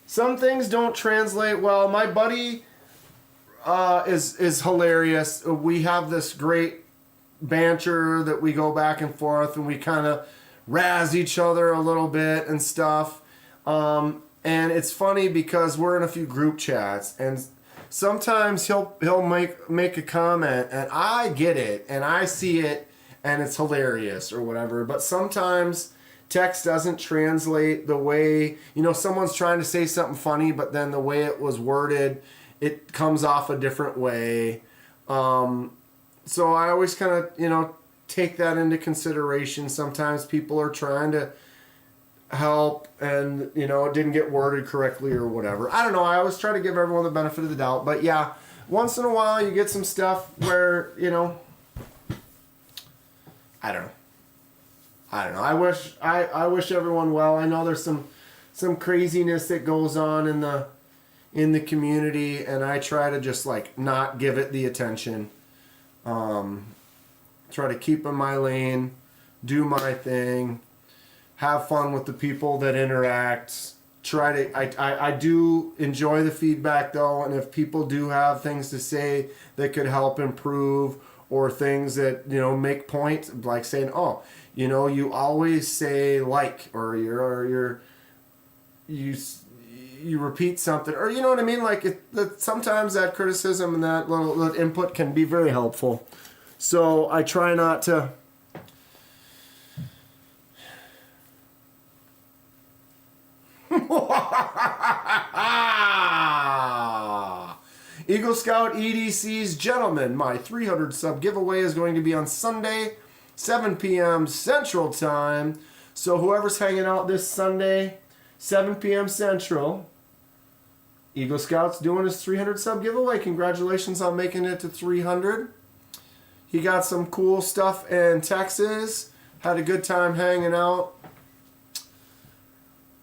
Some things don't translate well. My buddy is hilarious. We have this great banter that we go back and forth, and we kind of razz each other a little bit and stuff. And it's funny because we're in a few group chats, and sometimes he'll make a comment, and I get it, and I see it, and it's hilarious or whatever. But sometimes text doesn't translate the way, someone's trying to say something funny, but then the way it was worded, it comes off a different way. So I always kind of, take that into consideration. Sometimes people are trying to help and, it didn't get worded correctly or whatever. I don't know. I always try to give everyone the benefit of the doubt. But yeah, once in a while you get some stuff where, I don't know. I wish everyone well. I know there's some craziness that goes on in the community, and I try to just not give it the attention. Try to keep in my lane, do my thing, have fun with the people that interact. I do enjoy the feedback though, and if people do have things to say that could help improve, or things that make points, like saying, oh, you always say or you repeat something, or you know what I mean, sometimes that criticism and that little input can be very helpful. So I try not to Eagle Scout EDC's Gentlemen, my 300 sub giveaway is going to be on Sunday, 7 p.m. Central Time. So whoever's hanging out this Sunday, 7 p.m. Central, Eagle Scout's doing his 300 sub giveaway. Congratulations on making it to 300. He got some cool stuff in Texas. Had a good time hanging out.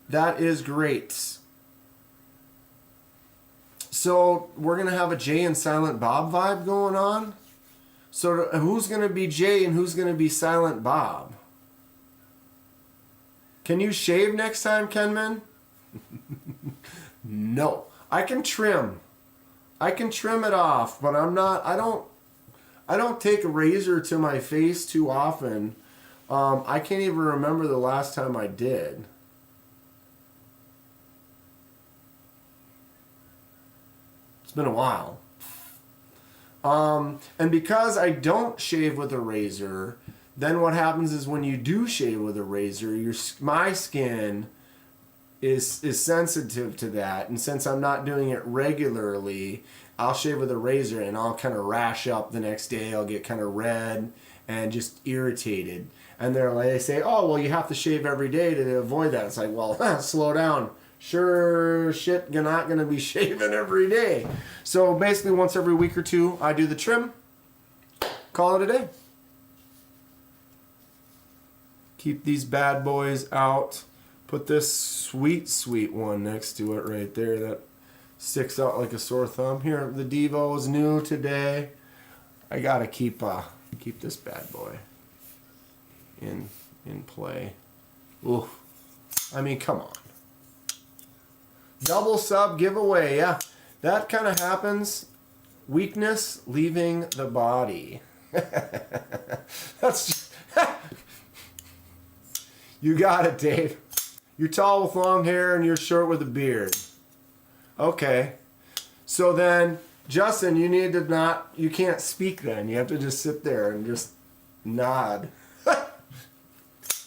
That is great. So we're going to have a Jay and Silent Bob vibe going on. So who's going to be Jay and who's going to be Silent Bob? Can you shave next time, Kenman? No. I can trim. I can trim it off, but I don't take a razor to my face too often. I can't even remember the last time I did. It's been a while. And because I don't shave with a razor, then what happens is when you do shave with a razor, my skin is sensitive to that. And since I'm not doing it regularly, I'll shave with a razor and I'll kind of rash up the next day. I'll get kind of red and just irritated. And they say, oh, well, you have to shave every day to avoid that. It's like, well, slow down. Sure shit, you're not going to be shaving every day. So basically once every week or two, I do the trim. Call it a day. Keep these bad boys out. Put this sweet, sweet one next to it right there that sticks out like a sore thumb. Here, the Devo is new today. I gotta keep this bad boy in play. Ooh, I mean, come on. Double sub giveaway, yeah. That kind of happens. Weakness leaving the body. That's just you got it, Dave. You're tall with long hair and you're short with a beard. Okay. So then, Justin, you need to not, you can't speak then. You have to just sit there and just nod. No,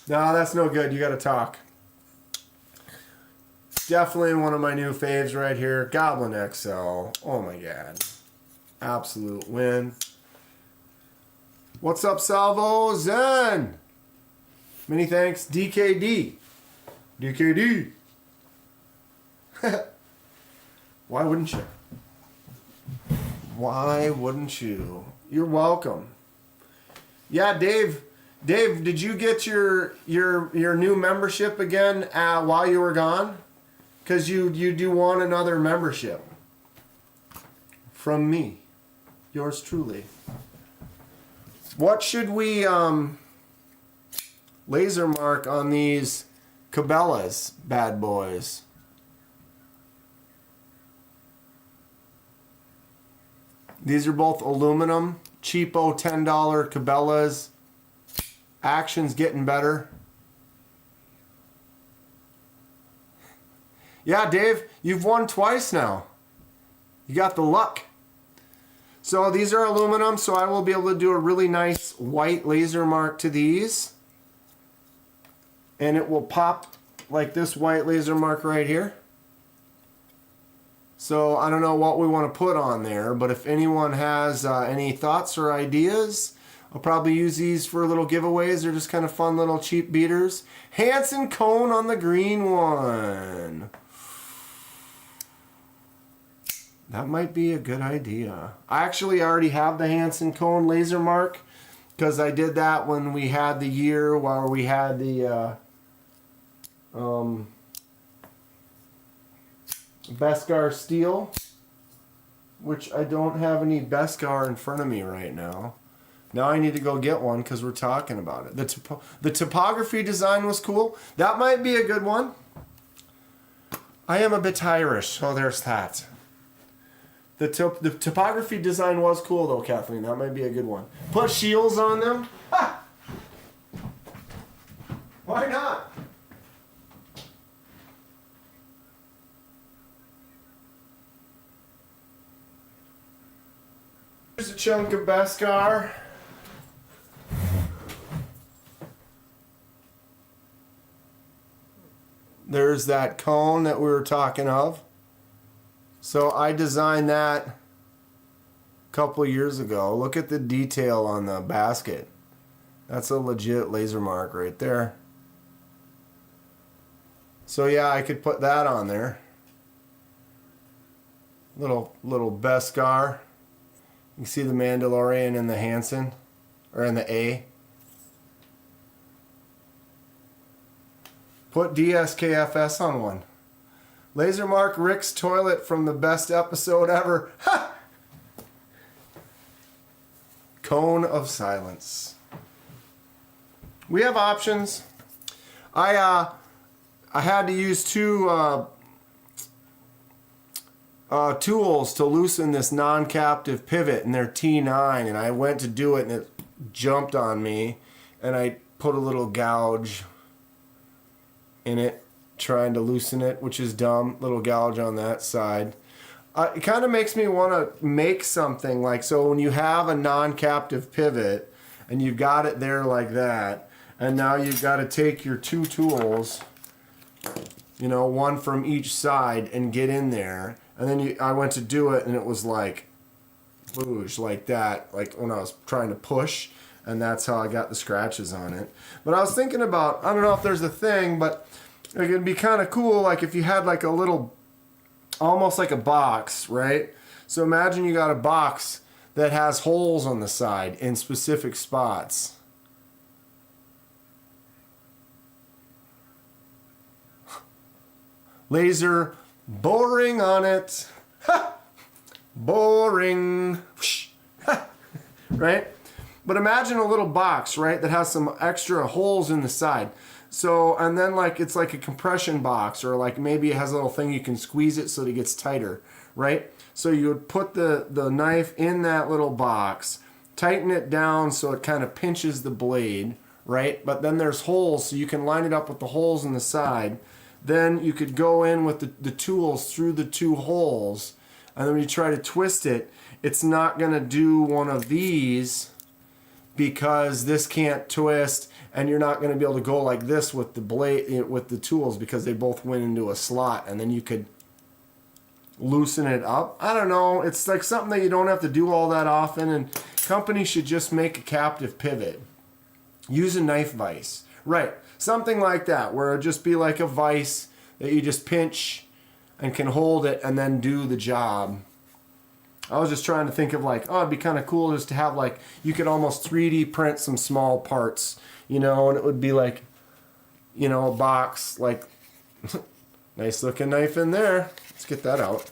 that's no good. You got to talk. Definitely one of my new faves right here. Goblin XL. Oh my God. Absolute win. What's up, Salvo? Zen. Many thanks. DKD. DKD. Why wouldn't you? Why wouldn't you? You're welcome. Yeah, Dave. Dave, did you get your new membership again while you were gone? Because you do want another membership. From me. Yours truly. What should we laser mark on these Cabela's bad boys? These are both aluminum, cheapo $10 Cabela's. Action's getting better. Yeah, Dave, you've won twice now. You got the luck. So these are aluminum, so I will be able to do a really nice white laser mark to these. And it will pop like this white laser mark right here. So I don't know what we want to put on there, but if anyone has any thoughts or ideas, I'll probably use these for little giveaways. They're just kind of fun little cheap beaters. Hansen cone on the green one. That might be a good idea. I actually already have the Hansen cone laser mark because I did that when we had the year where we had the Beskar steel, which I don't have any Beskar in front of me right now. Now I need to go get one because we're talking about it. The topography design was cool. That might be a good one. I am a bit Irish, so there's that. The topography design was cool though, Kathleen. That might be a good one. Put shields on them. Ha! Why not? Here's a chunk of Beskar. There's that cone that we were talking of. So I designed that a couple of years ago. Look at the detail on the basket. That's a legit laser mark right there. So yeah, I could put that on there. Little Beskar. You can see the Mandalorian and the Hansen, or in the A. Put DSKFS on one. Laser mark Rick's toilet from the best episode ever. Ha! Cone of silence. We have options. I had to use two tools to loosen this non-captive pivot, and they're T9, and I went to do it and it jumped on me, and I put a little gouge in it trying to loosen it, which is dumb. Little gouge on that side. It kind of makes me want to make something like, so when you have a non-captive pivot and you've got it there like that, and now you've got to take your two tools, you know, one from each side, and get in there. And then I went to do it, and it was like, boosh, like that, like when I was trying to push, and that's how I got the scratches on it. But I was thinking about, I don't know if there's a thing, but it would be kind of cool, like if you had like a little, almost like a box, right? So imagine you got a box that has holes on the side in specific spots. Laser boring on it. Ha! Boring. Whoosh. Ha! Right? But imagine a little box, right, that has some extra holes in the side. So, and then like it's like a compression box, or like maybe it has a little thing you can squeeze it so that it gets tighter, right? So you would put the knife in that little box, tighten it down so it kind of pinches the blade, right? But then there's holes, so you can line it up with the holes in the side. Then you could go in with the tools through the two holes, and then when you try to twist it, it's not going to do one of these because this can't twist, and you're not going to be able to go like this with the blade, with the tools, because they both went into a slot, and then you could loosen it up. I don't know. It's like something that you don't have to do all that often, and companies should just make a captive pivot. Use a knife vise. Right. Something like that, where it'd just be like a vise that you just pinch and can hold it and then do the job. I was just trying to think of like, oh, it'd be kind of cool just to have like, you could almost 3D print some small parts, you know, and it would be like, you know, a box, like, nice looking knife in there. Let's get that out.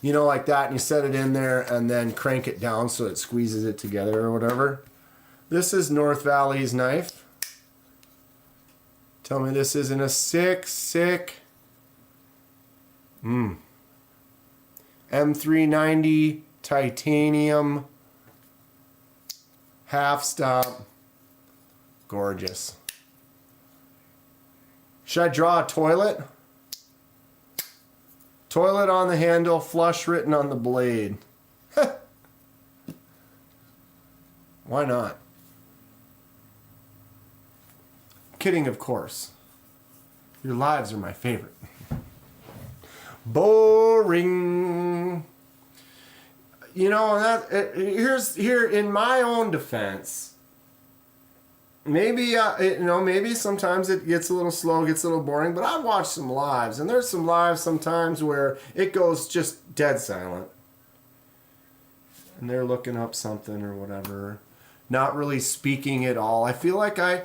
You know, like that, and you set it in there and then crank it down so it squeezes it together or whatever. This is North Valley's knife. Tell me this isn't a sick M390 titanium half stop. Gorgeous. Should I draw a toilet? Toilet on the handle, flush written on the blade. Why not? Kidding, of course. Your lives are my favorite. Boring. You know, here in my own defense. Maybe maybe sometimes it gets a little slow, gets a little boring, but I've watched some lives, and there's some lives sometimes where it goes just dead silent. And they're looking up something or whatever, not really speaking at all. I feel like I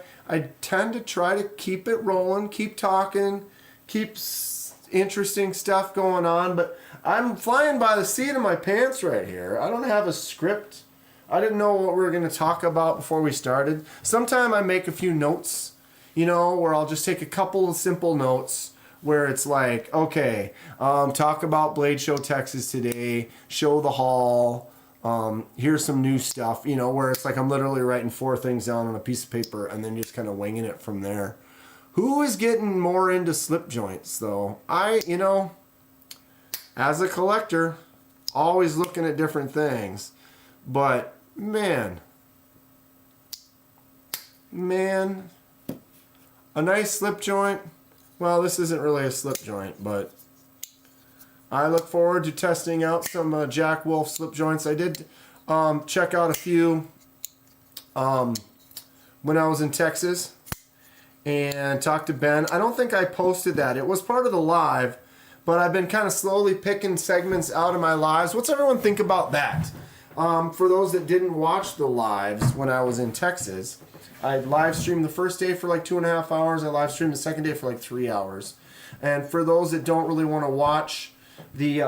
tend to try to keep it rolling, keep talking, keep interesting stuff going on, but I'm flying by the seat of my pants right here. I don't have a script. I didn't know what we were going to talk about before we started. Sometime I make a few notes, you know, where I'll just take a couple of simple notes where it's like, okay, talk about Blade Show Texas today, show the haul, here's some new stuff, you know, where it's like I'm literally writing 4 things down on a piece of paper and then just kind of winging it from there. Who is getting more into slip joints, though? You know, as a collector, always looking at different things. But, man, a nice slip joint. Well, this isn't really a slip joint, but I look forward to testing out some Jack Wolf slip joints. I did check out a few when I was in Texas and talked to Ben. I don't think I posted that. It was part of the live, but I've been kind of slowly picking segments out of my lives. What's everyone think about that? For those that didn't watch the lives when I was in Texas, I live streamed the first day for like 2.5 hours. I live streamed the second day for like 3 hours. And for those that don't really want to watch the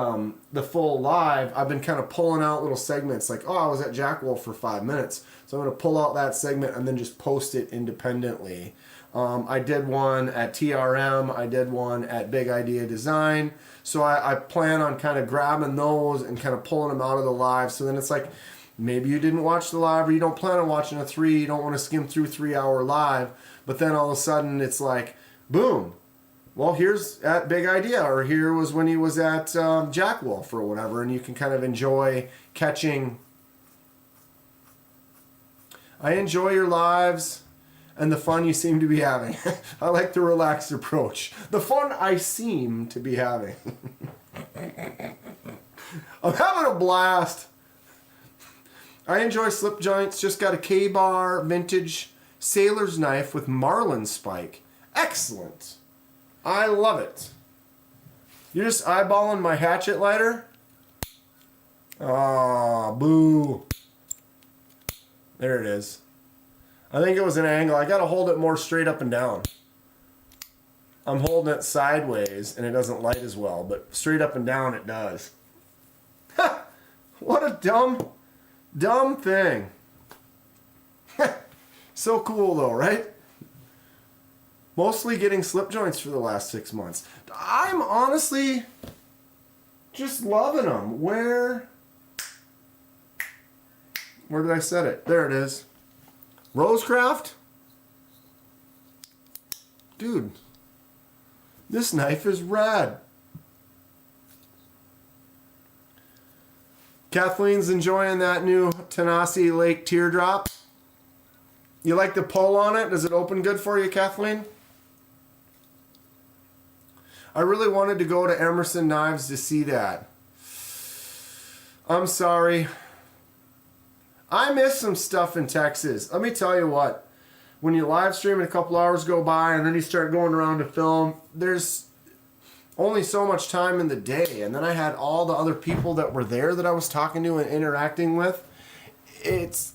full live, I've been kind of pulling out little segments like, oh, I was at Jack Wolf for 5 minutes. So I'm going to pull out that segment and then just post it independently. I did one at TRM. I did one at Big Idea Design. So I plan on kind of grabbing those and kind of pulling them out of the live. So then it's like, maybe you didn't watch the live, or you don't plan on watching you don't want to skim through 3-hour live. But then all of a sudden it's like, boom. Well, here's at Big Idea, or here was when he was at Jack Wolf or whatever, and you can kind of enjoy catching. I enjoy your lives and the fun you seem to be having. I like the relaxed approach. The fun I seem to be having. I'm having a blast. I enjoy slip joints. Just got a K-bar vintage sailor's knife with marlin spike. Excellent. I love it. You're just eyeballing my hatchet lighter? Aw, boo. There it is. I think it was an angle. I got to hold it more straight up and down. I'm holding it sideways and it doesn't light as well, but straight up and down it does. Ha! What a dumb thing. So cool though, right? Mostly getting slip joints for the last 6 months. I'm honestly just loving them. Where did I set it? There it is. Rosecraft? Dude, this knife is rad. Kathleen's enjoying that new Tanasi Lake teardrop. You like the pull on it? Does it open good for you, Kathleen? I really wanted to go to Emerson Knives to see that. I'm sorry. I missed some stuff in Texas. Let me tell you what. When you live stream and a couple hours go by and then you start going around to film, there's only so much time in the day. And then I had all the other people that were there that I was talking to and interacting with. It's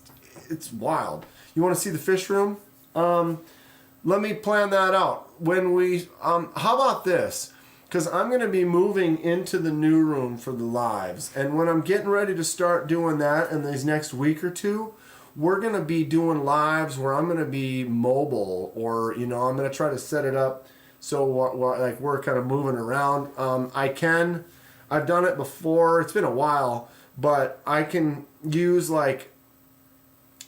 wild. You want to see the fish room? Let me plan that out. When we, how about this? Because I'm going to be moving into the new room for the lives. And when I'm getting ready to start doing that in these next week or two, we're going to be doing lives where I'm going to be mobile, or, I'm going to try to set it up so like we're kind of moving around. I've done it before. It's been a while, but I can use like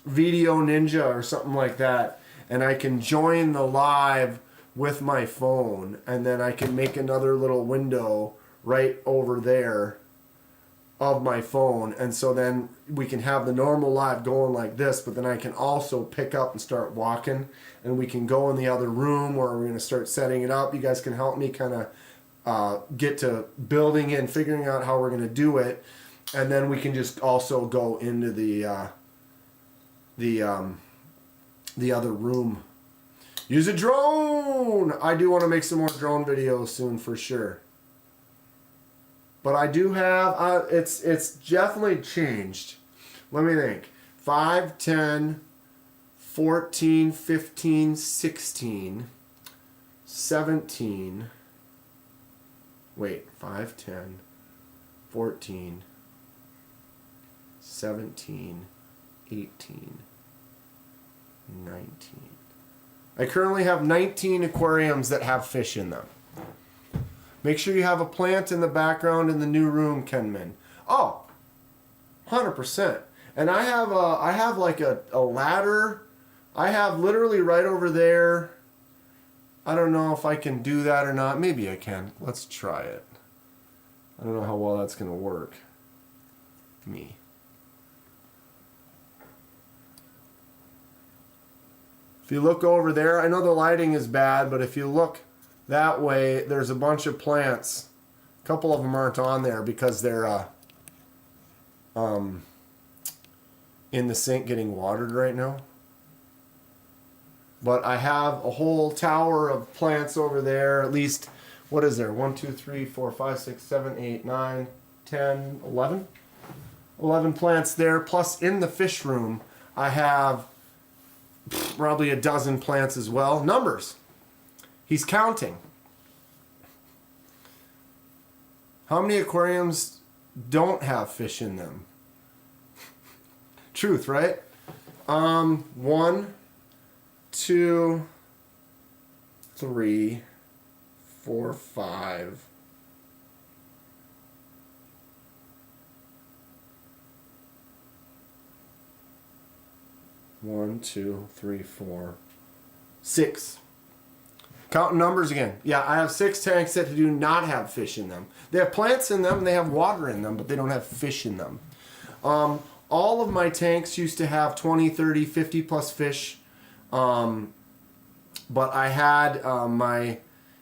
Video Ninja or something like that, and I can join the live with my phone, and then I can make another little window right over there of my phone, and so then we can have the normal live going like this, but then I can also pick up and start walking, and we can go in the other room where we're going to start setting it up. You guys can help me kind of get to building and figuring out how we're going to do it, and then we can just also go into the other room. Use a drone! I do want to make some more drone videos soon for sure. But I do have, it's definitely changed. Let me think. 5, 10, 14, 15, 16, 17. Wait, 5, 10, 14, 17, 18, 19. I currently have 19 aquariums that have fish in them. Make sure you have a plant in the background in the new room, Kenman. Oh, 100%. And I have like a ladder. I have literally right over there. I don't know if I can do that or not. Maybe I can. Let's try it. I don't know how well that's going to work. Me. If you look over there, I know the lighting is bad, but if you look that way, there's a bunch of plants. A couple of them aren't on there because they're in the sink getting watered right now. But I have a whole tower of plants over there. At least, what is there? 1, 2, 3, 4, 5, 6, 7, 8, 9, 10, 11? 11 plants there. Plus, in the fish room, I have probably a dozen plants as well. Numbers. He's counting. How many aquariums don't have fish in them? Truth, right? 1, 2, 3, 4, 5. One, 2, 3, 4, 6. Counting numbers again. Yeah, I have 6 tanks that do not have fish in them. They have plants in them, and they have water in them, but they don't have fish in them. All of my tanks used to have 20, 30, 50 plus fish. But I had my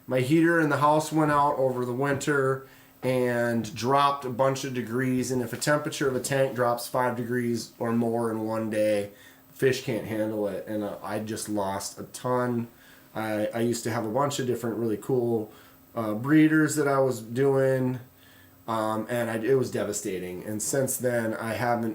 heater in the house went out over the winter and dropped a bunch of degrees. And if a temperature of a tank drops 5 degrees or more in one day, fish can't handle it. And I just lost a ton. I used to have a bunch of different really cool breeders that I was doing, and it was devastating. And since then,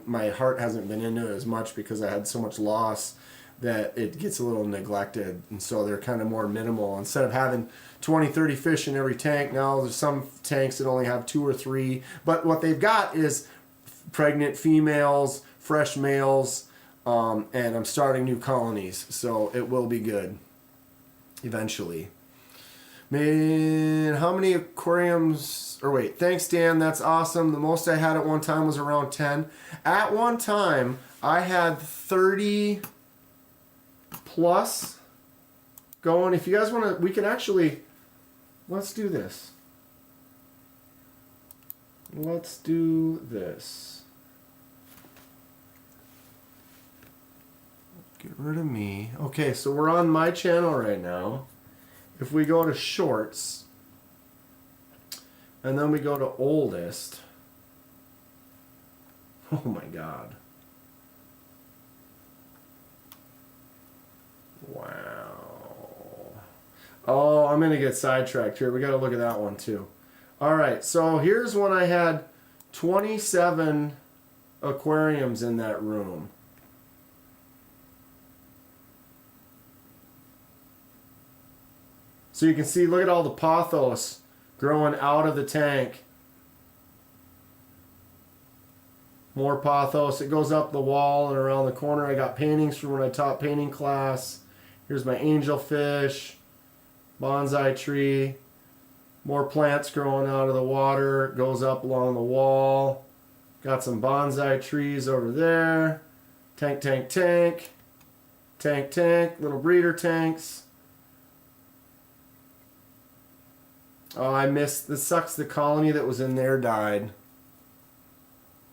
my heart hasn't been into it as much because I had so much loss. that it gets a little neglected, and so they're kind of more minimal. Instead of having 20, 30 fish in every tank, now there's some tanks that only have 2 or 3. But what they've got is pregnant females, fresh males, and I'm starting new colonies, so it will be good eventually. Man, how many aquariums, or wait, thanks Dan, that's awesome. The most I had at one time was around 10. At one time, I had 30 plus going. If you guys want to, we can actually, let's do this. Let's do this. Get rid of me. Okay, so we're on my channel right now. If we go to shorts, and then we go to oldest, oh my God. Wow. Oh, I'm going to get sidetracked here. We got to look at that one too. All right, so here's when I had 27 aquariums in that room. So you can see, look at all the pothos growing out of the tank. More pothos. It goes up the wall and around the corner. I got paintings from when I taught painting class. Here's my angelfish, bonsai tree. More plants growing out of the water. It goes up along the wall. Got some bonsai trees over there. Tank, tank, tank. Tank, tank. Little breeder tanks. Oh, I missed. This sucks. The colony that was in there died.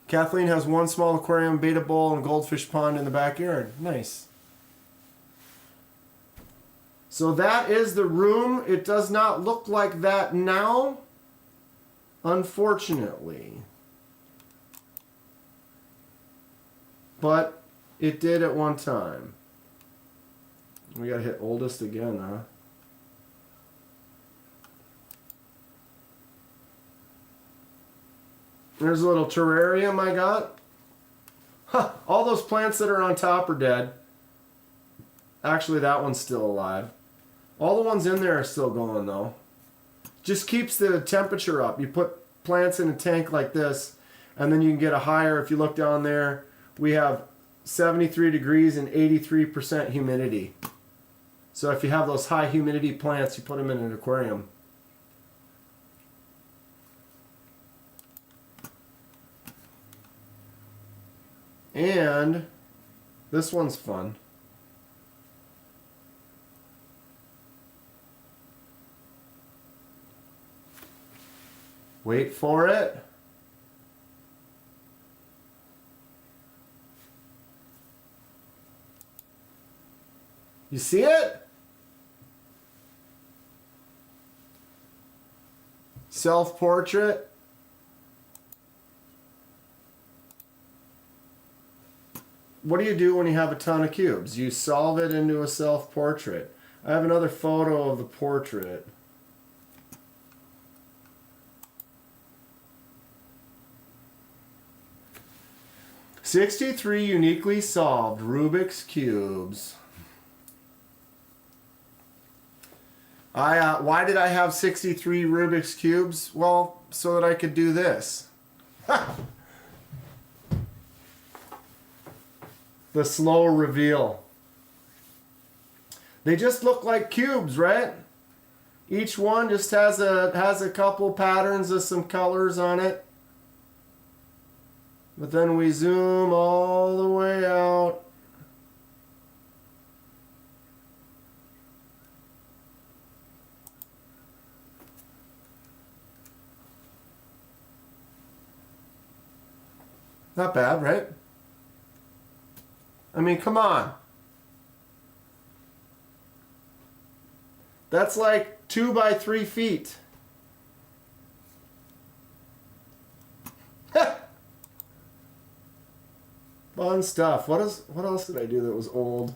Kathleen has one small aquarium, beta bowl, and goldfish pond in the backyard. Nice. So that is the room. It does not look like that now, unfortunately. But it did at one time. We gotta hit oldest again, huh? There's a little terrarium I got. Huh, all those plants that are on top are dead. Actually, that one's still alive. All the ones in there are still going, though. Just keeps the temperature up. You put plants in a tank like this, and then you can get a higher. If you look down there, we have 73 degrees and 83% humidity. So if you have those high humidity plants, you put them in an aquarium. And this one's fun. Wait for it. You see it? Self-portrait. What do you do when you have a ton of cubes? You solve it into a self-portrait. I have another photo of the portrait. "63 uniquely solved Rubik's Cubes." Why did I have 63 Rubik's Cubes? Well, so that I could do this. The slow reveal. They just look like cubes, right? Each one just has a couple patterns of some colors on it. But then we zoom all the way out. Not bad, right? I mean, come on. That's like 2 by 3 feet. Fun stuff. What else did I do that was old?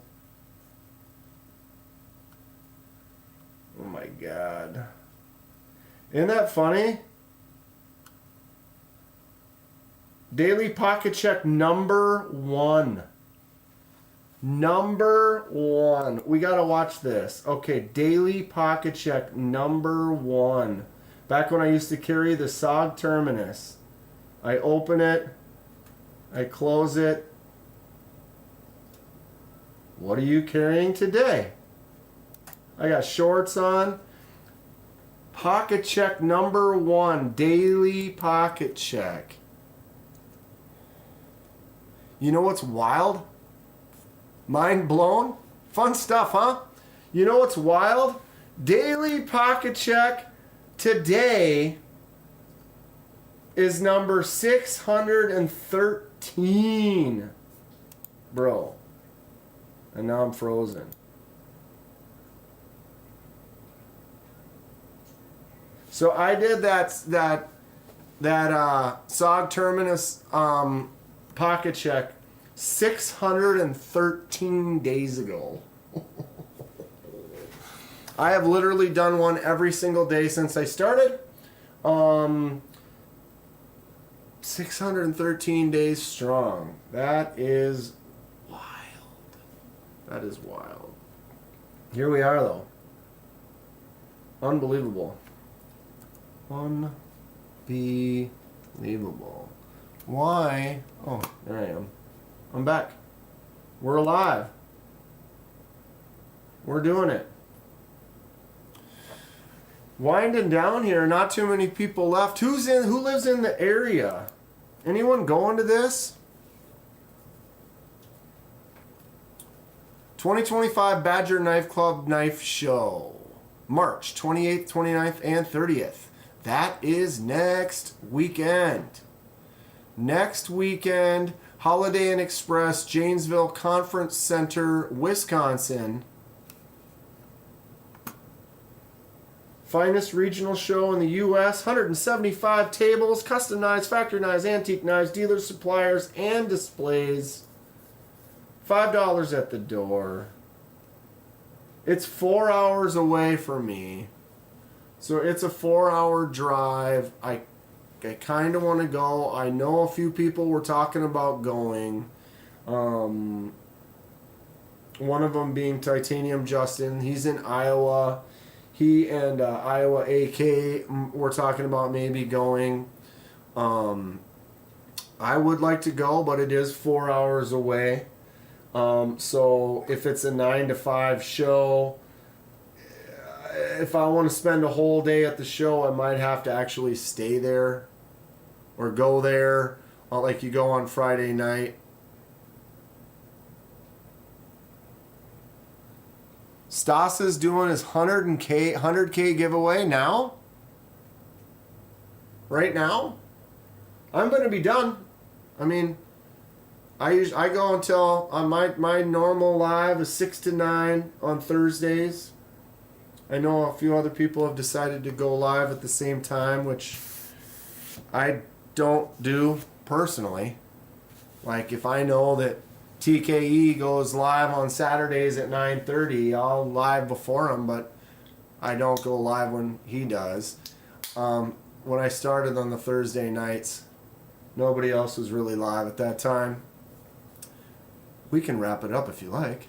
Oh my God. Isn't that funny? Daily Pocket Check number 1. Number one. We got to watch this. Okay, daily pocket check number one. Back when I used to carry the SOG Terminus. I open it. I close it. What are you carrying today? I got shorts on. Pocket check number one. Daily pocket check. You know what's wild? Mind blown? Fun stuff, huh? You know what's wild? Daily pocket check today is number 613. Bro. And now I'm frozen. So I did that SOG Terminus pocket check 613 days ago. I have literally done one every single day since I started. 613 days strong. That is wild. That is wild. Here we are, though. Unbelievable. Unbelievable. Why? Oh, there I am. I'm back. We're alive. We're doing it. Winding down here. Not too many people left. Who lives in the area? Anyone going to this? 2025 Badger Knife Club Knife Show. March 28th, 29th, and 30th. That is next weekend. Next weekend, Holiday Inn Express, Janesville Conference Center, Wisconsin. Finest regional show in the U.S. 175 tables, custom knives, factory knives, antique knives, dealers, suppliers, and displays. $5 at the door. It's 4 hours away from me. So it's a 4-hour drive. I kind of want to go. I know a few people were talking about going. One of them being Titanium Justin. He's in Iowa. He and Iowa AK were talking about maybe going. I would like to go, but it is 4 hours away. So if it's a 9 to 5 show, if I want to spend a whole day at the show, I might have to actually stay there or go there. Like you go on Friday night. Stas is doing his 100K giveaway now. Right now, I'm going to be done. I mean, I go until on my normal live is 6 to 9 on Thursdays. I know a few other people have decided to go live at the same time, which I don't do personally. Like if I know that TKE goes live on Saturdays at 9:30, I'll live before him, but I don't go live when he does. When I started on the Thursday nights, nobody else was really live at that time. We can wrap it up if you like.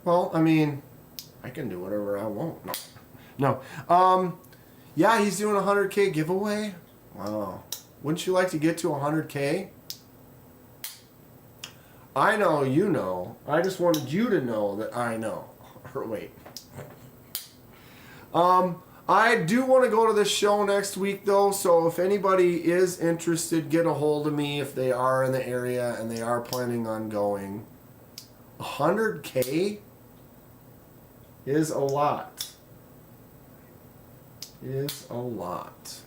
Well, I mean, I can do whatever I want. No. Yeah, he's doing a 100K giveaway. Wow. Wouldn't you like to get to 100K? I know you know. I just wanted you to know that I know. Or wait. I do want to go to this show next week, though, so if anybody is interested, get a hold of me if they are in the area and they are planning on going. 100K is a lot. Is a lot.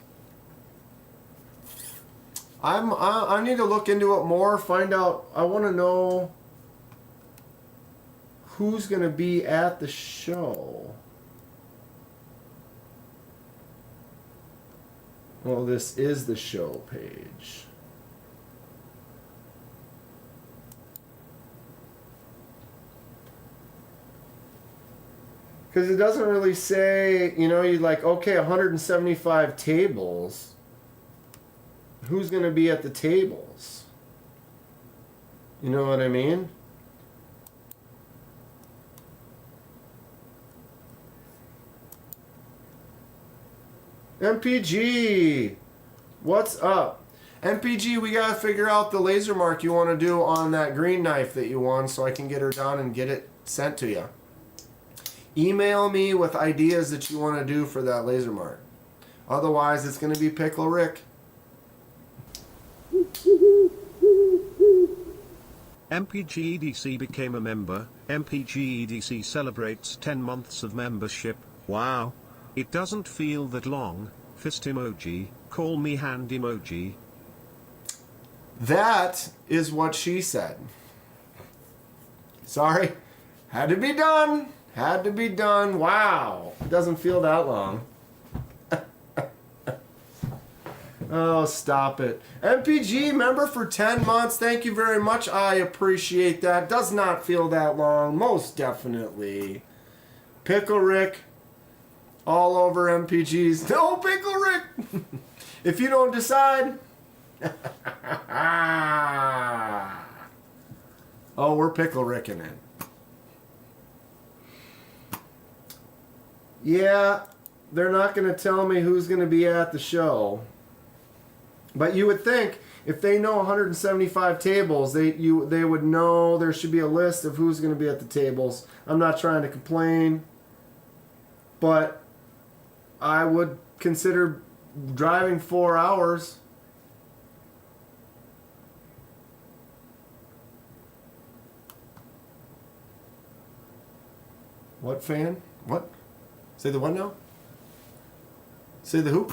I need to look into it more, find out. I want to know who's going to be at the show. Well, this is the show page. Because it doesn't really say, you know, you're like, okay, 175 tables. Who's going to be at the tables? You know what I mean? MPG, what's up? MPG, we gotta figure out the laser mark you want to do on that green knife that you won so I can get her done and get it sent to you. Email me with ideas that you want to do for that laser mark. Otherwise, it's going to be Pickle Rick. MPGEDC became a member. MPGEDC celebrates 10 months of membership. Wow. It doesn't feel that long. Fist emoji. Call me hand emoji. That is what she said. Sorry. Had to be done. Had to be done. Wow. It doesn't feel that long. Oh, stop it. MPG, member for 10 months. Thank you very much. I appreciate that. Does not feel that long. Most definitely. Pickle Rick. All over MPGs. No, Pickle Rick. If you don't decide. Oh, we're Pickle Ricking it. Yeah, they're not going to tell me who's going to be at the show. But you would think if they know 175 tables, they would know there should be a list of who's going to be at the tables. I'm not trying to complain, but I would consider driving 4 hours. What fan? What? Say the what now? Say the hoop?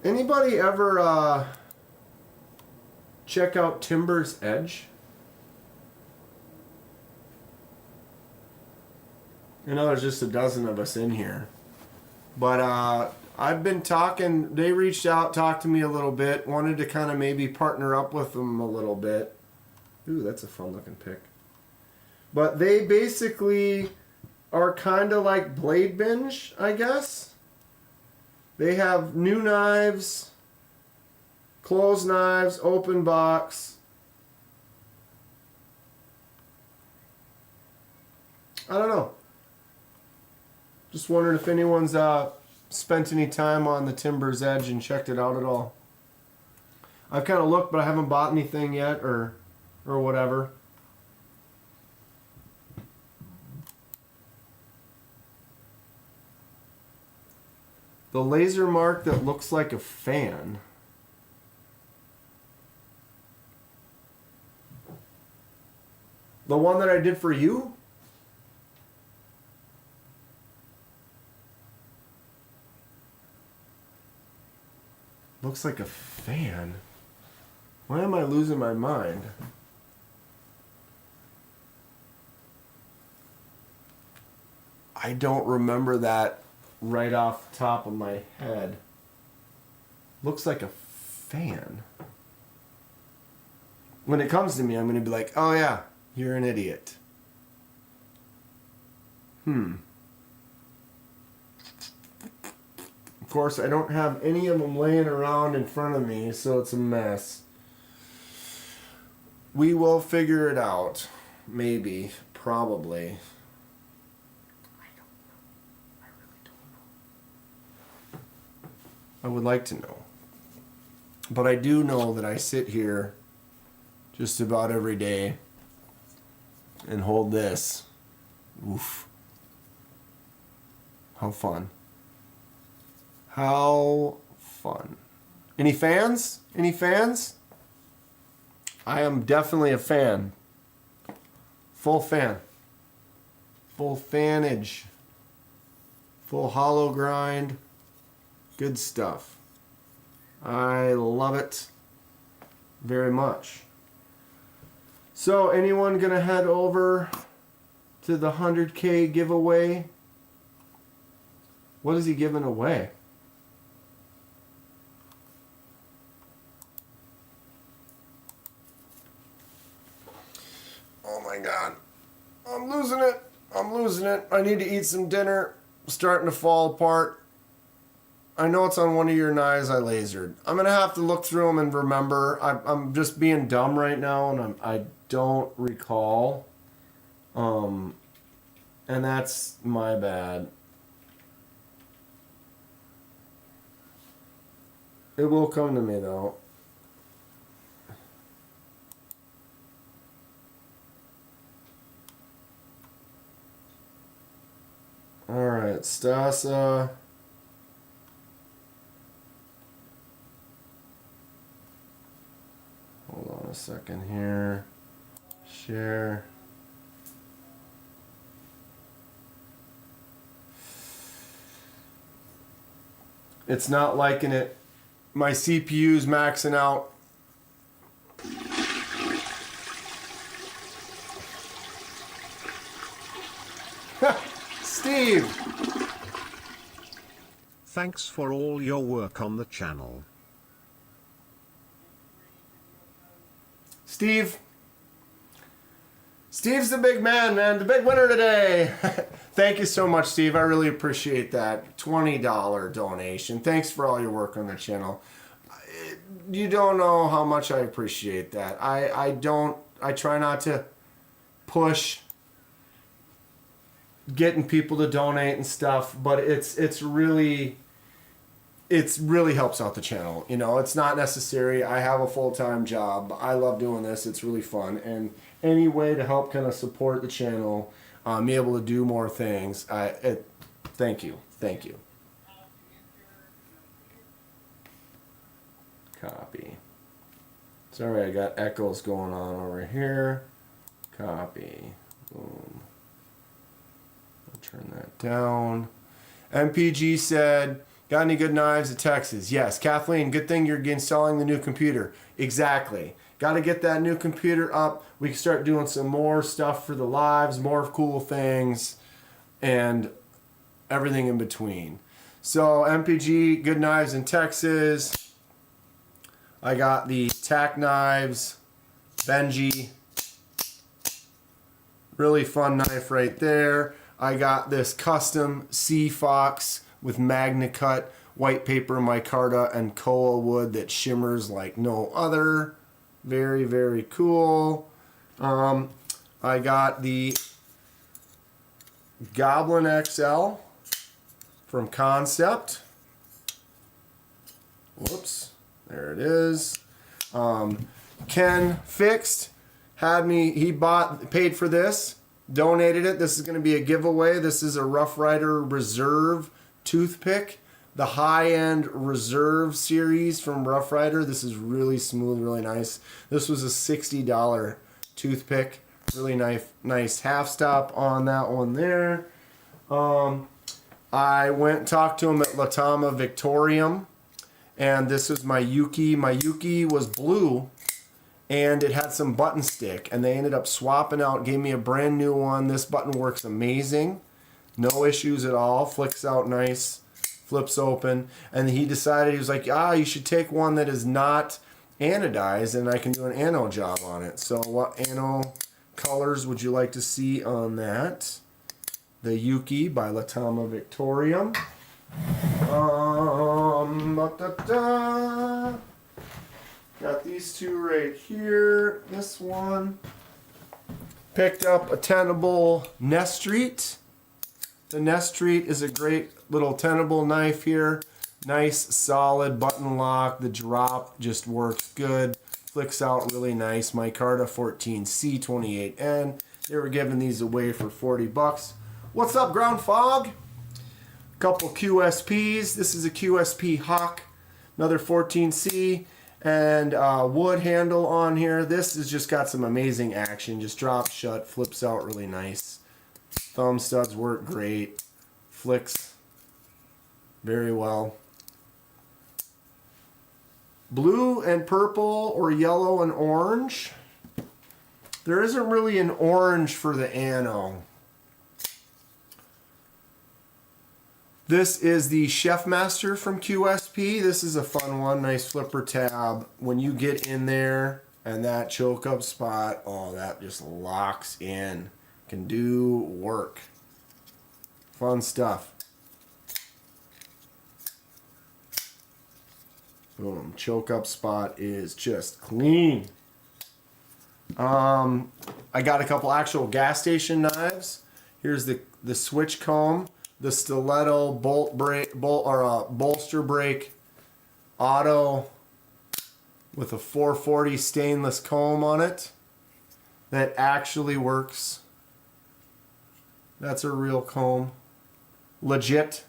Anybody ever check out Timber's Edge? I know there's just a dozen of us in here. But I've been talking, they reached out, talked to me a little bit, wanted to kind of maybe partner up with them a little bit. Ooh, that's a fun looking pick. But they basically are kind of like Blade Binge, I guess. They have new knives, closed knives, open box. I don't know. Just wondering if anyone's spent any time on the Timber's Edge and checked it out at all. I've kind of looked, but I haven't bought anything yet or whatever. The laser mark that looks like a fan. The one that I did for you? Looks like a fan. Why am I losing my mind? I don't remember that right off the top of my head. Looks like a fan. When it comes to me, I'm going to be like, oh yeah, you're an idiot. Of course, I don't have any of them laying around in front of me, so it's a mess. We will figure it out. Maybe. Probably. I would like to know. But I do know that I sit here just about every day and hold this. Oof. How fun. How fun. Any fans? Any fans? I am definitely a fan. Full fan. Full fanage. Full hollow grind. Good stuff. I love it very much. So, anyone gonna head over to the 100K giveaway? What is he giving away? Oh my God. I'm losing it. I'm losing it. I need to eat some dinner. I'm starting to fall apart. I know it's on one of your knives I lasered. I'm going to have to look through them and remember. I'm just being dumb right now, and I don't recall. And that's my bad. It will come to me though. Alright, Stasa. Hold on a second here. Share. It's not liking it. My CPU's maxing out. Steve! Thanks for all your work on the channel. Steve's the big man, the big winner today. Thank you so much, Steve. I really appreciate that $20 donation. Thanks for all your work on the channel. You don't know how much I appreciate that. I try not to push getting people to donate and stuff, but it's really helps out the channel. You know, it's not necessary. I have a full-time job. I love doing this. It's really fun, and any way to help kind of support the channel, be able to do more things. Thank you. Copy. Sorry, I got echoes going on over here. Copy. Boom. I'll turn that down. MPG said, got any good knives at Texas? Yes. Kathleen, good thing you're installing the new computer. Exactly. Got to get that new computer up. We can start doing some more stuff for the lives, more cool things, and everything in between. So MPG, good knives in Texas. I got the tack knives, Benji. Really fun knife right there. I got this custom Sea Fox with Magna Cut, white paper micarta, and koa wood that shimmers like no other. Very, very cool. I got the Goblin XL from Concept. Whoops. There it is. Ken Fixed had me, he paid for this, donated it. This is going to be a giveaway. This is a Rough Rider Reserve toothpick, the high-end Reserve series from Rough Rider. This is really smooth, really nice. This was a $60 toothpick. Really nice half stop on that one there. I went and talked to him at Latama Victorium. And this was my Yuki. My Yuki was blue, and it had some button stick. And they ended up swapping out, gave me a brand new one. This button works amazing. No issues at all. Flicks out nice. Flips open. And he decided, he was like, you should take one that is not anodized, and I can do an ano job on it. So what ano colors would you like to see on that? The Yuki by Latama Victorium. Got these two right here. This one. Picked up a tenable Nest Street. The Nest Street is a great little tenable knife here. Nice solid button lock. The drop just works good. Flicks out really nice. Micarta 14C28N. They were giving these away for $40. What's up, Ground Fog? Couple QSPs. This is a QSP Hawk, another 14C, and wood handle on here. This has just got some amazing action. Just drops shut, flips out really nice. Thumb studs work great. Flicks very well. Blue and purple, or yellow and orange. There isn't really an orange for the ano. This is the Chef Master from QSP. This is a fun one, nice flipper tab. When you get in there and that choke up spot, oh, that just locks in. Can do work. Fun stuff. Boom, choke up spot is just clean. I got a couple actual gas station knives. Here's the switch comb, the stiletto bolster brake auto with a 440 stainless comb on it that actually works. That's a real comb. Legit.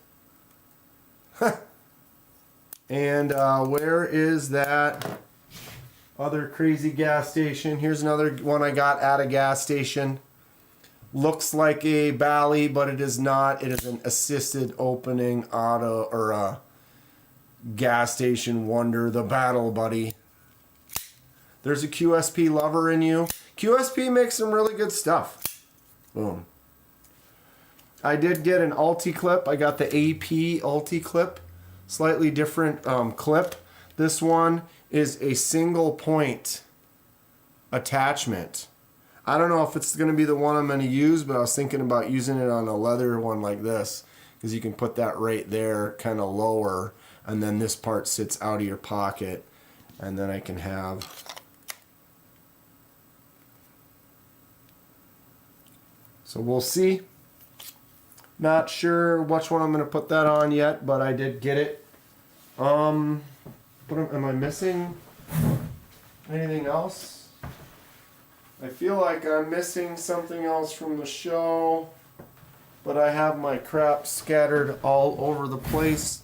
And where is that other crazy gas station? Here's another one I got at a gas station. Looks like a Bally, but it is not. It is an assisted opening auto or a gas station wonder, the Battle Buddy. There's a QSP lover in you. QSP makes some really good stuff. Boom. I did get an Ulti clip. I got the AP Ulti clip. Slightly different clip. This one is a single point attachment. I don't know if it's going to be the one I'm going to use, but I was thinking about using it on a leather one like this, because you can put that right there kind of lower, and then this part sits out of your pocket, and then I can have... So we'll see. Not sure which one I'm going to put that on yet, but I did get it. Am I missing anything else? I feel like I'm missing something else from the show, but I have my crap scattered all over the place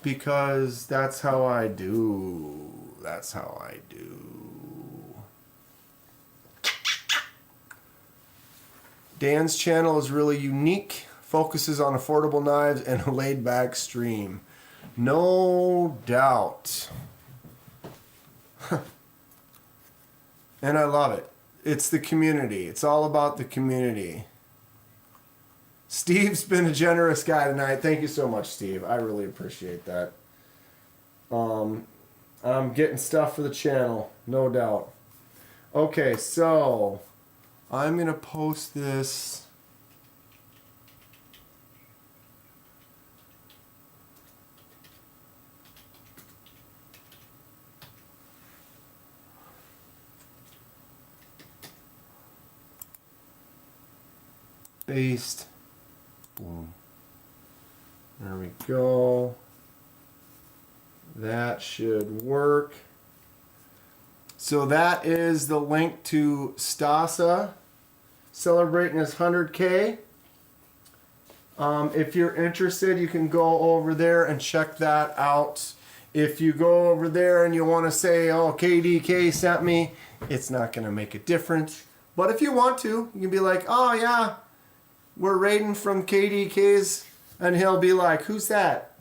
because that's how I do. That's how I do. Dan's channel is really unique. Focuses on affordable knives and a laid-back stream. No doubt. And I love it. It's the community. It's all about the community. Steve's been a generous guy tonight. Thank you so much, Steve. I really appreciate that. I'm getting stuff for the channel, no doubt. Okay, so I'm going to post this. Based. Boom. There we go. That should work. So that is the link to Stasa celebrating his 100K. If you're interested, you can go over there and check that out. If you go over there and you want to say, oh, KDK sent me, it's not going to make a difference. But if you want to, you can be like, oh yeah, we're raiding from KDK's, and he'll be like, who's that?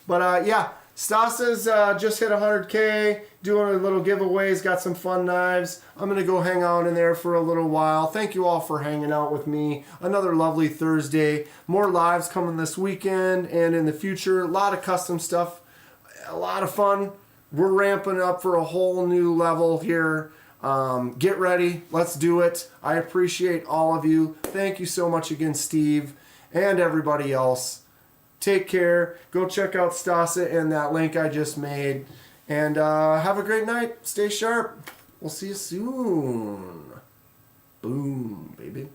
But yeah, Stasa's just hit 100K, doing a little giveaways, got some fun knives. I'm going to go hang out in there for a little while. Thank you all for hanging out with me. Another lovely Thursday. More lives coming this weekend and in the future. A lot of custom stuff. A lot of fun. We're ramping up for a whole new level here. Get ready. Let's do it. I appreciate all of you. Thank you so much again, Steve, and everybody else. Take care. Go check out Stasa and that link I just made. And have a great night. Stay sharp. We'll see you soon. Boom, baby.